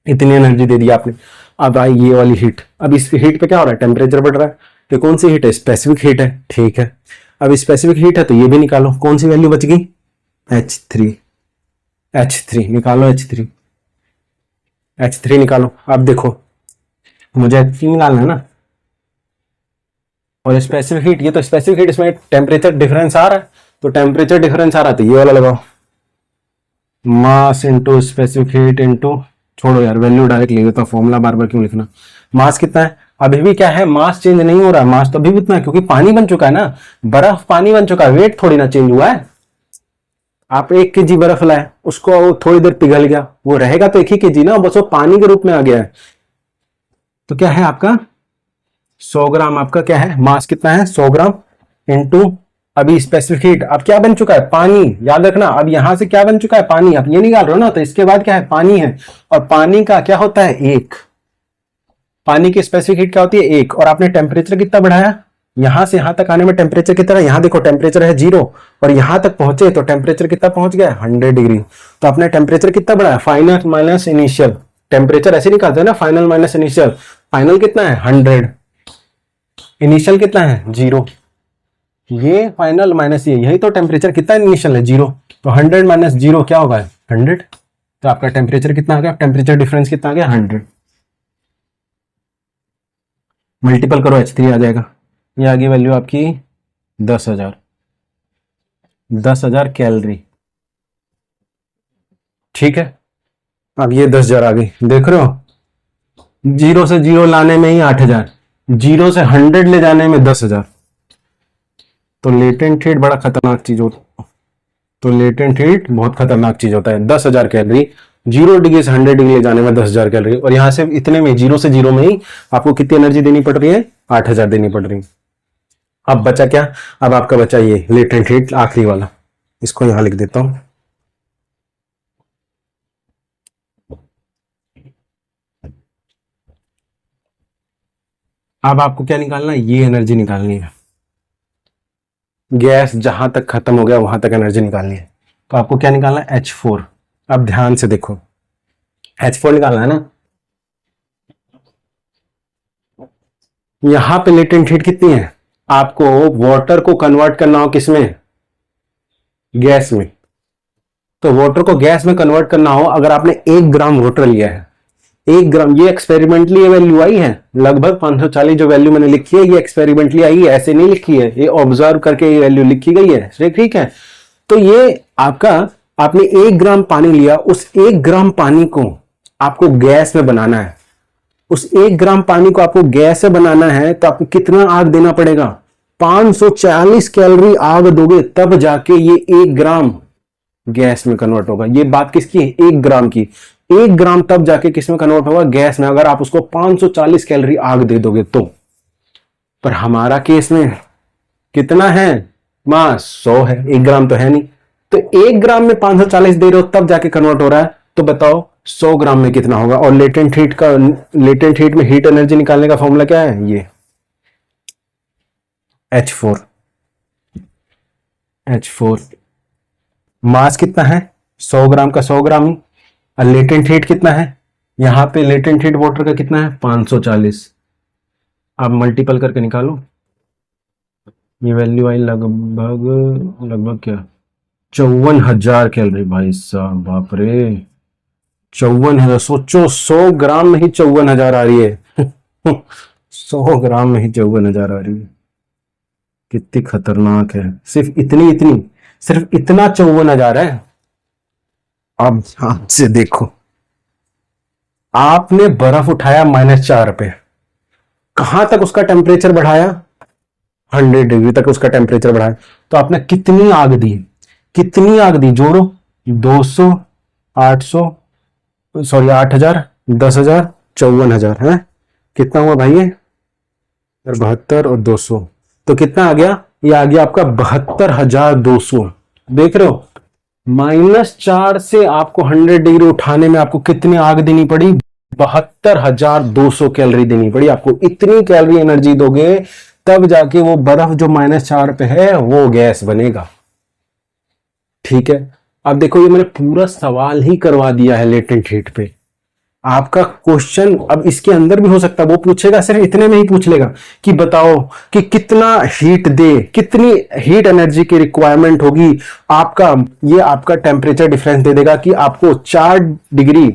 इतनी एनर्जी दे दी आपने। अब आई ये वाली हीट, अब इस हीट पे क्या हो रहा है, टेम्परेचर बढ़ रहा है, तो कौन सी हीट है, स्पेसिफिक हीट है। ठीक है, अब स्पेसिफिक हीट है तो ये भी निकालो, कौन सी वैल्यू बच गई, H3, H3 निकालो, H3 निकालो। अब देखो मुझे H3 निकालना है ना, और स्पेसिफिक हीट, ये तो स्पेसिफिक हीट, इसमें टेम्परेचर डिफरेंस आ रहा है, तो टेम्परेचर डिफरेंस आ रहा है तो ये वाला लगाओ, mass into specific heat into, छोड़ो यार वैल्यू डायरेक्ट ले लेता, फॉर्मूला बार बार क्यों लिखना। मास कितना है, अभी भी क्या है, मास चेंज नहीं हो रहा है, मास तो अभी भी उतना है, क्योंकि पानी बन चुका है ना, बर्फ पानी बन चुका है, वेट थोड़ी ना चेंज हुआ है। आप 1 केजी बर्फ लाए, उसको थोड़ी देर पिघल गया, वो रहेगा तो 1 ही केजी ना, बस वो पानी के रूप में आ गया है। तो क्या है आपका 100 ग्राम, आपका क्या है मास कितना है 100 ग्राम इंटू अभी स्पेसिफिक हीट, अब क्या बन चुका है पानी, याद रखना, अब यहां से क्या बन चुका है पानी, आप ये निकाल रहे हो ना, तो इसके बाद क्या है पानी है, और पानी का क्या होता है 1, पानी की स्पेसिफिक हीट क्या होती है 1, और आपने टेम्परेचर कितना बढ़ाया, यहां से यहां तक आने में टेम्परेचर कितना, यहां देखो टेम्परेचर है 0, और यहां तक पहुंचे तो टेम्परेचर कितना पहुंच गया 100 डिग्री। तो आपने टेम्परेचर कितना बढ़ाया, फाइनल माइनस इनिशियल, टेम्परेचर ऐसे निकालते हैं ना, फाइनल माइनस इनिशियल, फाइनल कितना है 100, इनिशियल कितना है 0, ये फाइनल माइनस ये, यही तो टेम्परेचर कितना इनिशियल है 0, तो 100 माइनस 0 क्या होगा 100, तो आपका टेम्परेचर कितना आ गया, टेम्परेचर डिफरेंस कितना आ गया 100, मल्टीपल करो H3 आ जाएगा, ये आ गई वैल्यू आपकी 10,000, 10,000 कैलोरी। ठीक है, अब ये 10,000 आ गई, देख रहे हो 0 से 0 लाने में ही 8,000, 0 से 100 ले जाने में 10,000। तो लेटेंट हीट बड़ा खतरनाक चीज होता, तो लेटेंट हीट बहुत खतरनाक चीज होता है। 10,000 कैलोरी, 0 डिग्री से 100 डिग्री ले जाने में 10,000 कैलोरी, और यहां से इतने में 0 से 0 में ही आपको कितनी एनर्जी देनी पड़ रही है 8,000 देनी पड़ रही है। अब बचा क्या, अब आपका बचा ये लेटेंट हीट आखिरी वाला, इसको यहां लिख देता हूं। अब आपको क्या निकालना है, ये एनर्जी निकालनी है, गैस जहां तक खत्म हो गया वहां तक एनर्जी निकालनी है। तो आपको क्या निकालना है H4। अब ध्यान से देखो, H4 निकालना है ना। यहां पे लेटेंट हीट कितनी है, आपको वाटर को कन्वर्ट करना हो किसमें, गैस में। तो वाटर को गैस में कन्वर्ट करना हो, अगर आपने 1 ग्राम वाटर लिया है, 1 ग्राम, ये एक्सपेरिमेंटली ये वैल्यू आई है लगभग 540, जो वैल्यू मैंने लिखी है ये एक्सपेरिमेंटली आई है, ऐसे नहीं लिखी है, ये ऑब्जर्व करके ये वैल्यू लिखी गई है, ठीक है। तो ये आपका, आपने 1 ग्राम पानी लिया, उस 1 ग्राम पानी को आपको गैस में बनाना है, उस 1 ग्राम पानी को आपको गैस से बनाना है, तो आपको कितना आग देना पड़ेगा, 540 कैलोरी आग दोगे तब जाके ये 1 ग्राम गैस में कन्वर्ट होगा। ये बात किसकी है, 1 ग्राम की। 1 ग्राम तब जाके किस में कन्वर्ट होगा, गैस में, अगर आप उसको 540 कैलोरी आग दे दोगे तो। पर हमारा केस में कितना है, मास 100 है, 1 ग्राम तो है नहीं। तो 1 ग्राम में 540 दे रहे हो तब जाके कन्वर्ट हो रहा है, तो बताओ 100 ग्राम में कितना होगा। और लेटेंट हीट में हीट एनर्जी निकालने का फॉर्मूला क्या है, ये H4। मास कितना है, 100 ग्राम का 100 ग्राम। और लेटेंट हीट कितना है, यहां पे लेटेंट हीट वाटर का कितना है, 540। आप मल्टीपल करके निकालो, ये वैल्यू आई लगभग क्या, 54,000 कैलोरी। भाई साहब बाप रे, 54,000। सोचो 100 ग्राम में ही 54,000 आ रही है 100 ग्राम में ही 54,000 आ रही है, कितनी खतरनाक है। सिर्फ इतना 54,000 है। अब ध्यान से देखो, आपने बर्फ उठाया -4 पे, कहां तक उसका टेम्परेचर बढ़ाया, 100 डिग्री तक उसका टेम्परेचर बढ़ाया। तो आपने कितनी आग दी, जोड़ो, 200, 800, सॉरी 8,000, 10,000, 54,000 है, कितना हुआ भाई ये, 72 और 200, तो कितना आ गया, ये आ गया आपका 72,200। देख रहे हो, -4 से आपको 100 डिग्री उठाने में आपको कितनी आग देनी पड़ी, 72,200 कैलोरी देनी पड़ी। आपको इतनी कैलोरी एनर्जी दोगे तब जाके वो बर्फ जो -4 पे है वो गैस बनेगा, ठीक है। अब देखो, ये मैंने पूरा सवाल ही करवा दिया है लेटेंट हीट पे। आपका क्वेश्चन अब इसके अंदर भी हो सकता है, वो पूछेगा सिर्फ इतने में ही पूछ लेगा कि बताओ कि कितना हीट दे, कितनी हीट एनर्जी की रिक्वायरमेंट होगी। आपका ये आपका टेम्परेचर डिफरेंस दे देगा कि आपको 4 डिग्री,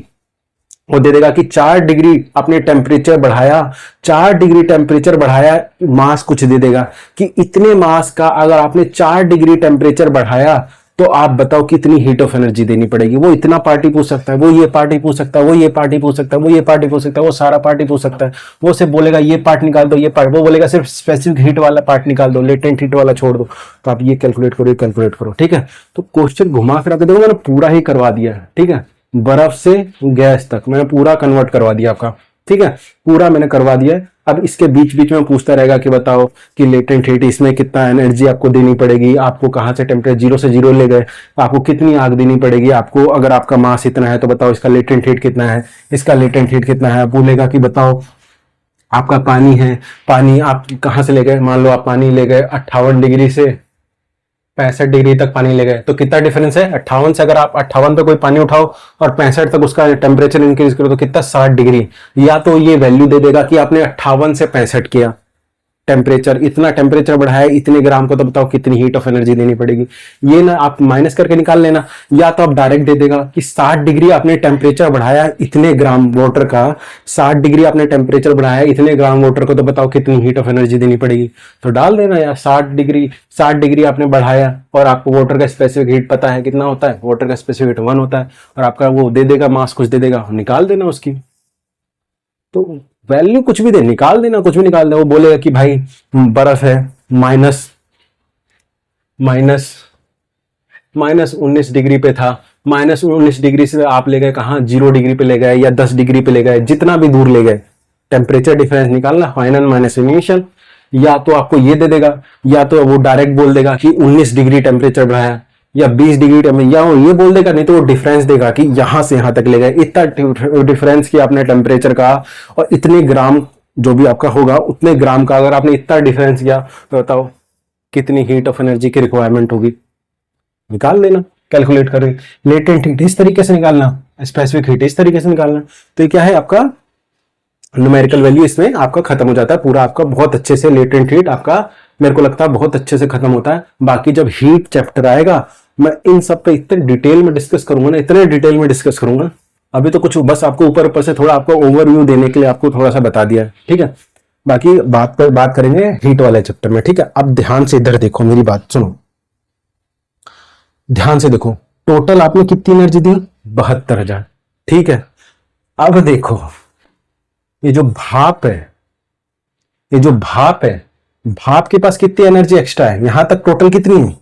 वो दे देगा कि 4 डिग्री आपने टेम्परेचर बढ़ाया, 4 डिग्री टेम्परेचर बढ़ाया, मास कुछ दे देगा कि इतने मास का अगर आपने 4 डिग्री टेम्परेचर बढ़ाया तो आप बताओ कितनी हीट ऑफ एनर्जी देनी पड़ेगी। वो इतना पार्टी पूछ सकता है, वो ये पार्टी पूछ सकता है, वो ये पार्टी पूछ सकता है, वो ये पार्टी पूछ सकता है, वो सारा पार्टी पूछ सकता है। वो सिर्फ बोलेगा ये पार्ट निकाल दो, ये पार्ट, वो बोलेगा सिर्फ स्पेसिफिक हीट वाला पार्ट निकाल दो, लेटेंट हीट वाला छोड़ दो। तो आप ये कैलकुलेट करो, ये कैलकुलेट करो, ठीक है। तो क्वेश्चन घुमा फिरा के देखो, मैंने पूरा ही करवा दिया है, ठीक है, बर्फ से गैस तक मैंने पूरा कन्वर्ट करवा दिया आपका, ठीक है, पूरा मैंने करवा दिया है। अब इसके बीच बीच में पूछता रहेगा कि बताओ कि लेटेंट हीट, इसमें कितना एनर्जी आपको देनी पड़ेगी, आपको कहां से टेम्परेचर 0 से 0 ले गए, आपको कितनी आग देनी पड़ेगी, आपको अगर आपका मास इतना है तो बताओ इसका लेटेंट हीट कितना है, इसका लेटेंट हीट कितना है। बोलेगा कि बताओ आपका पानी है, पानी आप कहां से ले गए, मान लो आप पानी ले गए 58 डिग्री से 65 डिग्री तक पानी ले गए, तो कितना डिफरेंस है, 58 से अगर आप 58 पे कोई पानी उठाओ और 65 तक उसका टेम्परेचर इंक्रीज करो तो कितना, 60 डिग्री। या तो ये वैल्यू दे देगा कि आपने 58 से 65 किया टेम्परेचर, इतना टेम्परेचर बढ़ाया इतने ग्राम को, तो बताओ कितनी हीट ऑफ एनर्जी देनी पड़ेगी। ये ना आप माइनस करके निकाल लेना, या तो आप डायरेक्ट दे देगा कि 60 डिग्री आपने टेम्परेचर बढ़ाया इतने ग्राम वाटर का, 60 डिग्री आपने टेम्परेचर बढ़ाया इतने ग्राम वाटर को, तो बताओ कितनी हीट ऑफ एनर्जी देनी पड़ेगी। तो डाल देना यार, 60 डिग्री आपने बढ़ाया और आपको वाटर का स्पेसिफिक हीट पता है कितना होता है, वाटर का स्पेसिफिक हीट 1 होता है, और आपका वो दे देगा मास कुछ दे देगा, निकाल देना उसकी। तो वैल्यू कुछ भी दे, निकाल देना, कुछ भी निकाल दे। वो बोलेगा कि भाई बर्फ है माइनस 19 डिग्री पे था, -19 डिग्री से आप ले गए कहां, 0 डिग्री पे ले गए या 10 डिग्री पे ले गए, जितना भी दूर ले गए, टेम्परेचर डिफरेंस निकालना, फाइनल माइनस इनिशियल। या तो आपको ये दे देगा, या तो वो डायरेक्ट बोल देगा कि 19 डिग्री टेम्परेचर बढ़ाया या 20 डिग्री टेम्परेचर, या वो ये बोल देगा, नहीं तो वो डिफरेंस देगा कि यहां से यहां तक ले गए, इतना डिफरेंस किया आपने टेम्परेचर का, और इतने ग्राम जो भी आपका होगा उतने ग्राम का, अगर आपने इतना डिफरेंस किया तो बताओ कितनी हीट ऑफ एनर्जी की रिक्वायरमेंट होगी, निकाल लेना कैलकुलेट करके। लेटेंट हीट इस तरीके से निकालना, स्पेसिफिक हीट, इस तरीके से निकालना। तो ये क्या है आपका न्यूमेरिकल वैल्यू, इसमें आपका खत्म हो जाता है पूरा आपका बहुत अच्छे से। लेटेंट हीट आपका मेरे को लगता है बहुत अच्छे से खत्म होता है। बाकी जब हीट चैप्टर आएगा मैं इन सब पे इतने डिटेल में डिस्कस करूंगा ना, इतने डिटेल में डिस्कस करूंगा। अभी तो कुछ बस आपको ऊपर ऊपर से थोड़ा आपको ओवरव्यू देने के लिए आपको थोड़ा सा बता दिया, ठीक है। बाकी बात करेंगे हीट वाले चैप्टर में, ठीक है। अब ध्यान से इधर देखो, मेरी बात सुनो, ध्यान से देखो। टोटल आपने कितनी एनर्जी दी? 72,000, ठीक है। अब देखो ये जो भाप है, ये जो भाप है, भाप के पास कितनी एनर्जी एक्स्ट्रा है? यहां तक टोटल कितनी है?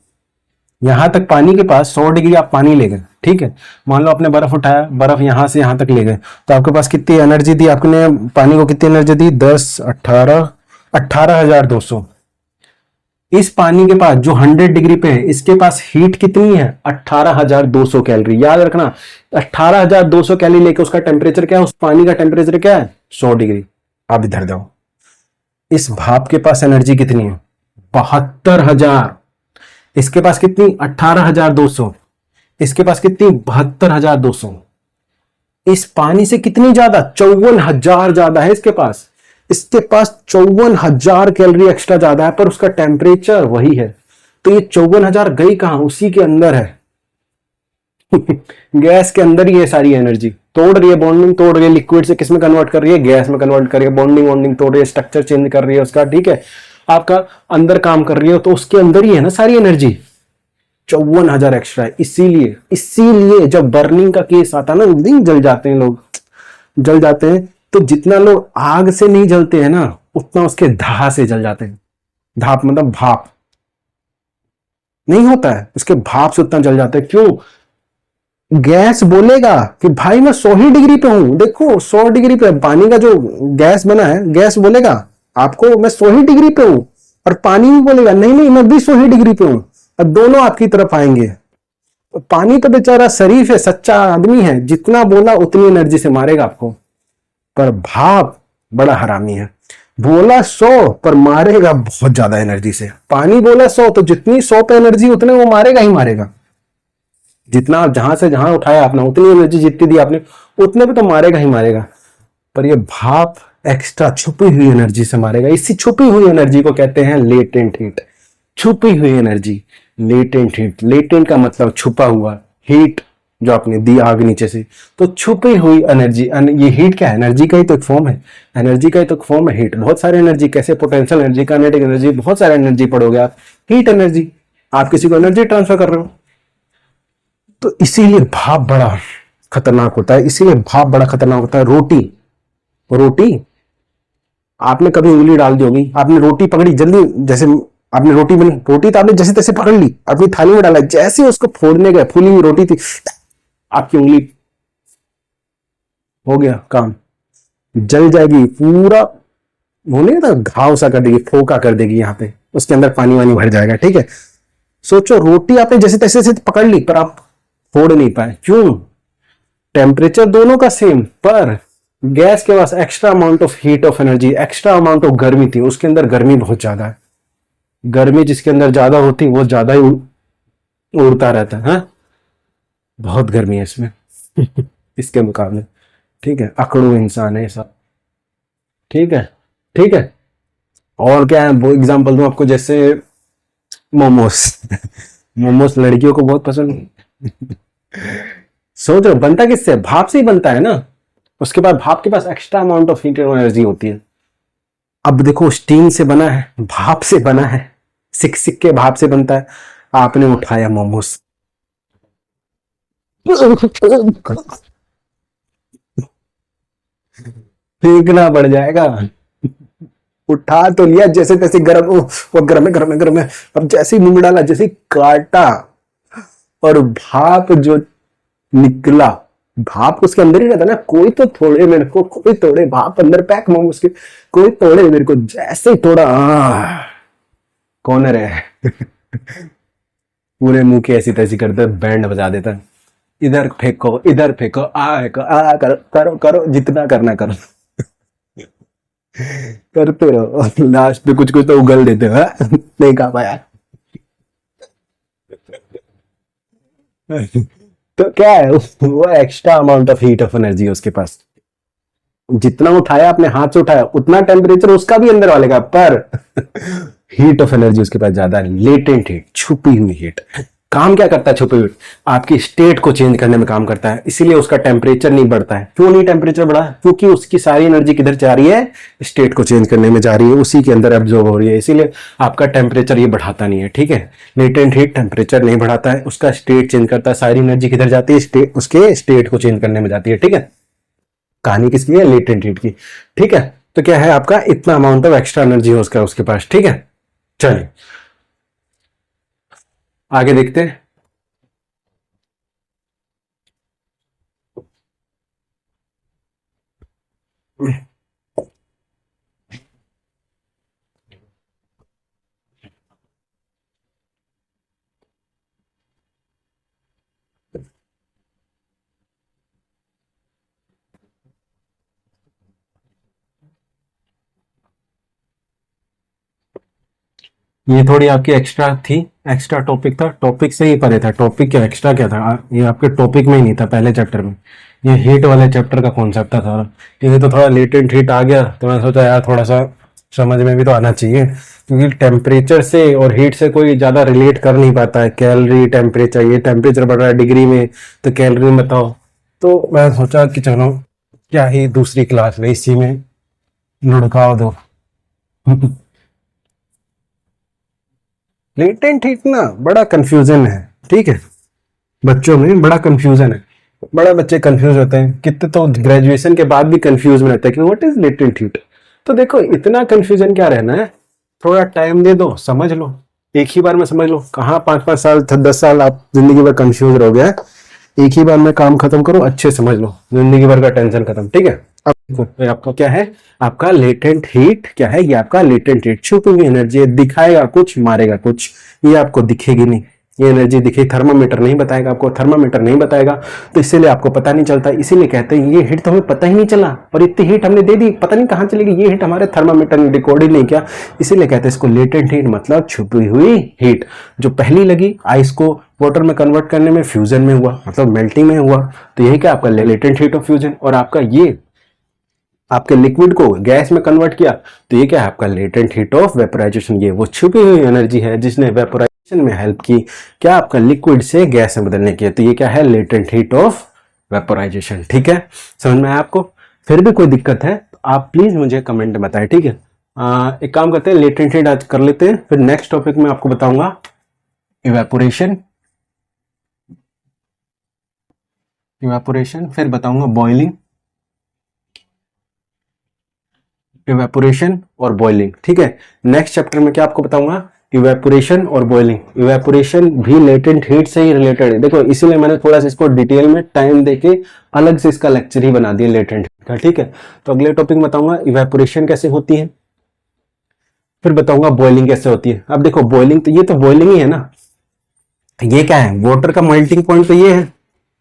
यहां तक पानी के पास 100 डिग्री आप पानी ले गए, ठीक है। मान लो आपने बर्फ उठाया, बर्फ यहां से यहां तक ले गए, तो आपके पास कितनी एनर्जी दी? आपने पानी को कितनी एनर्जी दी? 10, 18, 18,200। इस पानी के पास जो 100 डिग्री पे है, इसके पास हीट कितनी है? 18,200 कैलोरी। याद रखना 18,200 कैलोरी लेके उसका टेम्परेचर क्या है? उस पानी का टेम्परेचर क्या है? 100 डिग्री। अब इधर जाओ, इस भाप के पास एनर्जी कितनी है? 72,000। इसके पास कितनी? 18,200। इसके पास कितनी? 72,200। इस पानी से कितनी ज्यादा? 54,000 ज्यादा है इसके पास। इसके पास 54,000 कैलोरी एक्स्ट्रा ज्यादा है, पर उसका टेम्परेचर वही है। तो ये 54,000 गई कहां? उसी के अंदर है। गैस के अंदर ही है सारी एनर्जी। तोड़ रही है, बॉन्डिंग तोड़ रही है, लिक्विड से किसमें कन्वर्ट कर रही है? गैस में कन्वर्ट कर रही है। बॉन्डिंग तोड़ रही है, स्ट्रक्चर चेंज कर रही है उसका, ठीक है। आपका अंदर काम कर रही है, तो उसके अंदर ही है ना सारी एनर्जी। 54,000 एक्स्ट्रा है। इसीलिए जब बर्निंग का केस आता है ना, नहीं जल जाते हैं लोग, जल जाते हैं। तो जितना लोग आग से नहीं जलते हैं ना, उतना उसके दाह से जल जाते हैं। धाप मतलब भाप नहीं होता है, उसके भाप से उतना जल जाते हैं। क्यों? गैस बोलेगा कि भाई मैं 100 ही डिग्री पे हूं, देखो 100 डिग्री पे पानी का जो गैस बना है, गैस बोलेगा आपको मैं 100 ही डिग्री पे हूं, और पानी भी बोलेगा नहीं नहीं मैं भी 100 ही डिग्री पे हूं। और दोनों आपकी तरफ आएंगे। पानी तो बेचारा शरीफ है, सच्चा आदमी है, जितना बोला उतनी एनर्जी से मारेगा आपको। पर भाप बड़ा हरामी है, बोला 100 पर मारेगा बहुत ज्यादा एनर्जी से। पानी बोला 100 तो जितनी 100 पे एनर्जी उतने वो मारेगा ही मारेगा। जितना जहां से जहां उठाया आपने, उतनी एनर्जी जितनी दी आपने, उतने पे तो मारेगा ही मारेगा। पर ये भाप एक्स्ट्रा छुपी हुई एनर्जी से मारेगा। इसी छुपी हुई एनर्जी को कहते हैं लेटेंट हीट। छुपी हुई एनर्जी, लेटेंट हीट। लेटेंट का मतलब छुपा हुआ, हीट जो आपने दी आग नीचे से, तो छुपी हुई एनर्जी। ये हीट क्या है? एनर्जी का ही तो एक फॉर्म है। एनर्जी का ही तो एक फॉर्म है हीट। बहुत सारे एनर्जी, कैसे पोटेंशियल एनर्जी, काइनेटिक एनर्जी, बहुत सारे एनर्जी पढ़ोगे आप। हीट एनर्जी, आप किसी को एनर्जी ट्रांसफर कर रहे हो। तो इसीलिए भाप बड़ा खतरनाक होता है, इसीलिए भाप बड़ा खतरनाक होता है। रोटी आपने कभी उंगली डाल दी होगी, आपने रोटी पकड़ी जल्दी, जैसे आपने रोटी बनी, रोटी तो आपने जैसे तैसे पकड़ ली, अपनी थाली में डाला, जैसे उसको फोड़ने गए, फूली हुई रोटी थी, आपकी उंगली हो गया काम, जल जाएगी पूरा। होने का घाव सा कर देगी, फोका कर देगी यहाँ पे, उसके अंदर पानी वानी भर जाएगा, ठीक है। सोचो रोटी आपने जैसे तैसे से पकड़ ली, पर आप फोड़ नहीं पाए। क्यों? टेम्परेचर दोनों का सेम, पर गैस के पास extra amount of heat of energy, extra amount of गर्मी थी, उसके अंदर गर्मी बहुत ज्यादा है। गर्मी जिसके अंदर ज्यादा होती वो ज्यादा ही उड़ता रहता है। हाँ? बहुत गर्मी है इसमें इसके मुकाबले, ठीक है। अकड़ू इंसान है सब, ठीक है, ठीक है। और क्या है वो एग्जांपल दूं आपको, जैसे मोमोस मोमोस लड़कियों को बहुत पसंद। सोच रहे हो बनता किससे? भाप से ही बनता है ना। उसके बाद भाप के पास extra amount of heat energy होती है। अब देखो स्टीम से बना है, भाप से बना है, सिक सिक के भाप से बनता है। आपने उठाया मोमोस, फेंकना पड़ जाएगा। उठा तो लिया जैसे तैसे, गर्म, वो गर्म है गर्म है गर्म है। अब जैसे ही मुंह में डाला, जैसे ही काटा, और भाप जो निकला, भाप उसके अंदर ही रहता ना। कोई तो थोड़े मेरे को, कोई तोड़े भाप अंदर पैक मोमोस के, कोई तोड़े मेरे को। जैसे ही थोड़ा कॉर्नर है पूरे मुंह की ऐसी तैसी करते, बैंड बजा देता है। इधर फेंको, इधर फेंको, करो करो करो, जितना करना करो करते रहो। लास्ट पे कुछ कुछ तो उगल देते हो। नहीं कहा पाया तो क्या है, वो extra amount of heat of energy है उसके पास। जितना उठाया अपने हाथ से उठाया उतना टेम्परेचर उसका भी अंदर वाले का, पर हीट ऑफ एनर्जी उसके पास ज्यादा नहीं। लेटेंट हीट, छुपी हुई हीट। काम क्या करता है छुपी हुई? आपकी स्टेट को चेंज करने में काम करता है, इसीलिए उसका टेम्परेचर नहीं बढ़ता है। क्यों नहीं टेम्परेचर बढ़ा? क्योंकि उसकी सारी एनर्जी किधर जा रही है? स्टेट को चेंज करने में जा रही है, उसी के अंदर एब्जॉर्ब हो रही है, इसीलिए आपका टेम्परेचर ये बढ़ाता नहीं है। ठीक है, लेटेंट हीट टेम्परेचर नहीं बढ़ाता है, उसका स्टेट चेंज करता है। सारी एनर्जी किधर जाती है? स्टेट, उसके स्टेट को चेंज करने में जाती है। ठीक है, कहानी किसकी है? लेटेंट हीट की। ठीक है, तो क्या है आपका, इतना अमाउंट ऑफ एक्स्ट्रा एनर्जी है उसका, उसके पास। ठीक है, चलिए आगे देखते हैं। ये थोड़ी आपकी एक्स्ट्रा थी, एक्स्ट्रा टॉपिक था, टॉपिक से ही परे था। टॉपिक क्या एक्स्ट्रा क्या था, ये आपके टॉपिक में ही नहीं था पहले चैप्टर में। ये हीट वाले चैप्टर का कॉन्सेप्ट था सारा। ये तो थोड़ा लेटेंट हीट आ गया तो मैं सोचा यार थोड़ा सा समझ में भी तो आना चाहिए, क्योंकि टेम्परेचर से और हीट से कोई ज्यादा रिलेट कर नहीं पाता है। कैलोरी, टेम्परेचर, ये टेम्परेचर बढ़ रहा है डिग्री में तो कैलोरी में बताओ। तो मैं सोचा कि चलो क्या ही दूसरी क्लास में इसी में लुढ़काओ दो। लेटेंट हीट ना बड़ा कंफ्यूजन है। ठीक है, बच्चों में बड़ा कंफ्यूजन है, बड़ा बच्चे कंफ्यूज होते हैं, कितने तो ग्रेजुएशन के बाद भी कंफ्यूज में रहते हैं कि व्हाट इज लेटेंट हीट। तो देखो इतना कंफ्यूजन क्या रहना है, थोड़ा टाइम दे दो, समझ लो, एक ही बार में समझ लो। कहाँ 5-5 साल 10 साल आप जिंदगी भर कंफ्यूज रहोगे? एक ही बार में काम खत्म करो, अच्छे समझ लो, जिंदगी भर का टेंशन खत्म। ठीक है, अब देखो ये आपका क्या है, आपका लेटेंट हीट क्या है? ये आपका लेटेंट हीट छुपी हुई एनर्जी है, दिखाएगा कुछ मारेगा कुछ, ये आपको दिखेगी नहीं। ये एनर्जी दिखे, थर्मामीटर नहीं बताएगा आपको, थर्मामीटर नहीं बताएगा, तो इसीलिए आपको पता नहीं चलता। इसीलिए कहते हैं ये हीट तो हमें पता ही नहीं चला, और इतनी हीट हमने दे दी, पता नहीं कहाँ चली गई। ये हीट हमारे थर्मामीटर ने रिकॉर्ड ही नहीं किया, इसीलिए कहते हैं इसको लेटेंट हीट, मतलब छुपी हुई हीट। जो पहली लगी आइस को वाटर में कन्वर्ट करने में, फ्यूजन में हुआ, मतलब मेल्टिंग में हुआ, तो यही क्या आपका लेटेंट हीट ऑफ फ्यूजन। और आपका ये आपके लिक्विड को गैस में कन्वर्ट किया, तो ये क्या है आपका लेटेंट हीट ऑफ वेपोराइजेशन। ये वो छुपी हुई एनर्जी है जिसने वेपोराइजेशन में हेल्प की, क्या आपका लिक्विड से गैस में बदलने की। तो ये क्या है? Latent heat of vaporisation. ठीक है, समझ में आया आपको? फिर भी कोई दिक्कत है तो आप प्लीज मुझे कमेंट में बताएं। ठीक है, एक काम करते हैं, लेटेंट हीट आज कर लेते हैं, फिर नेक्स्ट टॉपिक में आपको बताऊंगा इवेपोरेशन, फिर बताऊंगा बॉइलिंग, इवेपोरेशन और बॉइलिंग। ठीक है, नेक्स्ट चैप्टर में क्या आपको बताऊंगा? इवेपोरेशन और बॉइलिंग। इवेपोरेशन भी लेटेंट हीट से ही रिलेटेड है। देखो इसीलिए मैंने थोड़ा सा इसको डिटेल में टाइम देके अलग से इसका लेक्चर ही बना दिया लेटेंट हीट का। ठीक है, तो अगले टॉपिक में बताऊंगा इवेपोरेशन कैसे होती है, फिर बताऊंगा बॉइलिंग कैसे होती है। अब देखो बॉइलिंग, तो ये तो बॉइलिंग ही है ना, ये क्या है? वाटर का मेल्टिंग पॉइंट तो ये है,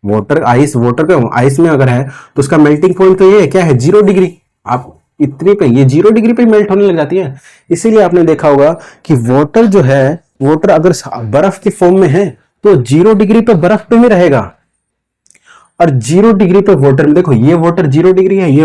वाटर आइस, वाटर का आइस में अगर है तो उसका मेल्टिंग पॉइंट तो ये है, क्या है? 0 डिग्री। आप इतनी पे, ये 0 डिग्री पे मेल्ट होने लग जाती है। इसीलिए आपने देखा होगा कि वाटर जो है, वाटर अगर बर्फ के फॉर्म में है तो 0 डिग्री पे बर्फ पे में रहेगा, और 0 डिग्री पे वाटर में, देखो ये वाटर 0 डिग्री है, ये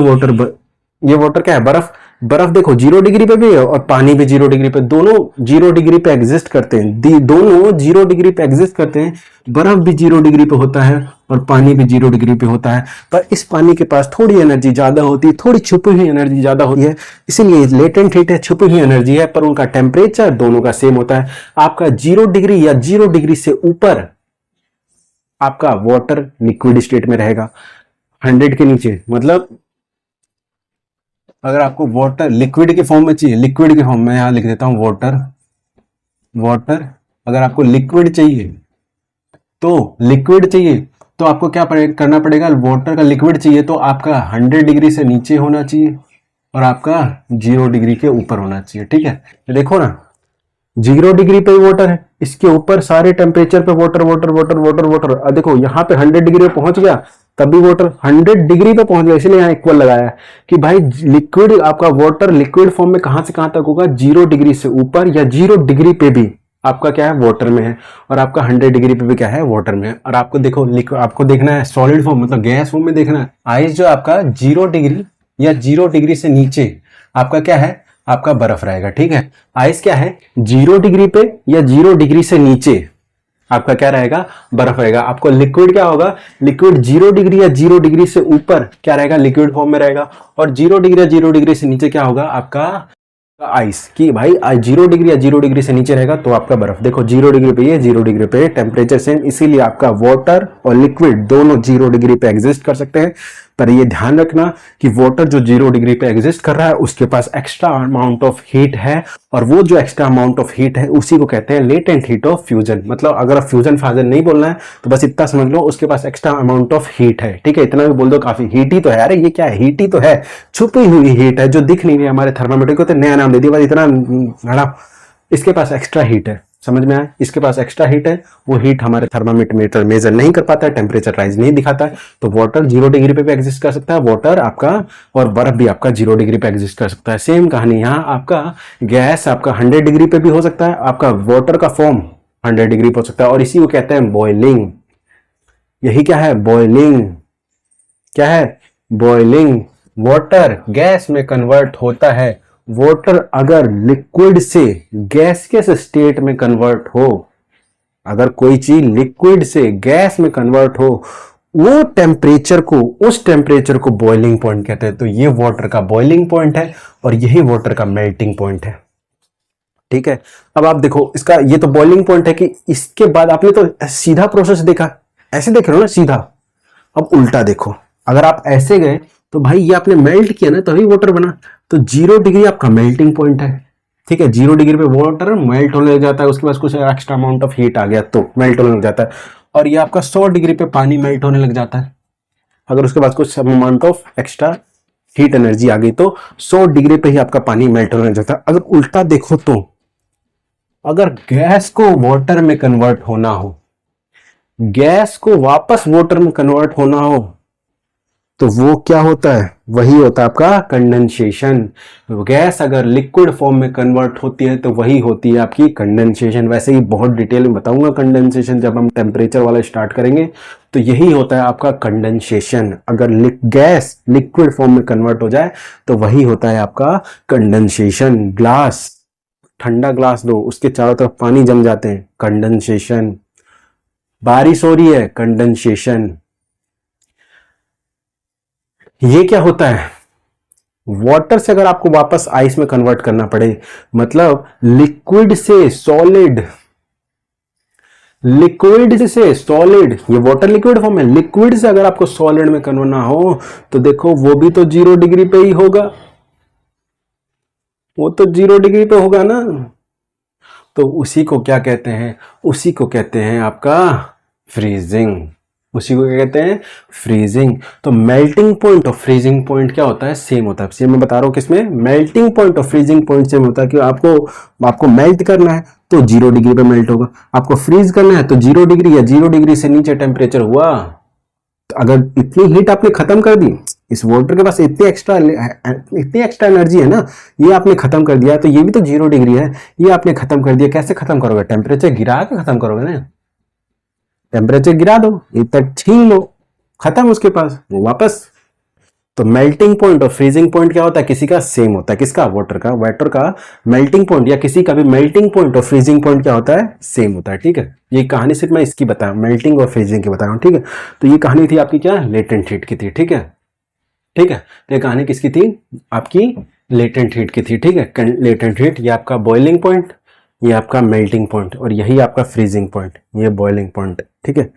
वाटर क्या है? बर्फ। बर्फ देखो 0 डिग्री पे भी है और पानी भी 0 डिग्री पे, दोनों 0 डिग्री पे एग्जिस्ट करते हैं, दोनों 0 डिग्री पे एग्जिस्ट करते हैं। बर्फ भी 0 डिग्री पे होता है और पानी भी 0 डिग्री पे होता है, पर इस पानी के पास थोड़ी एनर्जी ज्यादा होती है, थोड़ी छुपी हुई एनर्जी ज्यादा होती है, इसीलिए लेटेंट हीट है, छुपी हुई एनर्जी है, पर उनका टेम्परेचर दोनों का सेम होता है। आपका 0 डिग्री या 0 डिग्री से ऊपर आपका वाटर लिक्विड स्टेट में रहेगा, 100 के नीचे, मतलब अगर आपको वाटर लिक्विड के फॉर्म में चाहिए, लिक्विड के फॉर्म में यहां लिख देता हूं वाटर, अगर आपको लिक्विड चाहिए तो आपको क्या करना पड़ेगा? वाटर का लिक्विड चाहिए तो आपका 100 डिग्री से नीचे होना चाहिए और आपका 0 डिग्री के ऊपर होना चाहिए। ठीक है, देखो ना 0 डिग्री पे वाटर है, इसके ऊपर सारे टेम्परेचर पे water water water water water. अब देखो यहाँ पे 100 डिग्री पे पहुंच गया तभी वाटर 100 डिग्री पे पहुंच गया, इसलिए यहाँ इक्वल लगाया है कि भाई लिक्विड, आपका वाटर लिक्विड फॉर्म में कहां से कहां तक होगा? 0 डिग्री से ऊपर या 0 डिग्री पे भी आपका क्या है वाटर में है, और आपका 100 डिग्री पे भी क्या है वाटर में है। और आपको देखो आपको देखना है सॉलिड फॉर्म मतलब गैस फॉर्म में देखना है। आइस जो आपका 0 डिग्री या 0 डिग्री से नीचे आपका क्या है, आपका बर्फ रहेगा, ठीक है। आइस क्या है 0 डिग्री पे या 0 डिग्री से नीचे आपका क्या रहेगा, बर्फ रहेगा। आपको लिक्विड क्या होगा, लिक्विड 0 डिग्री या 0 डिग्री से ऊपर क्या रहेगा, लिक्विड फॉर्म में रहेगा, और 0 डिग्री या 0 डिग्री से नीचे क्या होगा, आपका आइस। कि भाई 0 डिग्री या 0 डिग्री से नीचे रहेगा तो आपका बर्फ। देखो 0 डिग्री पे ये, 0 डिग्री पे टेम्परेचर सेम, इसीलिए आपका वाटर और लिक्विड दोनों 0 डिग्री पे एग्जिस्ट कर सकते हैं। पर ये ध्यान रखना कि वाटर जो 0 डिग्री पे एग्जिस्ट कर रहा है उसके पास एक्स्ट्रा अमाउंट ऑफ हीट है, और वो जो एक्स्ट्रा अमाउंट ऑफ हीट है उसी को कहते हैं लेटेंट हीट ऑफ फ्यूजन। मतलब अगर आप फ्यूजन फाजन नहीं बोलना है तो बस इतना समझ लो, उसके पास एक्स्ट्रा अमाउंट ऑफ हीट है, ठीक है। इतना भी बोल दो काफी, हीट ही तो है। अरे ये क्या है, हीट ही तो है, छुपी हुई हीट है जो दिख नहीं रही। हमारे थर्मामीटर को तो नया नाम दे दिया, बस इतना। इसके पास एक्स्ट्रा हीट है, समझ में आया, इसके पास एक्स्ट्रा हीट है। वो हीट हमारे थर्मामीटर मेजर नहीं कर पाता है, टेम्परेचर राइज नहीं दिखाता है। तो वाटर 0 डिग्री पे भी एग्जिस्ट कर सकता है, वाटर आपका, और बर्फ भी आपका 0 डिग्री पे एग्जिस्ट कर सकता है। सेम कहानी यहाँ, आपका गैस आपका 100 डिग्री पे भी हो सकता है, आपका वाटर का फॉर्म 100 डिग्री पे हो सकता है, और इसी को कहते हैं बॉइलिंग। यही क्या है, बॉइलिंग। क्या है, बॉइलिंग। वाटर गैस में कन्वर्ट होता है। वाटर अगर लिक्विड से गैसियस स्टेट में कन्वर्ट हो, अगर कोई चीज लिक्विड से गैस में कन्वर्ट हो, वो टेम्परेचर को, उस टेम्परेचर को बॉइलिंग पॉइंट कहते हैं। तो ये वाटर का बॉइलिंग पॉइंट है और यही वाटर का मेल्टिंग पॉइंट है, ठीक है। अब आप देखो इसका, ये तो बॉइलिंग पॉइंट है कि इसके बाद आपने तो सीधा प्रोसेस देखा, ऐसे देख रहे हो ना सीधा। अब उल्टा देखो, अगर आप ऐसे गए तो भाई ये आपने मेल्ट किया ना तभी वाटर बना। तो 0 डिग्री आपका मेल्टिंग पॉइंट है, ठीक है। 0 डिग्री पे वाटर मेल्ट होने लग जाता है, उसके बाद कुछ एक्स्ट्रा अमाउंट ऑफ हीट आ गया तो मेल्ट होने लग जाता है। और ये आपका 100 डिग्री पे पानी मेल्ट होने लग जाता है, अगर उसके बाद कुछ amount of extra heat energy आ गई तो 100 डिग्री पे ही आपका पानी मेल्ट होने लग जाता है। अगर उल्टा देखो तो, अगर गैस को वाटर में कन्वर्ट होना हो, गैस को वापस वाटर में कन्वर्ट होना हो, तो वो क्या होता है, वही होता है आपका कंडेंसेशन। गैस अगर लिक्विड फॉर्म में कन्वर्ट होती है तो वही होती है आपकी कंडेंसेशन। वैसे ही बहुत डिटेल में बताऊंगा कंडेंसेशन जब हम टेम्परेचर वाला स्टार्ट करेंगे। तो यही होता है आपका कंडेंसेशन। अगर गैस लिक्विड फॉर्म में कन्वर्ट हो जाए तो वही होता है आपका कंडेंसेशन। ग्लास, ठंडा ग्लास दो, उसके चारों तरफ पानी जम जाते हैं, कंडेंसेशन। बारिश हो रही है, कंडेंसेशन। ये क्या होता है, वाटर से अगर आपको वापस आइस में कन्वर्ट करना पड़े, मतलब लिक्विड से सॉलिड, लिक्विड से सॉलिड, ये वाटर लिक्विड फॉर्म है, लिक्विड से अगर आपको सॉलिड में कन्वर्ट ना हो तो देखो वो भी तो 0 डिग्री पे ही होगा, वो तो 0 डिग्री पे होगा ना। तो उसी को क्या कहते हैं, उसी को कहते हैं आपका फ्रीजिंग। उसी को क्या कहते हैं, फ्रीजिंग। तो मेल्टिंग पॉइंट और फ्रीजिंग पॉइंट क्या होता है, सेम होता है। सेम मैं बता रहा हूं किसमें, मेल्टिंग पॉइंट और फ्रीजिंग पॉइंट सेम होता है। कि आपको मेल्ट करना है तो 0 डिग्री पे मेल्ट होगा, आपको फ्रीज करना है तो 0 डिग्री या 0 डिग्री से नीचे टेम्परेचर हुआ। तो अगर इतनी हीट आपने खत्म कर दी, इस वाटर के पास इतनी एक्स्ट्रा एनर्जी है ना, ये आपने खत्म कर दिया, तो ये भी तो 0 डिग्री है, ये आपने खत्म कर दिया। कैसे खत्म करोगे, टेम्परेचर गिरा के खत्म करोगे ना, टेम्परेचर गिरा दो, इतना छीन लो, खत्म उसके पास वो वापस। तो मेल्टिंग पॉइंट और फ्रीजिंग पॉइंट क्या होता है, किसी का सेम होता है, किसका, वाटर का मेल्टिंग पॉइंट या किसी का भी मेल्टिंग पॉइंट और फ्रीजिंग पॉइंट क्या होता है, सेम होता है, ठीक है। ये कहानी सिर्फ मैं इसकी बताया, मेल्टिंग और फ्रीजिंग की बता रहा हूं, ठीक है। तो ये कहानी थी आपकी क्या, लेटेंट हीट की थी, ठीक है, ठीक है। तो ये कहानी किसकी थी, आपकी लेटेंट हीट की थी, ठीक है। लेटेंट हीट, ये आपका बॉइलिंग पॉइंट, ये आपका मेल्टिंग पॉइंट, और यही आपका फ्रीजिंग पॉइंट, ये बॉइलिंग पॉइंट, ठीक है।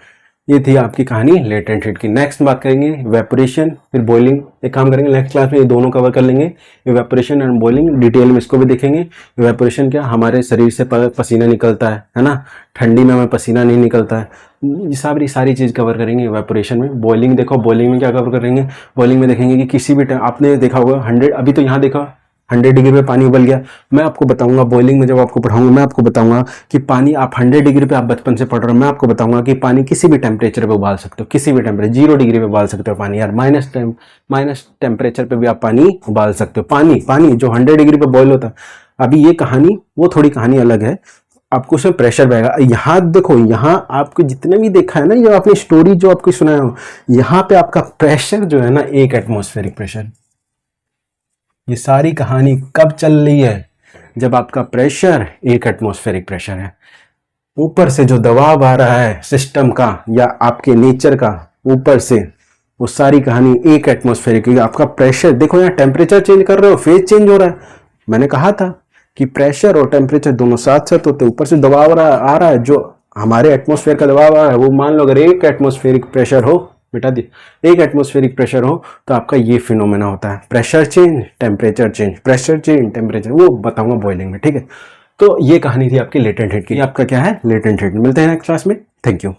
ये थी आपकी कहानी लेटेंट हीट की। नेक्स्ट बात करेंगे इवेपोरेशन फिर बॉइलिंग। एक काम करेंगे नेक्स्ट क्लास में ये दोनों कवर कर लेंगे, इवेपोरेशन एंड बॉइलिंग, डिटेल में इसको भी देखेंगे। इवेपोरेशन क्या, हमारे शरीर से पसीना निकलता है ना, ठंडी में हमें पसीना नहीं निकलता है, ये सारी चीज़ कवर करेंगे इवेपोरेशन में। बॉइलिंग देखो, बॉइलिंग में क्या कवर करेंगे, बॉइलिंग में देखेंगे कि किसी भी टाइम आपने देखा होगा 100, अभी तो यहाँ देखा 100 डिग्री पे पानी उबल गया। मैं आपको बताऊंगा बॉइलिंग में, जब आपको पढ़ाऊंगा मैं आपको बताऊंगा कि पानी आप 100 डिग्री पे, आप बचपन से पढ़ रहे हो, मैं आपको बताऊंगा कि पानी किसी भी टेम्परेचर पे उबाल सकते हो, किसी भी टेम्परेचर, 0 डिग्री पे उबाल सकते हो पानी यार, माइनस टेम्परेचर पे भी आप पानी उबाल सकते हो। पानी जो 100 डिग्री पे बॉयल होता है। अभी ये कहानी, वो थोड़ी कहानी अलग है, आपको उसमें प्रेशर बहेगा। यहाँ देखो, यहाँ आपको जितने भी देखा है ना, ये आपने स्टोरी जो आपको सुनाया हो, यहाँ पे आपका प्रेशर जो है ना 1 एटमॉस्फेरिक प्रेशर। ये सारी कहानी कब चल रही है? जब आपका प्रेशर 1 एटमॉस्फेरिक प्रेशर है। ऊपर से जो दबाव आ रहा है सिस्टम का या आपके नेचर का ऊपर से, वो सारी कहानी 1 एटमॉस्फेरिक। आपका प्रेशर देखो, यहाँ टेम्परेचर चेंज कर रहे हो, फेज चेंज हो रहा है। मैंने कहा था कि प्रेशर और टेम्परेचर दोनों साथ साथ होते, ऊपर से दबाव आ रहा है, जो हमारे एटमॉस्फेयर का दबाव आ रहा है, वो मान लो अगर 1 एटमॉस्फेरिक प्रेशर हो, बेटा दी 1 एटमॉस्फेरिक प्रेशर हो, तो आपका ये फिनोमेना होता है, pressure change temperature change, pressure change temperature, वो बताऊंगा बॉइलिंग में, ठीक है। तो ये कहानी थी आपकी लेटेंट हीट की। आपका क्या है लेटेंट हीट। मिलते हैं नेक्स्ट क्लास में। Thank you.